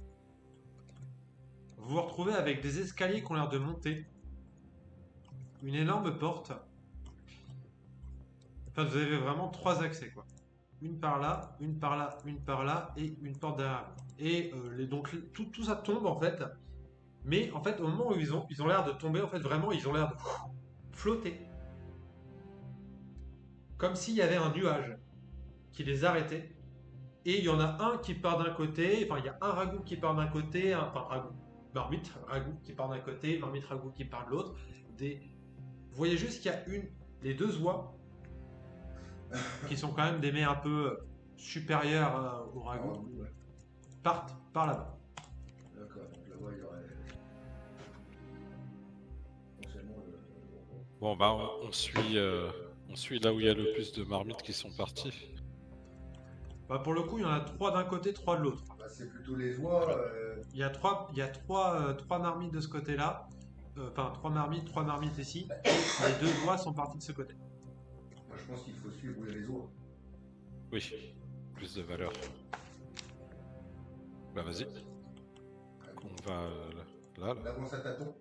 [SPEAKER 1] Vous vous retrouvez avec des escaliers qui ont l'air de monter. Une énorme porte. Enfin, vous avez vraiment 3 accès, quoi. Une par là, une par là, une par là, et une porte derrière vous. Et donc, tout ça tombe, en fait. Mais, en fait, au moment où ils ont l'air de tomber, en fait, vraiment, ils ont l'air de flotter. Comme s'il y avait un nuage qui les arrêtait. Et il y en a un qui part d'un côté, enfin, il y a un ragoût qui part d'un côté, marmite, ragoût qui part d'un côté, marmite, ragoût qui part de l'autre. Vous voyez juste qu'il y a les 2 oies qui sont quand même des mets un peu supérieurs au ragoût,
[SPEAKER 2] Ouais.
[SPEAKER 1] partent par là-bas.
[SPEAKER 2] D'accord, donc là-bas il y aurait. Potentiellement
[SPEAKER 3] Bon, bah, on suit là où il y a le plus de marmites qui sont parties.
[SPEAKER 1] Bah, pour le coup, il y en a 3 d'un côté, 3 de l'autre.
[SPEAKER 2] Bah, c'est plutôt les oies.
[SPEAKER 1] Il y a trois marmites de ce côté-là. Enfin, 3 marmites ici. Les 2 oies sont parties de ce côté.
[SPEAKER 2] Moi je pense qu'il faut suivre où il y a les oies.
[SPEAKER 3] Oui, plus de valeur. Bah vas-y, on va là.
[SPEAKER 2] On avance à tâtons.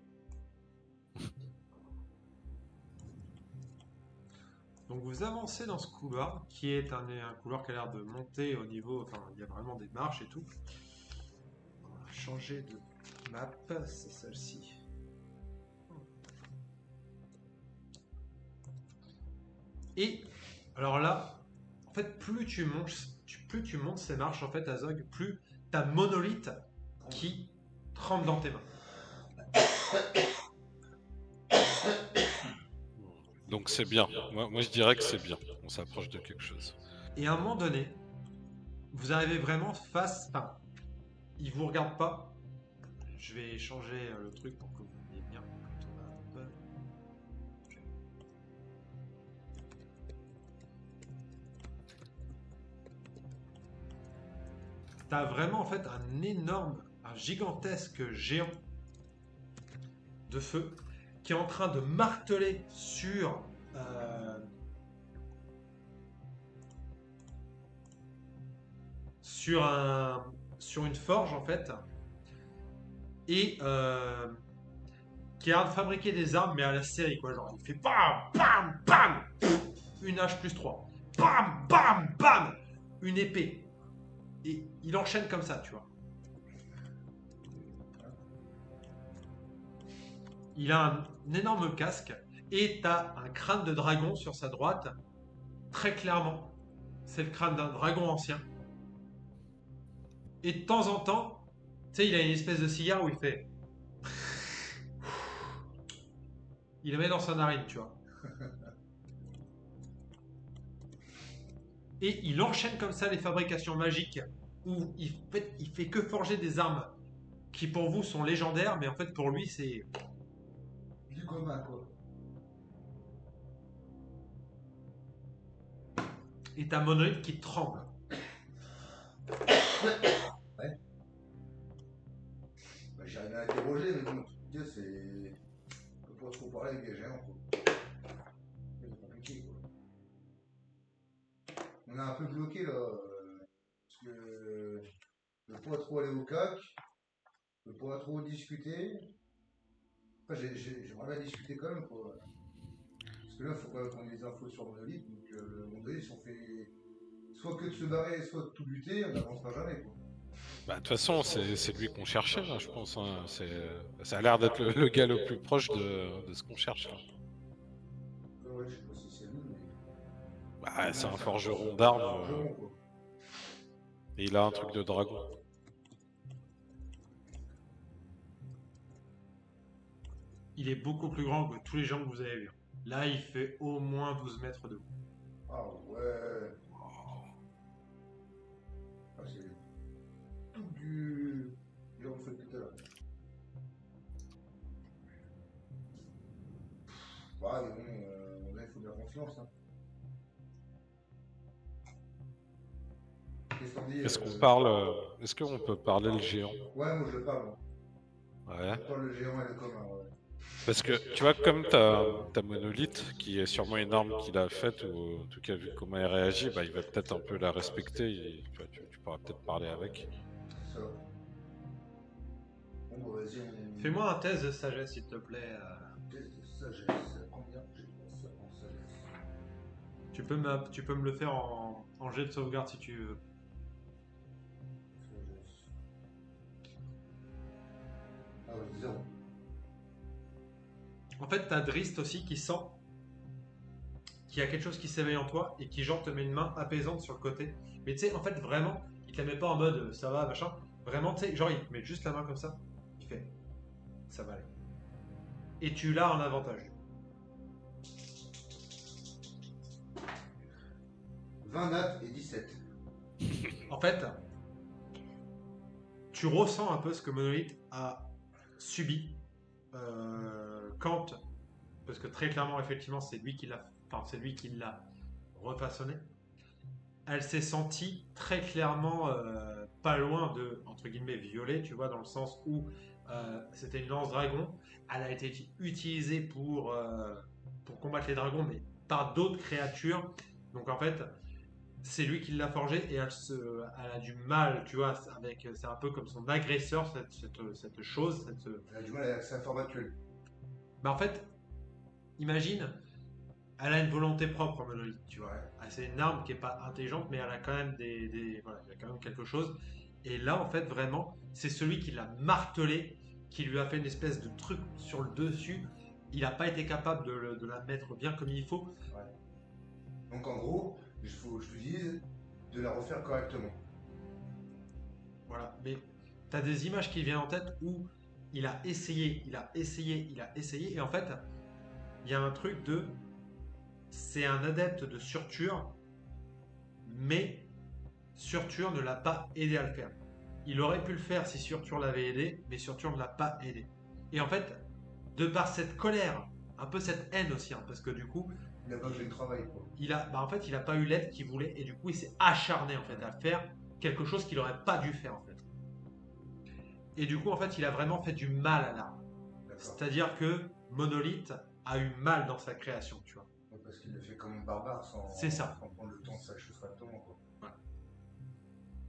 [SPEAKER 1] Donc vous avancez dans ce couloir, qui est un couloir qui a l'air de monter au niveau... Enfin, il y a vraiment des marches et tout. On va changer de map, c'est celle-ci. Et, alors là, en fait, plus tu montes ces marches, en fait, Azog, plus t'as Monolithe qui tremble dans tes mains.
[SPEAKER 3] Donc c'est bien, moi je dirais que c'est bien, on s'approche de quelque chose.
[SPEAKER 1] Et à un moment donné, vous arrivez vraiment face... Enfin, il vous regarde pas. Je vais changer le truc pour que vous voyez bien. T'as vraiment en fait un gigantesque géant de feu qui est en train de marteler sur sur une forge en fait, et qui a l'air de fabriquer des armes mais à la série quoi, genre il fait bam bam bam, une hache plus 3, bam bam bam, une épée, et il enchaîne comme ça, tu vois. Il a un énorme casque et t'as un crâne de dragon sur sa droite, très clairement c'est le crâne d'un dragon ancien. Et de temps en temps, tu sais, il a une espèce de cigare où il fait. Il le met dans sa narine, tu vois. Et il enchaîne comme ça les fabrications magiques où il fait que forger des armes qui pour vous sont légendaires, mais en fait pour lui c'est.
[SPEAKER 2] Du commun quoi.
[SPEAKER 1] Et t'as Monolith qui tremble.
[SPEAKER 2] Ouais. Bah, j'ai rien à interroger, mais bon, c'est. On peut pas trop parler avec des géants quoi. C'est compliqué quoi. On est un peu bloqué là. Parce que. Je peux pas trop aller au CAC. Je peux pas trop discuter. Enfin, j'aimerais bien discuter quand même quoi. Parce que là, il faut quand même qu'on ait des infos sur Monolith. Donc, Monolith, si on fait soit que de se barrer, soit de tout buter, on n'avancera jamais quoi.
[SPEAKER 3] Bah de toute façon c'est lui qu'on cherchait là, je pense, hein. Ça a l'air d'être le gars le plus proche de ce qu'on cherche là.
[SPEAKER 2] Ouais, je sais pas si c'est lui, mais.
[SPEAKER 3] Bah, c'est un forgeron d'armes.
[SPEAKER 2] Forgeron, quoi.
[SPEAKER 3] Et il a un truc de dragon.
[SPEAKER 1] Il est beaucoup plus grand que tous les gens que vous avez vus. Là, il fait au moins 12 mètres de haut.
[SPEAKER 2] Ah ouais. Ah, c'est tout du. Genre, on fait tout à l'heure. Bah, mais bon, là, il faut de la confiance. Hein. Qu'est-ce qu'on dit
[SPEAKER 3] Est-ce qu'on parle. Est-ce qu'on peut parler le géant?
[SPEAKER 2] Ouais, moi je le parle. Moi.
[SPEAKER 3] Ouais.
[SPEAKER 2] Je parle le géant et le commun. Ouais.
[SPEAKER 3] Parce que tu vois, comme t'as Monolith, qui est sûrement une arme qu'il a faite, ou en tout cas, vu comment elle réagit, bah, il va peut-être un peu la respecter. Et, tu vois, tu pourras peut-être parler avec.
[SPEAKER 2] Ça. Bon, bah, vas-y, on.
[SPEAKER 1] Fais-moi un test de sagesse, s'il te plaît.
[SPEAKER 2] Test de sagesse. Combien j'ai ça en sagesse?
[SPEAKER 1] Tu peux me le faire en jet de sauvegarde si tu veux.
[SPEAKER 2] Sagesse. Ah ouais, 0.
[SPEAKER 1] En fait, t'as Drist aussi qui sent qu'il y a quelque chose qui s'éveille en toi et qui genre te met une main apaisante sur le côté. Mais tu sais, en fait, vraiment, il te la met pas en mode ça va, machin. Vraiment, tu sais, genre il te met juste la main comme ça. Il fait ça va aller. Et tu l'as en avantage.
[SPEAKER 2] 20 nattes et 17.
[SPEAKER 1] En fait, tu ressens un peu ce que Monolith a subi quand, parce que très clairement, effectivement, c'est lui qui l'a refaçonné. Elle s'est sentie très clairement pas loin de, entre guillemets, violer, tu vois, dans le sens où c'était une lance dragon. Elle a été utilisée pour combattre les dragons, mais par d'autres créatures. Donc en fait, c'est lui qui l'a forgée et elle a du mal, tu vois, c'est un peu comme son agresseur, cette chose.
[SPEAKER 2] Elle a du mal avec sa forme actuelle.
[SPEAKER 1] Bah en fait, imagine, elle a une volonté propre, Monolith, tu vois.
[SPEAKER 2] Ouais.
[SPEAKER 1] C'est une arme qui est pas intelligente, mais elle a quand même voilà, il y a quand même quelque chose. Et là, en fait, vraiment, c'est celui qui l'a martelé, qui lui a fait une espèce de truc sur le dessus. Il n'a pas été capable de la mettre bien comme il faut.
[SPEAKER 2] Ouais. Donc en gros, il faut que je te dise de la refaire correctement.
[SPEAKER 1] Voilà. Mais tu as des images qui viennent en tête où il a essayé, et en fait, il y a un truc de... C'est un adepte de Surtur, mais Surtur ne l'a pas aidé à le faire. Il aurait pu le faire si Surtur l'avait aidé, mais Surtur ne l'a pas aidé. Et en fait, de par cette colère, un peu cette haine aussi, hein, parce que du coup,
[SPEAKER 2] Il a pas fait le travail, quoi.
[SPEAKER 1] en fait, il a pas eu l'aide qu'il voulait, et du coup, il s'est acharné en fait à faire quelque chose qu'il aurait pas dû faire en fait. Et du coup, en fait, il a vraiment fait du mal à l'arme.
[SPEAKER 2] D'accord.
[SPEAKER 1] C'est-à-dire que Monolith a eu mal dans sa création, tu vois.
[SPEAKER 2] Ouais, parce qu'il l'a fait comme un barbare sans,
[SPEAKER 1] C'est ça.
[SPEAKER 2] sans prendre le temps de s'achever correctement, quoi.
[SPEAKER 1] Voilà.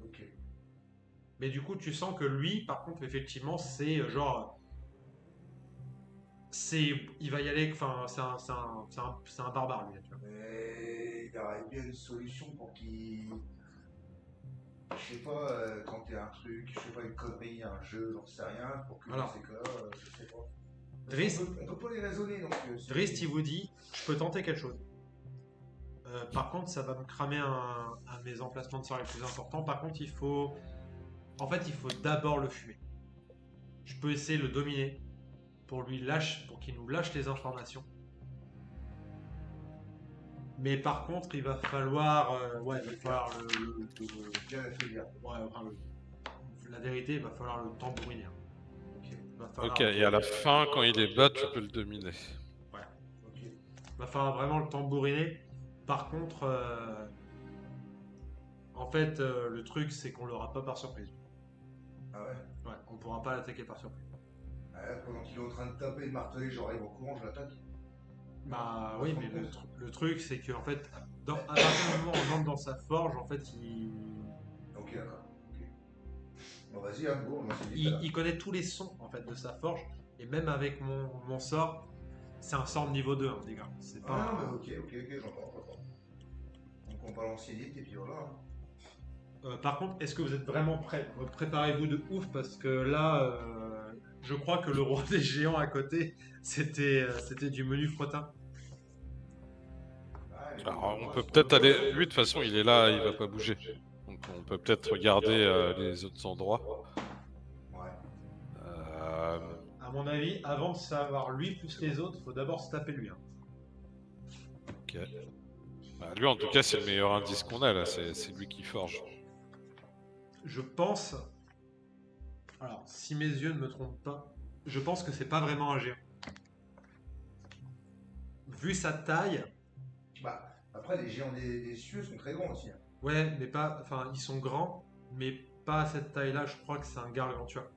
[SPEAKER 2] Ok.
[SPEAKER 1] Mais du coup, tu sens que lui, par contre, effectivement, c'est genre. Il va y aller, enfin, c'est un barbare, lui, tu vois.
[SPEAKER 2] Mais il y aurait bien une solution pour qu'il. Je sais pas, quand il y a un truc, je sais pas, une connerie, un jeu, j'en sais rien, pour que
[SPEAKER 1] Alors.
[SPEAKER 2] ces cas-là, je sais pas.
[SPEAKER 1] Drist,
[SPEAKER 2] On peut pas les raisonner, donc.
[SPEAKER 1] Drist, il vous dit, je peux tenter quelque chose. Par contre, ça va me cramer un de mes emplacements de sort les plus importants. Par contre, il faut d'abord le fumer. Je peux essayer de le dominer pour qu'il nous lâche les informations. Mais par contre, il va falloir, il va falloir
[SPEAKER 2] Bien la filière.
[SPEAKER 1] ouais, enfin, la vérité, il va falloir le tambouriner.
[SPEAKER 2] Ok.
[SPEAKER 1] Il va falloir,
[SPEAKER 3] Ok, et à la fin, quand il est bas, tu peux le dominer.
[SPEAKER 2] Ok.
[SPEAKER 1] il va falloir vraiment le tambouriner. Par contre, en fait, le truc, c'est qu'on l'aura pas par surprise.
[SPEAKER 2] Ah ouais.
[SPEAKER 1] Ouais, on pourra pas l'attaquer par surprise.
[SPEAKER 2] Pendant qu'il est en train de taper et de marteler, j'arrive au courant, je l'attaque.
[SPEAKER 1] Bah
[SPEAKER 2] On va
[SPEAKER 1] oui,
[SPEAKER 2] se
[SPEAKER 1] mais
[SPEAKER 2] rendre compte.
[SPEAKER 1] le truc, c'est qu'en fait, à partir du moment où on entre dans sa forge, en fait,
[SPEAKER 2] Ok, d'accord. Ok. Bon, vas-y, hein, go, on lance vite.
[SPEAKER 1] il connaît tous les sons en fait de sa forge. Et même avec mon sort, c'est un sort de niveau 2, hein, les gars. C'est
[SPEAKER 2] Ah
[SPEAKER 1] pas.
[SPEAKER 2] non, mais ok, j'entends. Donc on balance vite et puis voilà. Hein.
[SPEAKER 1] Par contre, est-ce que vous êtes vraiment prêts? Préparez-vous de ouf parce que là, je crois que le roi des géants à côté, c'était du menu fretin.
[SPEAKER 3] Alors, on peut peut-être aller. Lui, de toute façon, il est là, il va pas bouger. Donc, on peut peut-être regarder les autres endroits.
[SPEAKER 2] Ouais.
[SPEAKER 1] À mon avis, avant de savoir lui plus les autres, faut d'abord se taper lui. Hein.
[SPEAKER 3] Ok. Bah, lui, en tout cas, c'est le meilleur indice qu'on a là. C'est lui qui forge.
[SPEAKER 1] Je pense. Alors, si mes yeux ne me trompent pas, je pense que c'est pas vraiment un géant. Vu sa taille,
[SPEAKER 2] Bah, après, les géants des cieux sont très grands aussi. Hein.
[SPEAKER 1] ouais, mais pas. Enfin, ils sont grands, mais pas à cette taille-là. Je crois que c'est un gargantua.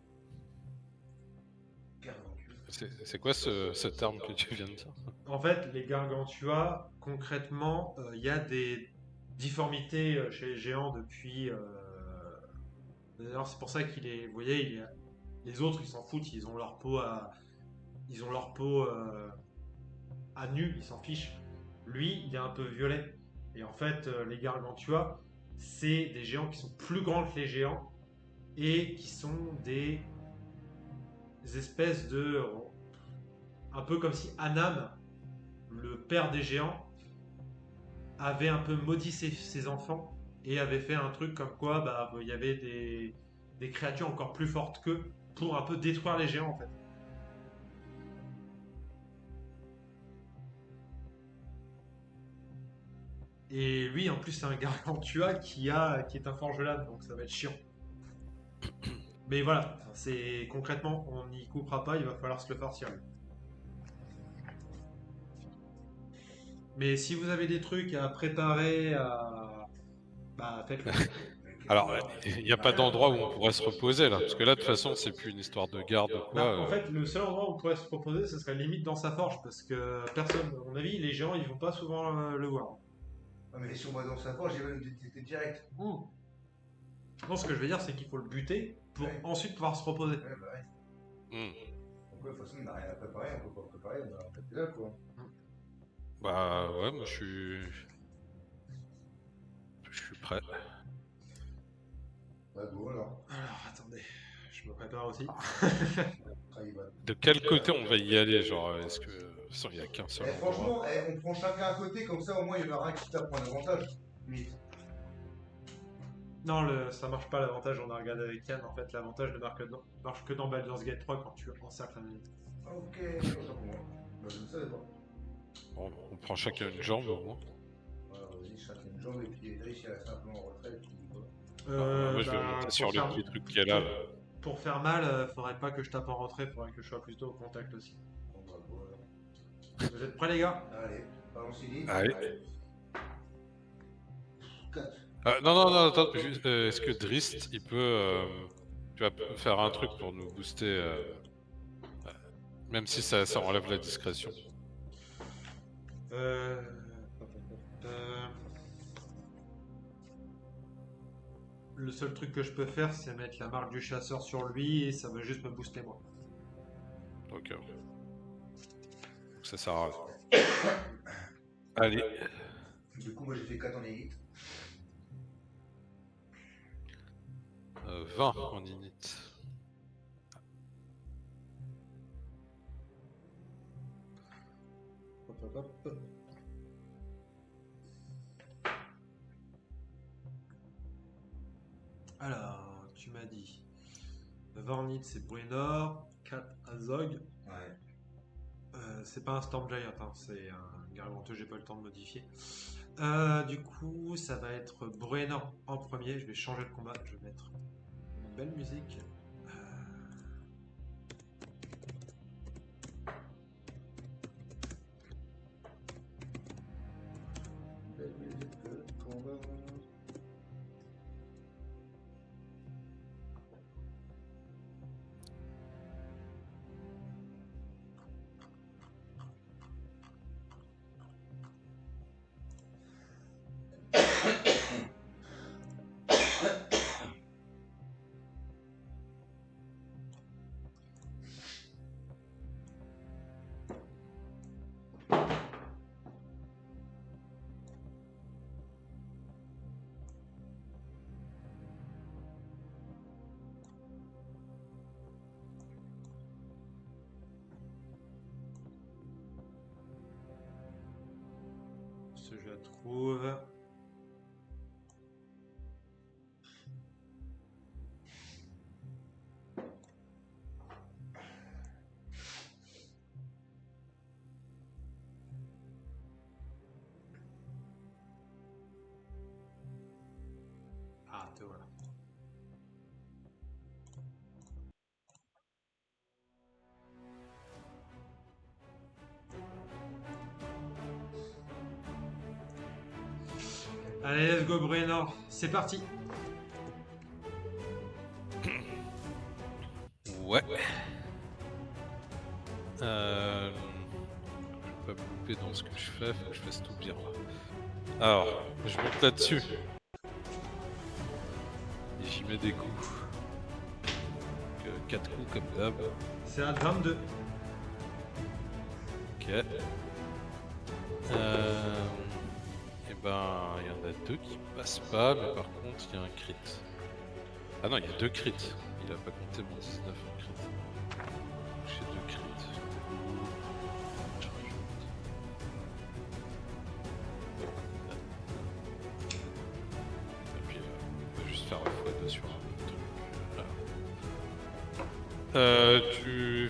[SPEAKER 2] Gargantua.
[SPEAKER 3] C'est quoi ce terme que tu viens de dire?
[SPEAKER 1] En fait, les gargantua, concrètement, il y a des difformités chez les géants depuis. D'ailleurs, c'est pour ça qu'il est. Vous voyez, les autres, ils s'en foutent. Ils ont leur peau à. Ils ont leur peau à nu. Ils s'en fichent. Lui, il est un peu violet. Et en fait, les gargantua, c'est des géants qui sont plus grands que les géants et qui sont des espèces de. Un peu comme si Anam, le père des géants, avait un peu maudit ses enfants et avait fait un truc comme quoi bah, il y avait des créatures encore plus fortes qu'eux pour un peu détruire les géants en fait. Et lui en plus c'est un gargantua qui est un forgelane donc ça va être chiant. Mais voilà, c'est concrètement on n'y coupera pas, il va falloir se le farcir. Lui. Mais si vous avez des trucs à préparer, bah faites-le.
[SPEAKER 3] Alors, il n'y a pas d'endroit où on pourrait se reposer là, parce que là, de toute façon, c'est plus une histoire de garde ou quoi.
[SPEAKER 1] Bah, en fait, le seul endroit où on pourrait se proposer, ce serait limite dans sa forge, parce que personne, à mon avis, les géants, ils vont pas souvent le voir.
[SPEAKER 2] Ah, mais si on va dans sa forge, j'ai même été direct.
[SPEAKER 1] Non, ce que je veux dire, c'est qu'il faut le buter pour
[SPEAKER 2] Ouais.
[SPEAKER 1] ensuite pouvoir se reposer.
[SPEAKER 2] Ouais, bah ouais.
[SPEAKER 3] Hmm.
[SPEAKER 2] Donc, ouais, de toute façon, on n'a rien à préparer, on peut pas préparer, on va rester là, quoi.
[SPEAKER 3] Bah ouais, moi je suis prêt.
[SPEAKER 2] Bah, go alors.
[SPEAKER 1] Alors, attendez, je me prépare aussi.
[SPEAKER 2] Ah, il va.
[SPEAKER 3] De quel côté on va y aller, genre, est-ce que... De toute façon, il n'y a qu'un seul endroit.
[SPEAKER 2] Franchement, on prend chacun un côté, comme ça, au moins, il y en aura un qui tape un avantage. Limite.
[SPEAKER 1] Non, ça marche pas l'avantage, on a regardé avec Yann, en fait, l'avantage ne marche que dans Baldur's Gate 3 quand tu encercles un ennemi.
[SPEAKER 2] Ok, autant pour moi. Bah, je ne savais pas.
[SPEAKER 3] Bon, on prend chacun une jambe au moins.
[SPEAKER 2] Voilà, vas-y, chacun une jambe, et puis Idriss, il reste simplement en retraite, puis voilà.
[SPEAKER 3] Moi, je vais
[SPEAKER 1] Bah,
[SPEAKER 3] monter sur le petit truc qui est là. là.
[SPEAKER 1] Pour faire mal, faudrait pas que je tape en retrait, faudrait que je sois plutôt au contact aussi.
[SPEAKER 2] Bon, bah, go alors.
[SPEAKER 1] Vous êtes prêts les gars?
[SPEAKER 2] Allez, allons-y dit.
[SPEAKER 3] Allez.
[SPEAKER 2] 4.
[SPEAKER 3] Non, attends, juste, est-ce que Drist, il peut... tu vas faire un truc pour nous booster, même si ça enlève la discrétion.
[SPEAKER 1] Euh... Le seul truc que je peux faire, c'est mettre la marque du chasseur sur lui et ça va juste me booster moi.
[SPEAKER 3] Ok. Ça sert à rien. Allez.
[SPEAKER 2] Du coup, moi, j'ai fait 4 en élite.
[SPEAKER 3] 20 en init.
[SPEAKER 1] Hop. Alors, tu m'as dit 20 c'est Bruenor, 4 Azog.
[SPEAKER 2] Ouais.
[SPEAKER 1] C'est pas un Storm Giant, hein, c'est un gargantua, j'ai pas le temps de modifier. Du coup, ça va être Bruenor en premier. Je vais changer le combat. Je vais mettre une belle musique.
[SPEAKER 2] Belle musique de combat.
[SPEAKER 1] Juste, je la trouve. Ah, te voilà. Allez, let's go, Bruenor. C'est parti.
[SPEAKER 3] Ouais. Je vais pas me louper dans ce que je fais, faut que je fasse tout bien là. Alors, je monte là-dessus. Et j'y mets des coups. 4 coups comme d'hab.
[SPEAKER 1] C'est à 22.
[SPEAKER 3] Ok. Et ben, il y en a 2 qui passent pas, mais par contre, il y a un crit. Ah non, il y a 2 crits. Il a pas compté mon 19 en crit. J'ai 2 crits. Je rajoute. Et puis, on va juste faire x2 sur un autre truc. Voilà.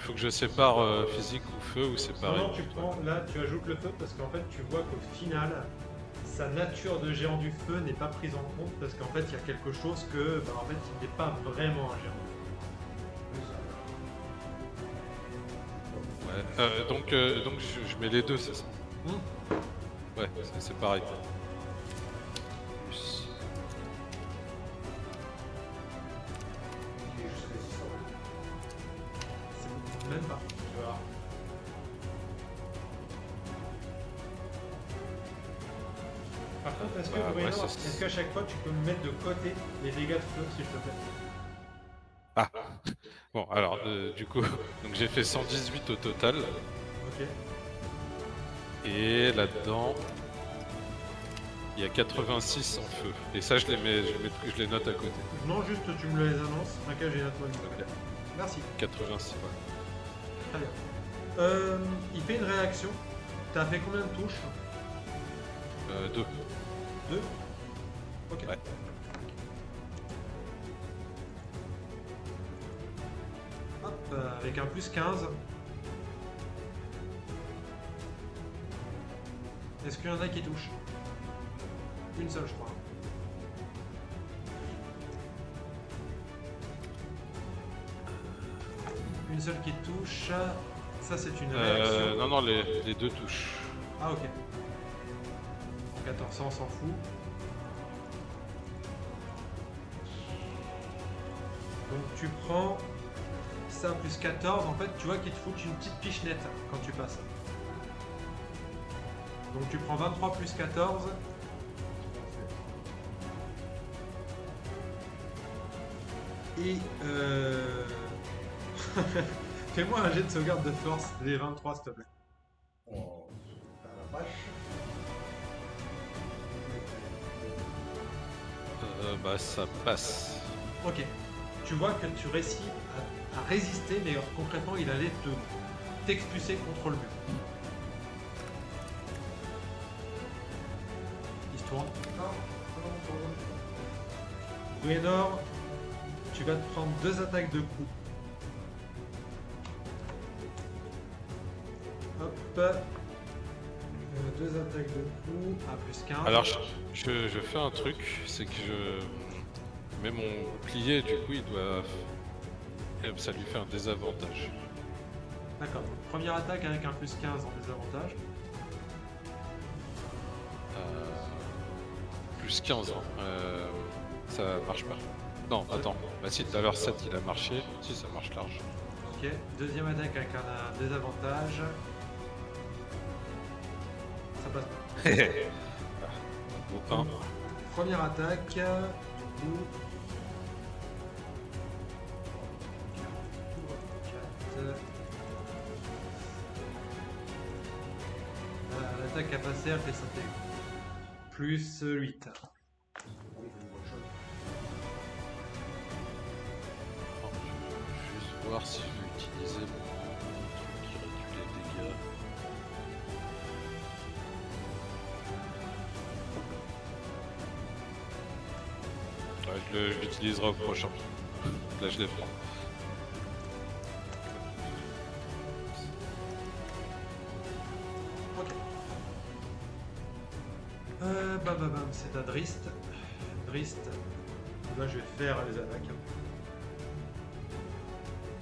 [SPEAKER 3] Faut que je sépare physique ou feu ou séparer.
[SPEAKER 1] Non, tu prends, là, tu ajoutes le feu parce qu'en fait, tu vois qu'au final, sa nature de géant du feu n'est pas prise en compte parce qu'en fait, il y a quelque chose que, bah, en fait, il n'est pas vraiment un géant.
[SPEAKER 3] Ouais. Donc je mets les deux, c'est ça? Ouais, c'est pareil. Plus.
[SPEAKER 2] Il est juste résistant.
[SPEAKER 1] C'est même pas, tu vois. Par contre, est-ce que,
[SPEAKER 3] Bah,
[SPEAKER 1] Bruno,
[SPEAKER 3] ouais, ça,
[SPEAKER 1] est-ce qu'à chaque fois, tu peux me mettre de côté les dégâts de feu, s'il te plaît?
[SPEAKER 3] Ah. Bon, alors du coup, donc j'ai fait 118 au total.
[SPEAKER 1] Ok.
[SPEAKER 3] Et là-dedans, il y a 86 en feu. Et ça, je les note à côté.
[SPEAKER 1] Non, juste tu me les annonces. Ok, j'ai notre bonne note.
[SPEAKER 3] Ok.
[SPEAKER 1] Merci.
[SPEAKER 3] 86, ouais.
[SPEAKER 1] Très bien. Il fait une réaction. T'as fait combien de touches?
[SPEAKER 3] 2.
[SPEAKER 1] 2. Ok.
[SPEAKER 3] Ouais.
[SPEAKER 1] Hop, avec un plus 15. Est-ce qu'il y en a qui touchent? Une seule, je crois. Une seule qui touche. Ça, c'est une réaction.
[SPEAKER 3] Non, les 2 touchent.
[SPEAKER 1] Ah, ok. Donc, attends, ça, on s'en fout. Donc, tu prends ça plus 14. En fait, tu vois qu'il te fout une petite pichenette quand tu passes. Donc, tu prends 23 plus 14. Et fais-moi un jet de sauvegarde de force, les 23 s'il te plaît.
[SPEAKER 2] Oh, putain, la vache.
[SPEAKER 3] Bah ça passe.
[SPEAKER 1] Ok. Tu vois que tu réussis à résister, mais concrètement il allait t'expulser contre le mur. Il se tourne.
[SPEAKER 2] Non.
[SPEAKER 1] Bruenor, tu vas te prendre 2 attaques de coups. Hop. 2 attaques de coups à plus 15.
[SPEAKER 3] Alors je fais un truc, c'est que je mets mon bouclier, du coup il doit... Ça lui fait un désavantage.
[SPEAKER 1] D'accord. Donc, première attaque avec un plus 15 en désavantage.
[SPEAKER 3] Plus 15, hein. Ça marche pas. Non, attends. Bah si, tout à l'heure 7 il a marché. Si, ça marche large.
[SPEAKER 1] Ok. Deuxième attaque avec un désavantage. Ça passe pas.
[SPEAKER 3] Au 1.
[SPEAKER 1] Première attaque. Du coup. 4. L'attaque a passé, elle fait sauter. Plus 8.
[SPEAKER 3] Alors, je vais juste voir si je vais utiliser mon truc qui réduit les dégâts. Je l'utiliserai au prochain. Là, je les prends.
[SPEAKER 1] Ok. C'est à Drist. Drist. Là, je vais faire les attaques.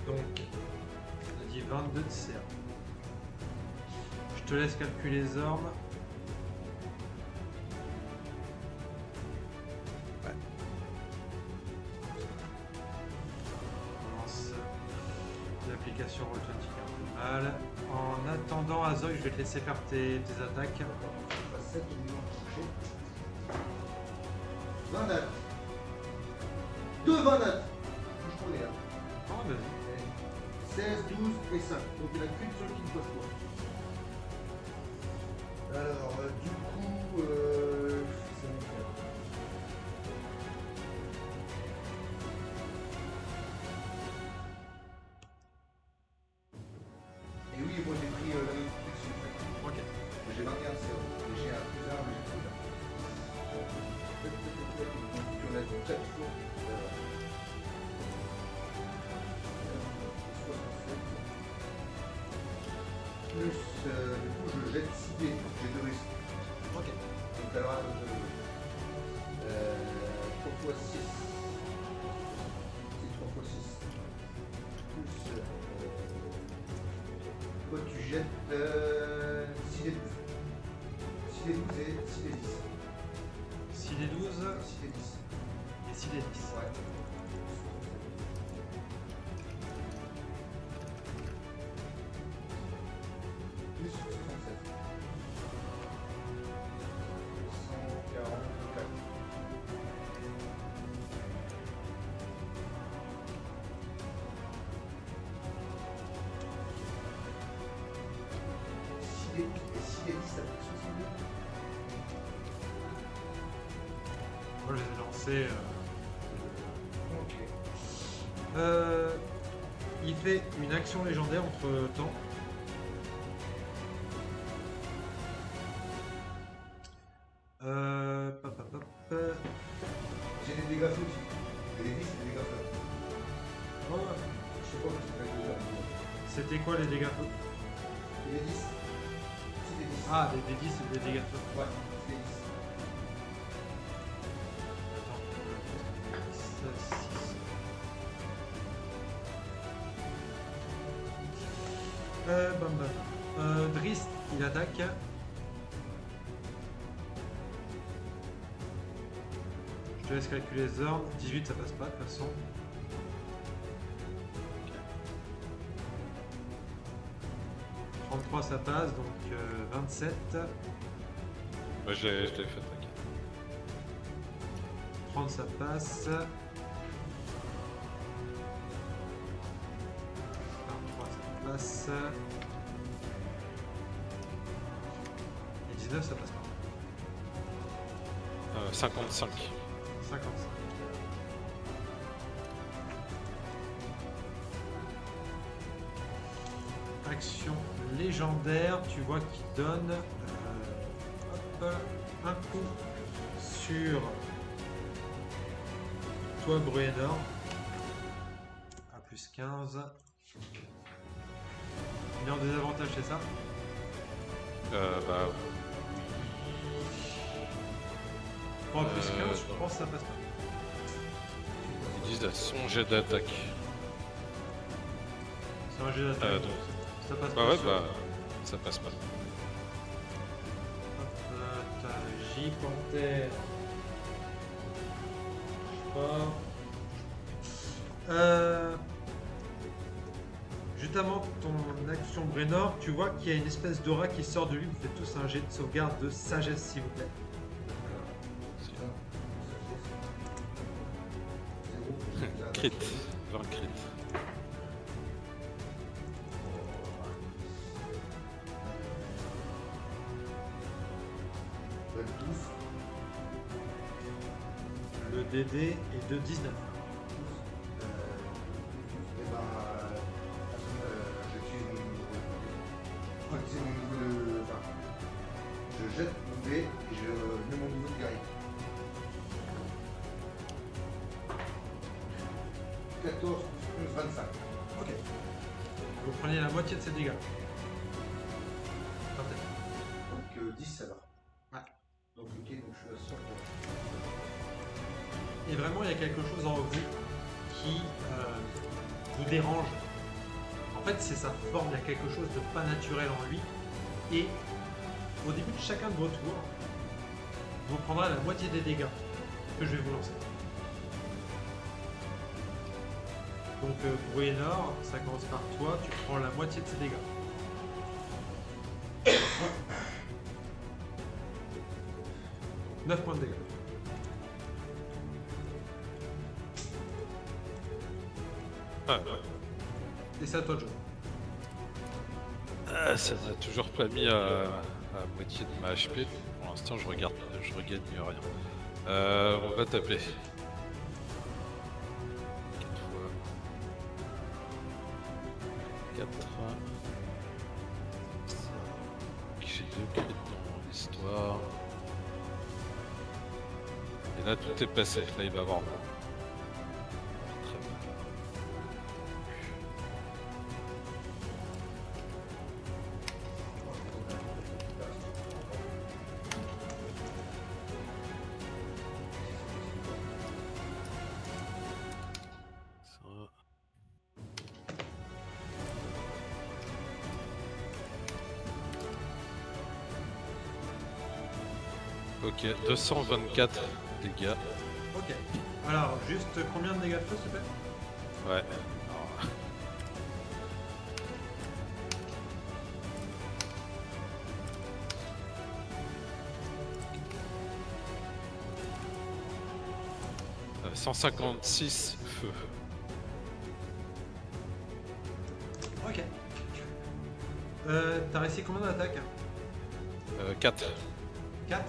[SPEAKER 1] Donc, on a dit 22 de CA. Je te laisse calculer les armes. Ouais. On lance l'application Roll20 qui est un peu mal. En attendant, Azoy, je vais te laisser faire tes attaques.
[SPEAKER 2] Je passe 7 millions touchés. 20 dates. 20 dates. Je connais là.
[SPEAKER 1] Ah, vas-y.
[SPEAKER 2] 16, 12 et 5. Donc il n'y en a qu'une seule qui ne passe pas. Alors, du coup, c'est mon frère. Et oui, moi j'ai pris la même protection en fait.
[SPEAKER 1] Ok.
[SPEAKER 2] J'ai 21 CA. Et j'ai un plus 1, mais j'ai plus 1. Tu en as 4 jours. Plus, du coup, je jette 6 dés, j'ai 2 risques.
[SPEAKER 1] Ok.
[SPEAKER 2] Donc, alors, 3 x 6. C'est 3 x 6. Plus, toi, tu jettes 6 dés 12. 6 dés 12 et 6 dés 10.
[SPEAKER 1] 6 des 12
[SPEAKER 2] 6 dés 10.
[SPEAKER 1] et 6 des 10.
[SPEAKER 2] Ouais. Plus 67. 144. Et 6 et 10, ça fait 62.
[SPEAKER 1] Moi, je les ai lancés.
[SPEAKER 2] Ok.
[SPEAKER 1] Il fait une action légendaire entre temps. Pop, pop, pop.
[SPEAKER 2] J'ai des dégâts feux aussi. Et les 10, c'est des dégâts feux.
[SPEAKER 1] Oh,
[SPEAKER 2] Je sais pas si c'est pas déjà.
[SPEAKER 1] c'était quoi les dégâts feu?
[SPEAKER 2] Et les 10. C'est des 10.
[SPEAKER 1] Ah, des 10 et des dégâts feu.
[SPEAKER 2] Ouais, c'est des 10.
[SPEAKER 1] Attends, 6. Drist, il attaque. Je te laisse calculer les ordres. 18, ça passe pas de toute façon. 33, ça passe, donc 27.
[SPEAKER 3] Ouais, je l'ai fait attaquer.
[SPEAKER 1] 30, ça passe. 23, ça passe. Et 19, ça passe pas.
[SPEAKER 3] 55.
[SPEAKER 1] 55. Action légendaire, tu vois qu'il donne hop, un coup sur toi, Bruenor, à plus 15. Il est en désavantage, c'est ça?
[SPEAKER 3] Bah,
[SPEAKER 1] 3 plus 15, je pense que ça passe pas.
[SPEAKER 3] ils disent son jet d'attaque.
[SPEAKER 1] C'est un jet d'attaque.
[SPEAKER 3] donc.
[SPEAKER 1] Ça passe
[SPEAKER 3] Bah
[SPEAKER 1] pas.
[SPEAKER 3] ouais,
[SPEAKER 1] sur-
[SPEAKER 3] bah, ça passe pas.
[SPEAKER 1] Hop, t'as J, Panthère. Je sais pas. Juste avant ton action Brenor, tu vois qu'il y a une espèce d'aura qui sort de lui. Vous faites tous un jet de sauvegarde de sagesse, s'il vous plaît.
[SPEAKER 3] Crit. 20 crit.
[SPEAKER 1] Le DD est de 19.
[SPEAKER 2] Et ben, j'utilise mon niveau de. Enfin, j'utilise mon niveau de. Enfin, je jette mon dé et je mets mon niveau de guerrier. 14, 11, 25.
[SPEAKER 1] Ok. Vous prenez la moitié de ces dégâts. Parfait.
[SPEAKER 2] Donc 10 ça va.
[SPEAKER 1] Ouais.
[SPEAKER 2] Donc ok, donc je suis à 100 points.
[SPEAKER 1] Et vraiment, il y a quelque chose en vous qui vous dérange. En fait, c'est sa forme, il y a quelque chose de pas naturel en lui. Et au début de chacun de vos tours, vous prendrez la moitié des dégâts que je vais vous lancer. Donc, Bruenor, ça commence par toi, tu prends la moitié de ces dégâts. 9 points de dégâts.
[SPEAKER 3] Ah, ouais.
[SPEAKER 1] Et c'est à toi, John.
[SPEAKER 3] Ça m'a toujours pas mis à moitié de ma HP. Pour l'instant, je regagne rien. On va taper. 4 fois 4. J'ai 2 crits dans l'histoire. Et là, tout est passé. Là, il va avoir moi. Très bien. Ça. Ok, 224 dégâts.
[SPEAKER 1] Ok. Alors, juste combien de dégâts de feu, s'il te plaît?
[SPEAKER 3] Ouais. Alors, euh, 156 feux.
[SPEAKER 1] Ok. T'as réussi combien d'attaques?
[SPEAKER 3] 4.
[SPEAKER 1] 4.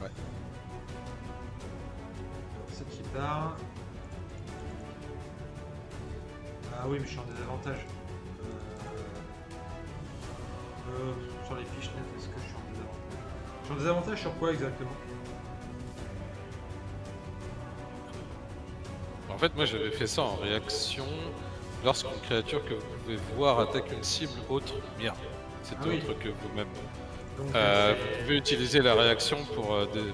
[SPEAKER 3] Ouais.
[SPEAKER 1] C'est qui part. Ah oui, mais je suis en désavantage. Sur les fiches nettes, est-ce que je suis en désavantage? Je suis en désavantage sur quoi exactement?
[SPEAKER 3] En fait, moi j'avais fait ça en réaction lorsqu'une créature que vous pouvez voir attaque une cible autre. Merde, c'est
[SPEAKER 1] Ah oui.
[SPEAKER 3] autre que vous-même.
[SPEAKER 1] Donc,
[SPEAKER 3] Vous pouvez utiliser la réaction pour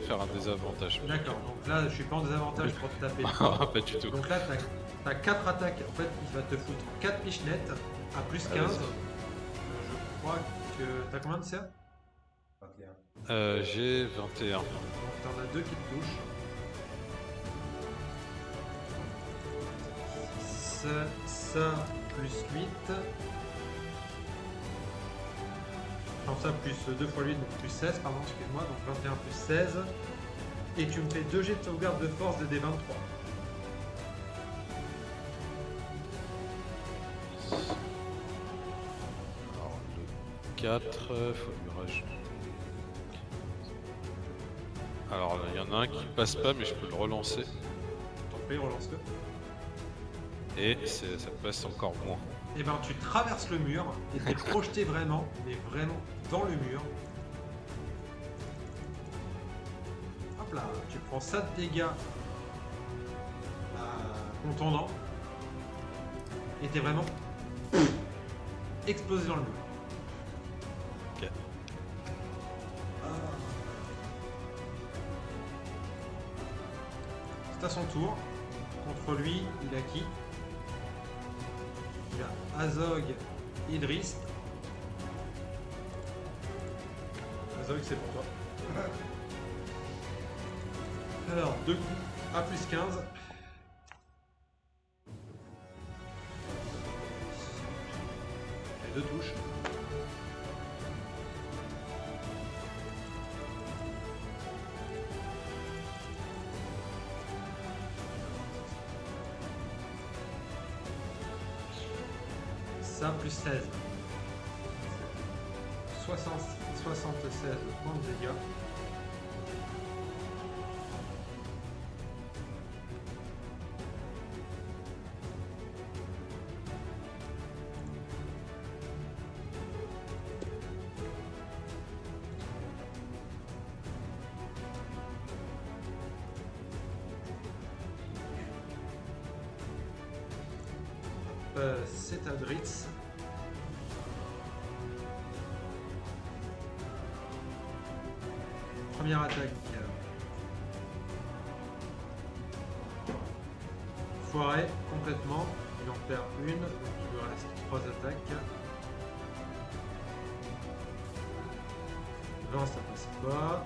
[SPEAKER 3] faire un désavantage.
[SPEAKER 1] d'accord, donc là je suis pas en désavantage pour te taper.
[SPEAKER 3] Pas du tout.
[SPEAKER 1] Donc là t'as 4 attaques, en fait il va te foutre 4 pichenettes à plus 15.
[SPEAKER 3] Ah, vas-y.
[SPEAKER 1] Je crois que t'as combien de CA?
[SPEAKER 2] 21.
[SPEAKER 3] J'ai 21.
[SPEAKER 1] Donc t'en as 2 qui te touchent. Ça plus 8. Non, ça plus 2 fois 8, donc plus 16, pardon, excuse-moi, donc 21 plus 16. Et tu me fais 2 jets de sauvegarde de force de D23.
[SPEAKER 3] Alors le 4, faut lui rajouter. Alors il y en a un qui passe pas, mais je peux le relancer.
[SPEAKER 1] T'en prie, relance-le.
[SPEAKER 3] Et ça passe encore moins.
[SPEAKER 1] Et ben tu traverses le mur et t'es projeté vraiment, mais vraiment dans le mur. Hop là, tu prends ça de dégâts contondants. Et t'es vraiment explosé dans le mur.
[SPEAKER 3] Ok.
[SPEAKER 1] C'est à son tour. Contre lui, il a qui? Il a Azog, Idris. Azog, c'est pour toi. Alors, 2 coups à plus 15. Et 2 touches. Ça, plus 16. 76 points de dégâts. c'est à Dritz. Première attaque. Foiré complètement. Il en perd une. Donc il lui reste 3 attaques. 20, ça passe pas.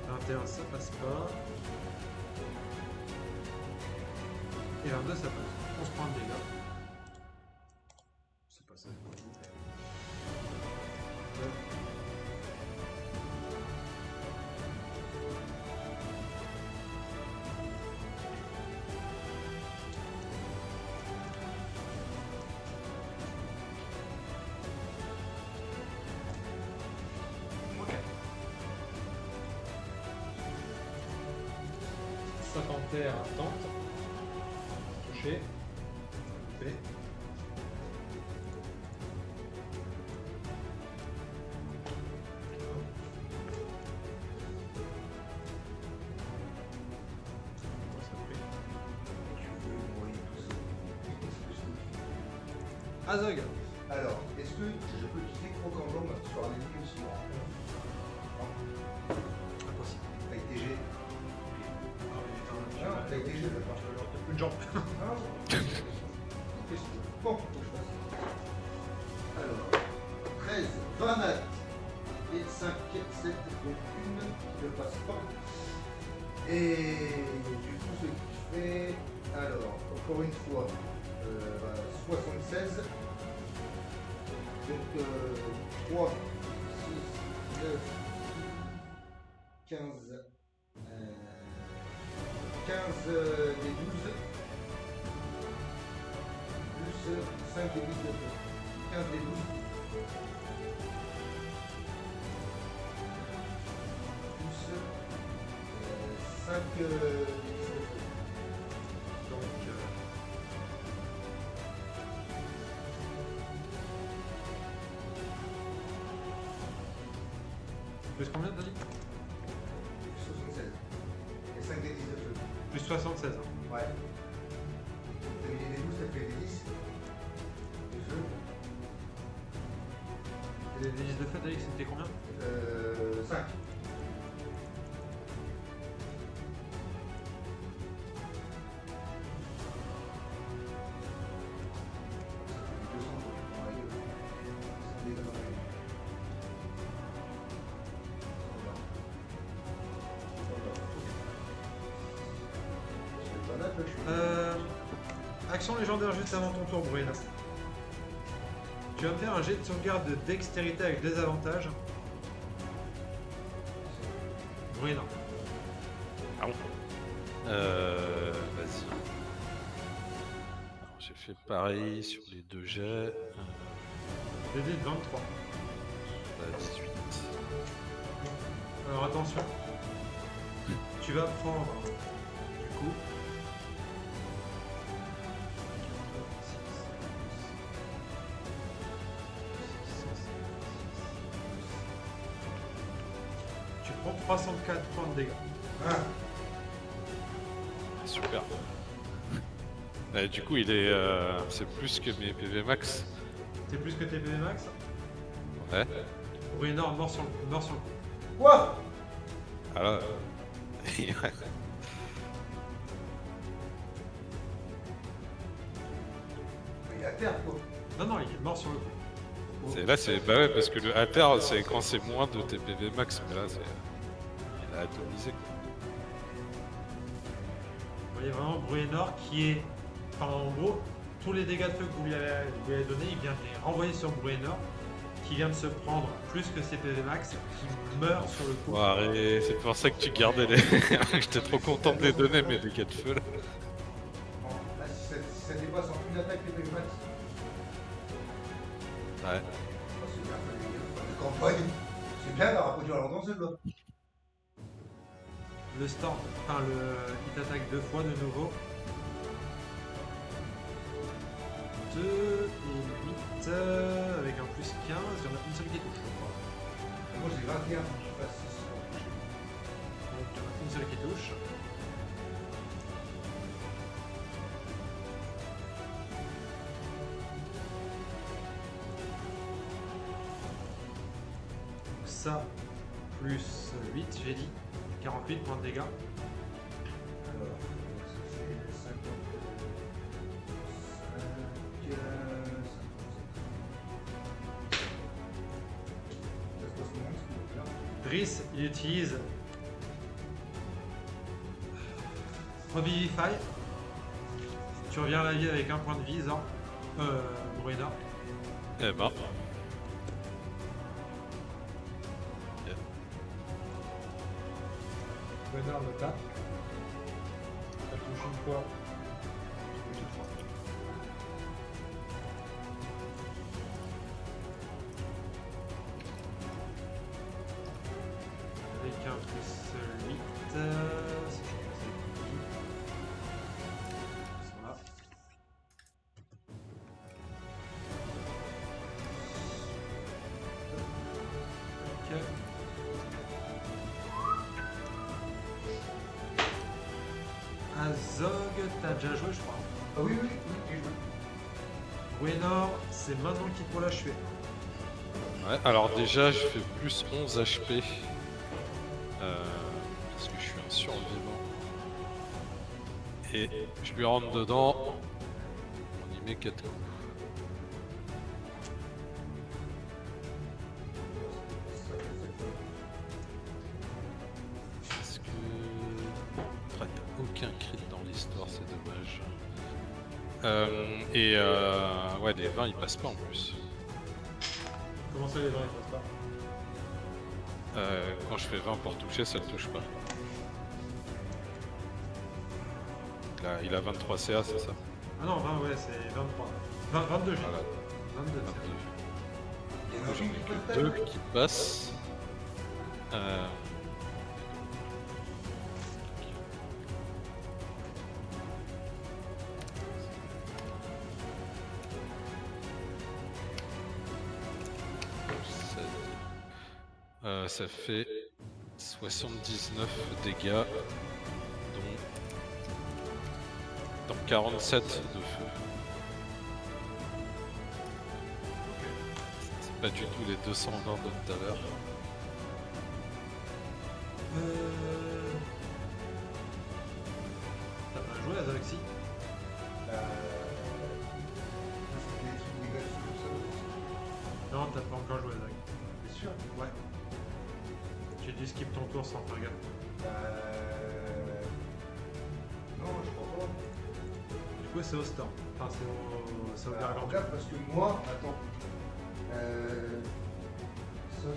[SPEAKER 1] 21, ça passe pas. Et 22, ça passe. On se prend le dégât. C'est pas ça. Ok. Ça t'enterre, tente. Touché. Coupé. Azog.
[SPEAKER 2] Alors, est-ce que je peux utiliser croc en jambe sur un ennemi aussi moi?
[SPEAKER 1] Impossible.
[SPEAKER 2] Avec TG.
[SPEAKER 1] Ah,
[SPEAKER 2] Ah, avec TG, je vais pas.
[SPEAKER 1] une jambe.
[SPEAKER 2] Ah, qu'est-ce que bon, faut que je fasse. Alors, 13, 20 nattes et 5, 7, donc une qui ne passe pas. Et du coup, ce qui fait, alors, encore une fois, 76. Donc 3, 6, 9, 15, 15 des 12, plus 5 des 10 de 15 des 12, plus 5 des 10 de
[SPEAKER 1] Donc, plus combien t'as dit?
[SPEAKER 2] 76. Et 5 des 10 de feu.
[SPEAKER 1] Plus 76. Hein.
[SPEAKER 2] Ouais. T'as mis des 12, ça fait des 10. De feu.
[SPEAKER 1] Et les 10 de feu, t'as dit que c'était combien?
[SPEAKER 2] 5.
[SPEAKER 1] Action légendaire juste avant ton tour, Bruine. Tu vas me faire un jet de sauvegarde de dextérité avec désavantage. Bruine.
[SPEAKER 3] Ah bon. Vas-y. Alors, j'ai fait pareil sur les deux jets.
[SPEAKER 1] J'ai dit 23.
[SPEAKER 3] 18.
[SPEAKER 1] Alors attention. Tu vas prendre du coup. Tu prends 304 points de dégâts.
[SPEAKER 2] Ah,
[SPEAKER 3] Super. Du coup, il est, c'est plus que mes PV max.
[SPEAKER 1] C'est plus que tes PV max.
[SPEAKER 3] Ouais.
[SPEAKER 1] Bruinor mort sur le coup.
[SPEAKER 2] quoi?
[SPEAKER 3] Alors.
[SPEAKER 2] Il est à terre quoi.
[SPEAKER 1] Non, il est mort sur le coup.
[SPEAKER 3] Là, c'est bah ouais, parce que le alter, c'est quand c'est moins de tes PV max, mais là, c'est il a atomisé. Quoi.
[SPEAKER 1] Vous voyez vraiment Bruinor qui est. Enfin, en gros, tous les dégâts de feu que vous lui avez donnés, il vient de les renvoyer sur Bruinor, qui vient de se prendre plus que ses PV max, qui meurt sur le coup.
[SPEAKER 3] Ouais, c'est pour ça que tu gardais les. J'étais trop content de les donner, mes dégâts de feu là.
[SPEAKER 2] Bon, là, si ça dépasse en une attaque les PV max,
[SPEAKER 3] Ouais.
[SPEAKER 2] oh, c'est bien, ça les gars, la campagne. C'est bien d'avoir produit à longtemps celle-là.
[SPEAKER 1] Le stand, enfin il t'attaque 2 fois de nouveau. 2 et 8 avec un plus 15, il y en a une seule qui touche, je crois.
[SPEAKER 2] Moi j'ai 21, faut que je fasse 6 pour toucher.
[SPEAKER 1] Donc il y en a une seule qui touche. ça plus 8, j'ai dit. 48 points de dégâts.
[SPEAKER 2] Alors, ça fait 55, 57. Ça se passe comment, ce qu'il va faire?
[SPEAKER 1] Driss, il utilise Revivify. Tu reviens à la vie avec un point de vie, Zor. Bruena.
[SPEAKER 3] Eh ben.
[SPEAKER 1] Bruena le tape. Ça touche une fois. Avec un plus 8. Si je passe les coups. Ils sont là. Ok. Azog, t'as déjà joué, je crois.
[SPEAKER 2] Ah oui, oui, oui, j'ai joué.
[SPEAKER 1] Bruenor, c'est maintenant qu'il faut l'achever.
[SPEAKER 3] Ouais, alors déjà, je fais plus 11 HP. Parce que je suis un survivant. Et je lui rentre dedans. On y met 4 coups. Est-ce que... Ah, y a aucun crit dans l'histoire, c'est dommage. Ouais, les 20 ils passent pas en plus.
[SPEAKER 1] Comment ça, les gens ils passent pas?
[SPEAKER 3] Quand je fais 20 pour toucher, ça ne touche pas. Il a 23 CA, c'est ça?
[SPEAKER 1] Ah non, 20, ouais, c'est 23. 22, j'ai.
[SPEAKER 3] Voilà,
[SPEAKER 1] 22,
[SPEAKER 3] 22.
[SPEAKER 2] Il y en a
[SPEAKER 3] J'en
[SPEAKER 2] une
[SPEAKER 3] ai
[SPEAKER 2] qui peut
[SPEAKER 3] que
[SPEAKER 2] le
[SPEAKER 3] 2
[SPEAKER 2] taper.
[SPEAKER 3] qui passent. Ça fait 79 dégâts, dont 47 de feu. C'est pas du tout les 220 de tout à l'heure.
[SPEAKER 1] T'as pas joué à Zalexi?
[SPEAKER 2] Ça fait des trucs négatifs comme ça.
[SPEAKER 1] Non, t'as pas encore joué à Zalexi.
[SPEAKER 2] T'es sûr?
[SPEAKER 1] Ouais. J'ai dû skip ton tour sans faire gaffe.
[SPEAKER 2] Non, je crois pas.
[SPEAKER 1] Du coup, c'est au store. Enfin, c'est au Gargantua.
[SPEAKER 2] Regarde, parce que moi, attends. 68.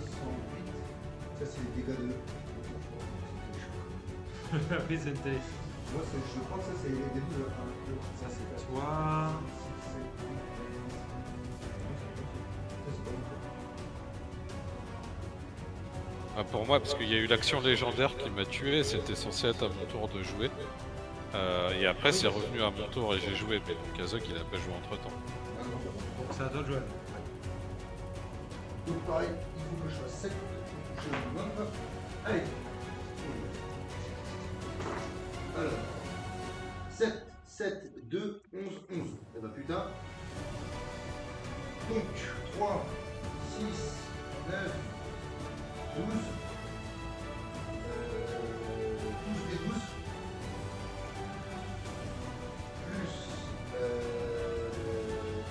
[SPEAKER 2] Ça, c'est les dégâts de.
[SPEAKER 1] Après, c'est une télé.
[SPEAKER 2] Moi, je crois que ça, c'est les début de la fin.
[SPEAKER 1] Ça, c'est toi.
[SPEAKER 3] Pour moi, parce qu'il y a eu l'action légendaire qui m'a tué, c'était censé être à mon tour de jouer. Et après, c'est revenu à mon tour et j'ai joué, mais donc Azog il a pas joué entre temps.
[SPEAKER 1] Donc, c'est à toi de jouer.
[SPEAKER 2] Donc, pareil, il faut que je fasse 7 pour toucher le minimum. Allez. Alors. 7, 7, 2, 11, 11. Eh bah putain. Donc, 3, 6, 9, 12. 12 et 12. Plus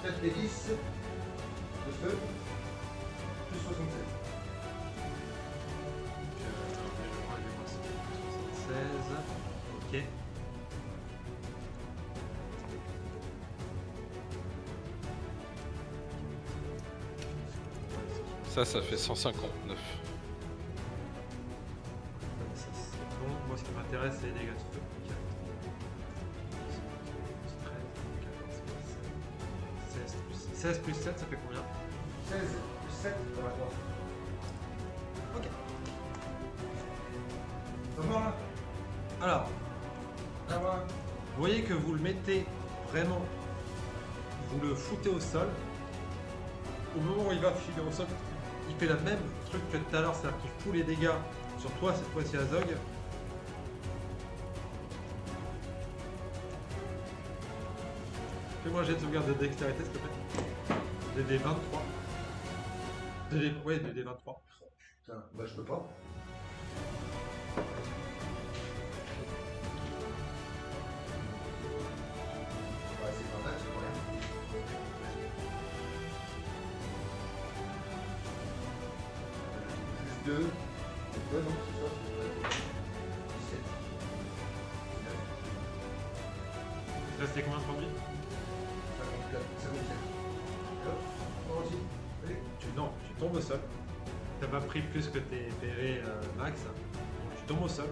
[SPEAKER 2] 4 et 10 de feu. Plus 67.
[SPEAKER 1] 76. Ok.
[SPEAKER 3] Ça fait 159.
[SPEAKER 1] Ça, c'est bon. Moi, ce qui m'intéresse, c'est les dégâts de feu. 4, 16 plus 7, ça fait combien?
[SPEAKER 2] 16 plus 7, ça va quoi? Ok. Comment là?
[SPEAKER 1] Alors,
[SPEAKER 2] Ça va?
[SPEAKER 1] vous voyez que vous le mettez vraiment, vous le foutez au sol. Au moment où il va filer au sol, il fait le même truc que tout à l'heure, c'est-à-dire qu'il fout les dégâts sur toi, cette fois-ci Azog. Fais-moi un jet de sauvegarde de dextérité, s'il te plaît. DD 23. Ouais, DD 23.
[SPEAKER 2] Putain, bah je peux pas. Ouais, c'est pas mal, c'est pour rien. Plus 2. Ouais, non, c'est ça, c'est vrai. 17.
[SPEAKER 1] Ça, c'était combien de points de vie?
[SPEAKER 2] 54, 57. Hop, on va allez.
[SPEAKER 1] Non, tu tombes au sol. T'as pas pris plus que tes PV max. Tu tombes au sol.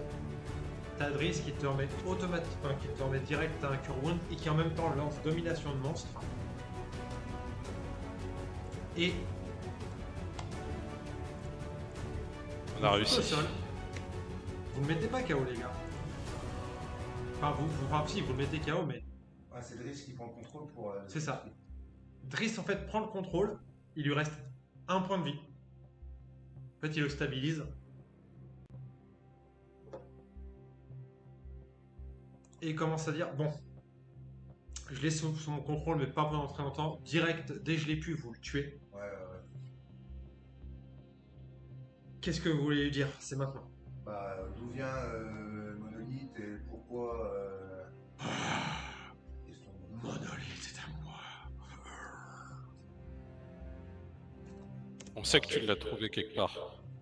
[SPEAKER 1] T'as Driss qui te remet automatiquement, qui te remet direct un Cure Wound et qui en même temps lance Domination de monstre. Et
[SPEAKER 3] On a
[SPEAKER 1] au
[SPEAKER 3] réussi.
[SPEAKER 1] sol. Vous ne mettez pas KO, les gars. Enfin, enfin, si, vous le mettez KO, mais
[SPEAKER 2] Ouais, c'est Driss qui prend le contrôle pour.
[SPEAKER 1] C'est ça. Driss, en fait, prend le contrôle. Il lui reste un point de vie. En fait, il le stabilise. Et il commence à dire, bon, je l'ai sous mon contrôle, mais pas pendant très longtemps. Direct, dès que je l'ai pu, vous le tuez.
[SPEAKER 2] Ouais, ouais, ouais.
[SPEAKER 1] Qu'est-ce que vous voulez lui dire? C'est maintenant.
[SPEAKER 2] Bah, d'où vient Monolith et pourquoi. Question de-
[SPEAKER 1] Monolith, c'est à moi.
[SPEAKER 3] On sait que tu l'as trouvé quelque part.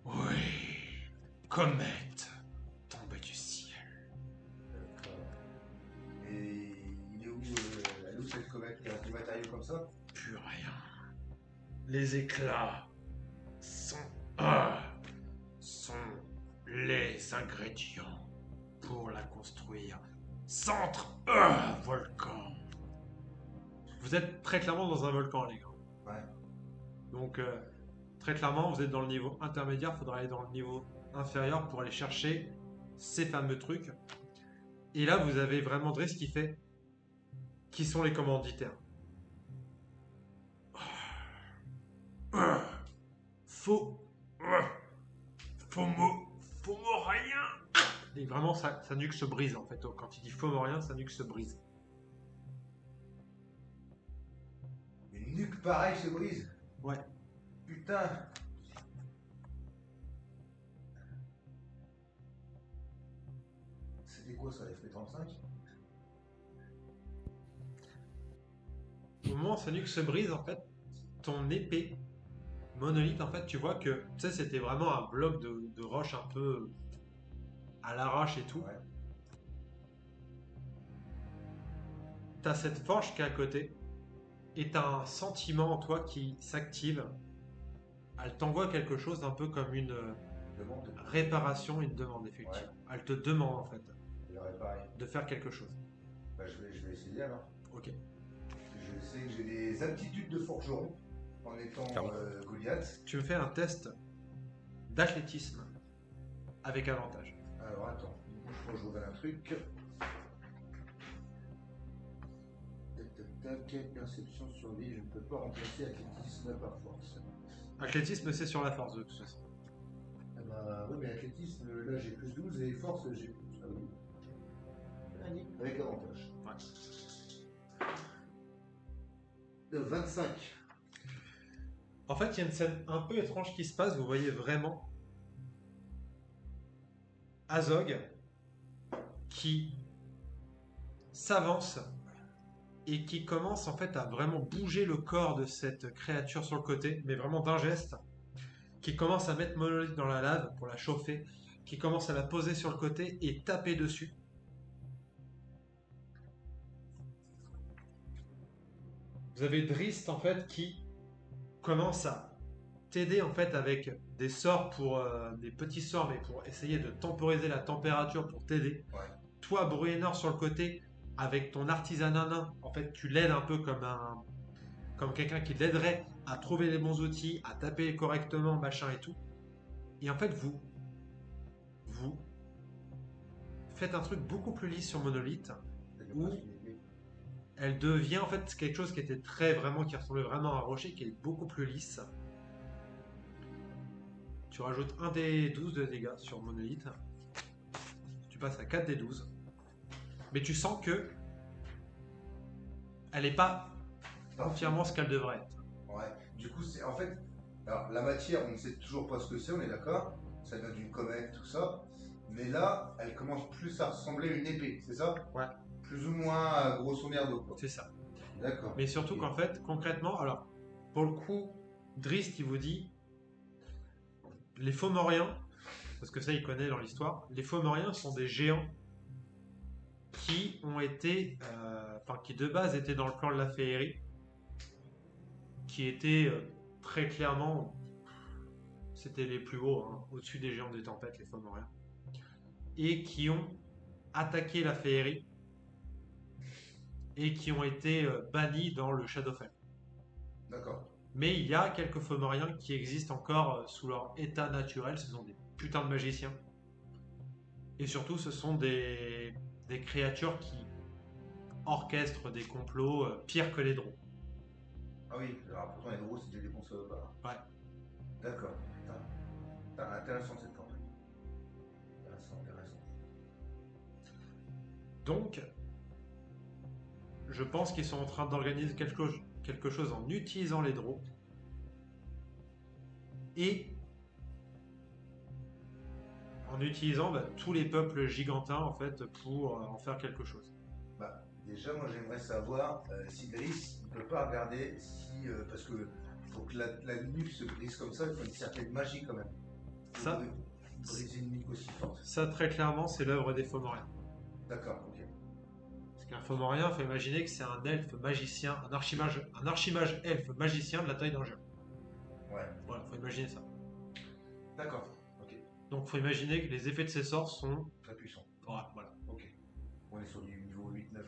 [SPEAKER 1] Oui. Comète tombée du ciel.
[SPEAKER 2] Et il est où, elle est où cette comète qui a des matériaux comme ça?
[SPEAKER 1] Plus rien. Les éclats sont les ingrédients pour la construire. Centre volcan. Vous êtes très clairement dans un volcan, les gars.
[SPEAKER 2] Ouais.
[SPEAKER 1] Donc, très clairement, vous êtes dans le niveau intermédiaire. Il faudra aller dans le niveau inférieur pour aller chercher ces fameux trucs. Et là, vous avez vraiment Driss qui fait qui sont les commanditaires. Faux rien. Et vraiment, sa nuque se brise en fait. Quand il dit faux rien, sa nuque se brise.
[SPEAKER 2] Une nuque pareille se brise.
[SPEAKER 1] Ouais.
[SPEAKER 2] Putain. C'était quoi ça, FP35?
[SPEAKER 1] Au moment où sa nuque se brise, en fait, ton épée monolithe, en fait, tu vois que, tu sais, c'était vraiment un bloc de roche un peu à l'arrache et tout.
[SPEAKER 2] Ouais.
[SPEAKER 1] T'as cette forge qui est à côté, et t'as un sentiment en toi qui s'active. Elle t'envoie quelque chose un peu comme une
[SPEAKER 2] Demande.
[SPEAKER 1] réparation, une demande, effectivement.
[SPEAKER 2] Ouais.
[SPEAKER 1] Elle te demande, en fait,
[SPEAKER 2] Il aurait pareil.
[SPEAKER 1] de faire quelque chose.
[SPEAKER 2] Bah, je vais essayer alors.
[SPEAKER 1] Ok.
[SPEAKER 2] Je sais que j'ai des aptitudes de forgeron en étant
[SPEAKER 3] Clairement.
[SPEAKER 2] Goliath.
[SPEAKER 1] Tu me fais un test d'athlétisme avec avantage.
[SPEAKER 2] Alors attends, du coup, je crois que je reviens un truc. Tac, tac, tac, perception, survie, je ne peux pas remplacer athlétisme par force.
[SPEAKER 1] Athlétisme, c'est sur la force de toute façon.
[SPEAKER 2] Ah bah oui, mais athlétisme, là j'ai plus 12 et force j'ai plus. Ah oui. Avec avantage.
[SPEAKER 1] Ouais.
[SPEAKER 2] 25.
[SPEAKER 1] En fait, il y a une scène un peu étrange qui se passe. Vous voyez vraiment Azog qui s'avance et qui commence en fait à vraiment bouger le corps de cette créature sur le côté, mais vraiment d'un geste, qui commence à mettre Monolith dans la lave pour la chauffer, qui commence à la poser sur le côté et taper dessus. Vous avez Drist en fait qui commence à t'aider en fait avec des sorts pour des petits sorts, mais pour essayer de temporiser la température pour t'aider.
[SPEAKER 2] Ouais.
[SPEAKER 1] Toi, Bruenor sur le côté, avec ton artisanat nain, en fait, tu l'aides un peu comme quelqu'un qui l'aiderait à trouver les bons outils, à taper correctement, machin et tout. Et en fait, vous faites un truc beaucoup plus lisse sur Monolith. Où elle devient en fait quelque chose qui était qui ressemblait vraiment à un rocher, qui est beaucoup plus lisse. Tu rajoutes un des 12 de dégâts sur Monolith. Tu passes à 4 des 12. Mais tu sens que elle n'est pas entièrement ce qu'elle devrait être.
[SPEAKER 2] Ouais. Du coup, c'est en fait, Alors, la matière, on ne sait toujours pas ce que c'est, on est d'accord. Ça vient d'une comète, tout ça. Mais là, elle commence plus à ressembler à une épée, c'est ça?
[SPEAKER 1] Ouais.
[SPEAKER 2] Plus ou moins grosso merdo, quoi.
[SPEAKER 1] C'est ça.
[SPEAKER 2] D'accord.
[SPEAKER 1] Mais surtout
[SPEAKER 2] Ok.
[SPEAKER 1] qu'en fait, concrètement, alors, pour le coup, Drist, il vous dit, les Fomoriens, parce que ça, il connaît dans l'histoire, les Fomoriens sont des géants qui ont été, enfin, qui de base étaient dans le clan de la Féerie, qui étaient très clairement, c'était les plus hauts, hein, au-dessus des géants des tempêtes, les Fomoriens, et qui ont attaqué la Féerie et qui ont été bannis dans le Shadowfell.
[SPEAKER 2] D'accord.
[SPEAKER 1] Mais il y a quelques Fomoriens qui existent encore sous leur état naturel, ce sont des putains de magiciens. Et surtout, ce sont des créatures qui orchestrent des complots pires que les drôles.
[SPEAKER 2] Ah oui, alors pourtant les gros c'était des bons salopards.
[SPEAKER 1] Ouais.
[SPEAKER 2] D'accord. Putain. Putain, intéressant cette campagne. Intéressant.
[SPEAKER 1] Donc, je pense qu'ils sont en train d'organiser quelque chose en utilisant les drôles et en utilisant tous les peuples gigantins en fait pour en faire quelque chose.
[SPEAKER 2] Bah, déjà, moi j'aimerais savoir si Driss ne peut pas regarder si. Parce que faut que la nuque se brise comme ça, il faut une certaine magie quand même. Faut
[SPEAKER 1] Ça,
[SPEAKER 2] briser une nuque aussi forte.
[SPEAKER 1] ça très clairement, c'est l'œuvre des Fomoriens.
[SPEAKER 2] D'accord, ok.
[SPEAKER 1] Parce qu'un Fomorien, il faut imaginer que c'est un elfe magicien, un archimage elfe magicien de la taille d'un géant.
[SPEAKER 2] Ouais.
[SPEAKER 1] Voilà, faut imaginer ça.
[SPEAKER 2] D'accord, ok.
[SPEAKER 1] Donc faut imaginer que les effets de ces sorts sont...
[SPEAKER 2] Très puissant.
[SPEAKER 1] Ouais, voilà.
[SPEAKER 2] Ok. On est sur du niveau 8-9 là.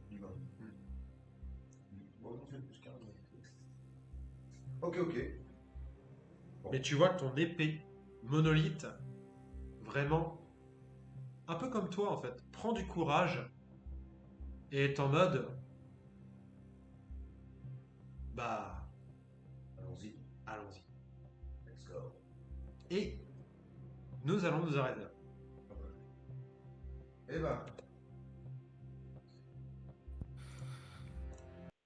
[SPEAKER 2] Minimum. Bon, non, c'est plus qu'un. Ok.
[SPEAKER 1] Mais tu vois que ton épée monolithe, vraiment, un peu comme toi en fait, prend du courage et est en mode... Bah,
[SPEAKER 2] Allons-y.
[SPEAKER 1] allons-y.
[SPEAKER 2] Let's go.
[SPEAKER 1] Et nous allons nous arrêter là.
[SPEAKER 2] Eh ben,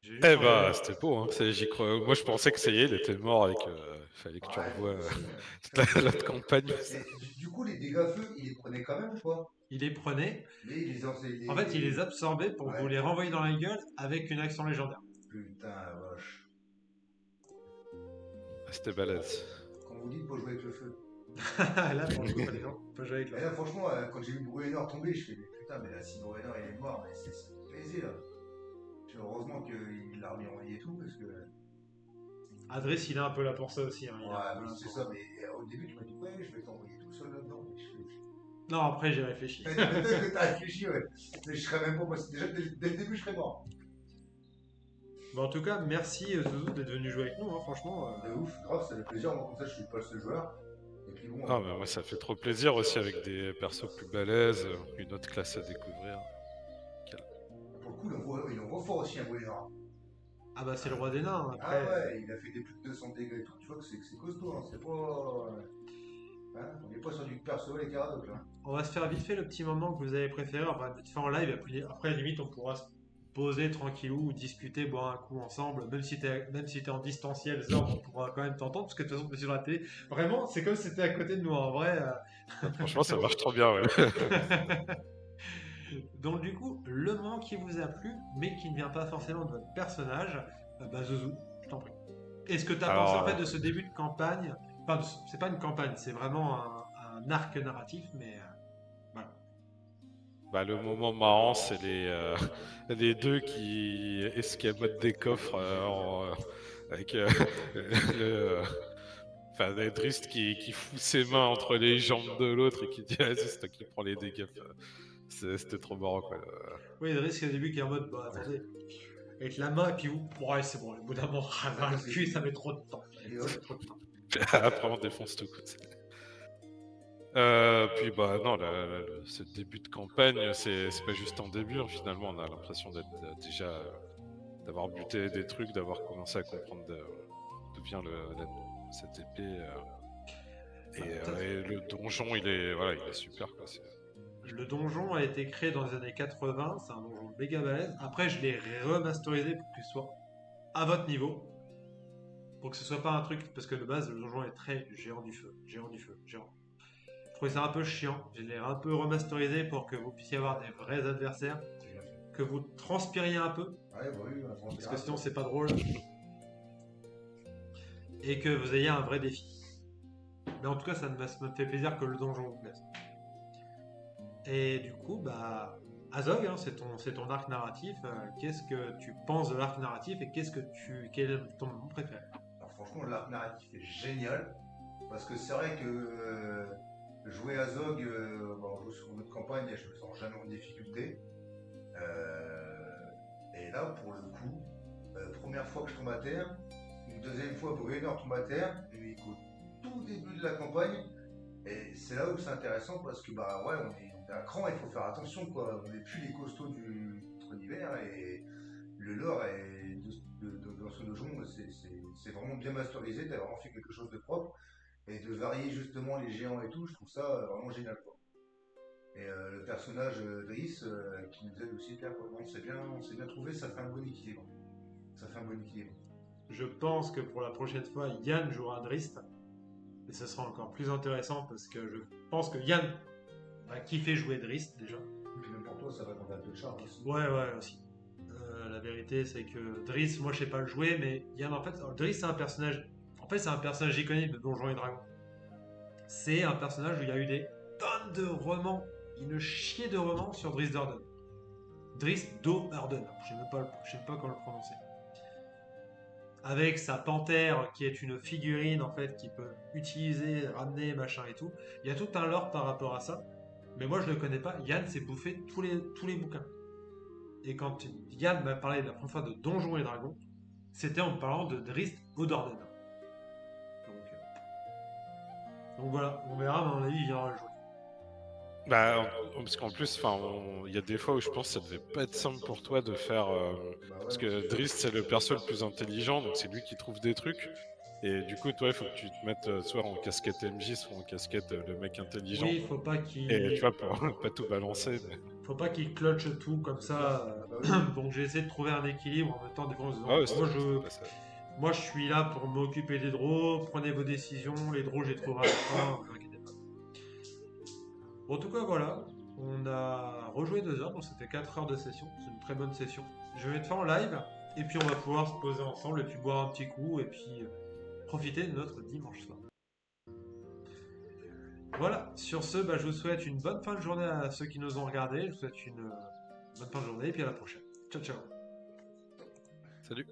[SPEAKER 1] J'ai juste
[SPEAKER 3] Eh
[SPEAKER 1] envie
[SPEAKER 3] bah,
[SPEAKER 1] de-
[SPEAKER 3] c'était beau, hein. J'y crois. Moi, je pensais que ça y est, il était mort et qu'il fallait que tu revoies l'autre campagne.
[SPEAKER 2] et du coup, les dégâts feu, il les prenait quand même ou pas?
[SPEAKER 1] Il les prenait,
[SPEAKER 2] Mais il les
[SPEAKER 1] en fait il les absorbait pour
[SPEAKER 2] Ouais.
[SPEAKER 1] vous les renvoyer dans la gueule avec une action légendaire.
[SPEAKER 2] Putain, la vache.
[SPEAKER 3] C'était balèze.
[SPEAKER 2] Quand vous dites pas jouer avec le feu.
[SPEAKER 1] Là, pour le coup, les gens peuvent jouer avec
[SPEAKER 2] Et
[SPEAKER 1] la...
[SPEAKER 2] là, franchement, quand j'ai vu Bruenor tomber, je fais, mais putain, mais là, si Bruenor il est mort, mais c'est plaisir là. Heureusement qu'il l'a remis en vie et tout, parce que.
[SPEAKER 1] Adresse, il est un peu là pour ça aussi. Hein. Il est un
[SPEAKER 2] Ouais,
[SPEAKER 1] peu
[SPEAKER 2] mais
[SPEAKER 1] là
[SPEAKER 2] c'est
[SPEAKER 1] pour-
[SPEAKER 2] ça, mais au début, tu m'as dit, ouais, je vais t'envoyer tout seul là-dedans. Mais je fais,
[SPEAKER 1] Non, après j'ai réfléchi.
[SPEAKER 2] peut-être que t'as réfléchi, ouais. Mais je serais même pas, parce que déjà, dès le début, je serais mort.
[SPEAKER 1] Bon, en tout cas, merci Zouzou d'être venu jouer avec nous, hein, franchement.
[SPEAKER 2] De ouf, grave, ça fait plaisir. Moi, comme ça, je suis pas le seul joueur. Et puis bon.
[SPEAKER 3] Ah, mais moi, ça fait trop plaisir aussi avec des persos plus balèzes, une autre classe à découvrir.
[SPEAKER 2] Pour le coup, il envoie fort aussi un Bruenor.
[SPEAKER 1] Ah bah c'est le roi des nains,
[SPEAKER 2] Ah
[SPEAKER 1] après.
[SPEAKER 2] ouais, il a fait des plus de 200 dégâts et tout. Tu vois que c'est costaud, hein. C'est pas. Hein, on n'est pas sur du perso les caradocs là.
[SPEAKER 1] On va se faire vite fait le petit moment que vous avez préféré, on va le faire en live, et puis après limite on pourra se poser tranquillou ou discuter, boire un coup ensemble, même si t'es en distanciel, Zorb, on pourra quand même t'entendre, parce que de toute façon t'es sur la télé. Vraiment, c'est comme si t'étais à côté de nous, en vrai.
[SPEAKER 3] Franchement, ça marche trop bien, ouais.
[SPEAKER 1] Donc du coup, le moment qui vous a plu, mais qui ne vient pas forcément de votre personnage, bah Zouzou, je t'en prie. Est-ce que t'as
[SPEAKER 3] Alors,
[SPEAKER 1] pensé en fait de ce début de campagne? Enfin, c'est pas une campagne, c'est vraiment un arc narratif, mais voilà.
[SPEAKER 3] Bah, le moment marrant, c'est les deux qui escamotent des coffres avec le. Enfin, Drist qui fout ses mains entre les jambes de l'autre et qui dit vas-y, c'est toi qui prends les dégâts. C'était trop marrant, quoi.
[SPEAKER 1] Oui, le risque au début qui est en mode, bah attendez, avec la main, et puis vous, ouais, c'est bon, au bout d'un moment, ras le cul, ça met trop de temps.
[SPEAKER 2] Et ouais.
[SPEAKER 1] C'est trop de temps.
[SPEAKER 3] Après, on défonce tout, quoi. Puis bah non, ce début de campagne, c'est pas juste un début, hein, finalement, on a l'impression d'être déjà d'avoir buté des trucs, d'avoir commencé à comprendre d'où vient cette épée. Et le donjon, il est super, quoi.
[SPEAKER 1] Le donjon a été créé dans les années 80, c'est un donjon méga balèze. Après, je l'ai remasterisé pour qu'il soit à votre niveau. pour que ce soit pas un truc, parce que de base le donjon est très géant du feu, géant du feu, géant. Je trouvais ça un peu chiant, je l'ai un peu remasterisé pour que vous puissiez avoir des vrais adversaires, que vous transpiriez un peu,
[SPEAKER 2] Ouais, bah oui,
[SPEAKER 1] parce que sinon c'est pas drôle, et que vous ayez un vrai défi. Mais en tout cas ça me fait plaisir que le donjon vous plaise. Et du coup, bah, Azog, hein, c'est ton arc narratif. Qu'est-ce que tu penses de l'arc narratif et quel est ton moment préféré?
[SPEAKER 2] Alors franchement, l'arc narratif est génial. Parce que c'est vrai que jouer à Zog, bon, on joue sur notre campagne et je me sens jamais en difficulté. Et là, pour le coup, première fois que je tombe à terre, une deuxième fois pour une heure tombe à terre, et qu'au tout début de la campagne, et c'est là où c'est intéressant parce que bah ouais, on est à cran, il faut faire attention quoi. On n'est plus les costauds du univers et le lore est dans ce donjon, c'est vraiment bien masterisé, t'as vraiment fait quelque chose de propre et de varier justement les géants et tout, je trouve ça vraiment génial quoi. Et le personnage Driss qui nous aide aussi là, quoi. Non, on s'est bien trouvé, ça fait un bon équilibre. Ça fait un bon équilibre.
[SPEAKER 1] Je pense que pour la prochaine fois, Yann jouera Drist. Et ce sera encore plus intéressant parce que je pense que Yann va kiffer jouer Drist déjà.
[SPEAKER 2] Et puis même pour toi, ça va demander un peu de charme aussi.
[SPEAKER 1] Ouais, aussi. La vérité, c'est que Driss, moi je sais pas le jouer, mais Yann, en fait, Driss c'est un personnage. En fait, c'est un personnage iconique de Donjons et Dragons. C'est un personnage où il y a eu des tonnes de romans, une chier de romans sur Driss Do'Urden. Driss Do'Urden, je sais pas comment le prononcer. Avec sa panthère qui est une figurine en fait qui peut utiliser, ramener, machin et tout. Il y a tout un lore par rapport à ça. Mais moi je le connais pas. Yann s'est bouffé tous les bouquins. Et quand Yann m'a parlé la première fois de Donjons et Dragons, c'était en me parlant de Drist O'Dorden. Donc voilà, on verra, à mon avis, il viendra le jouer.
[SPEAKER 3] Bah, parce qu'en plus, enfin, il y a des fois où je pense que ça devait pas être simple pour toi de faire. Parce que Driss, c'est le perso le plus intelligent, donc c'est lui qui trouve des trucs. Et du coup, toi, il faut que tu te mettes soit en casquette MJ, soit en casquette le mec intelligent.
[SPEAKER 1] Oui, faut pas qu'il.
[SPEAKER 3] Et tu vois, pour pas tout balancer. Mais...
[SPEAKER 1] Faut pas qu'il clutche tout comme ça. Donc j'ai essayé de trouver un équilibre en même temps des fois en se disant,
[SPEAKER 3] Ah ouais,
[SPEAKER 1] moi je suis là pour m'occuper des draws, prenez vos décisions, les draws je les trouverai à la fin, ne vous inquiétez pas. Bon, en tout cas voilà, on a rejoué 2 heures, donc c'était 4 heures de session, c'est une très bonne session. Je vais te faire en live, et puis on va pouvoir se poser ensemble, et puis boire un petit coup, et puis profiter de notre dimanche soir. Voilà, sur ce, je vous souhaite une bonne fin de journée à ceux qui nous ont regardés, je vous souhaite une bonne fin de journée, et puis à la prochaine. Ciao, ciao.
[SPEAKER 3] Salut.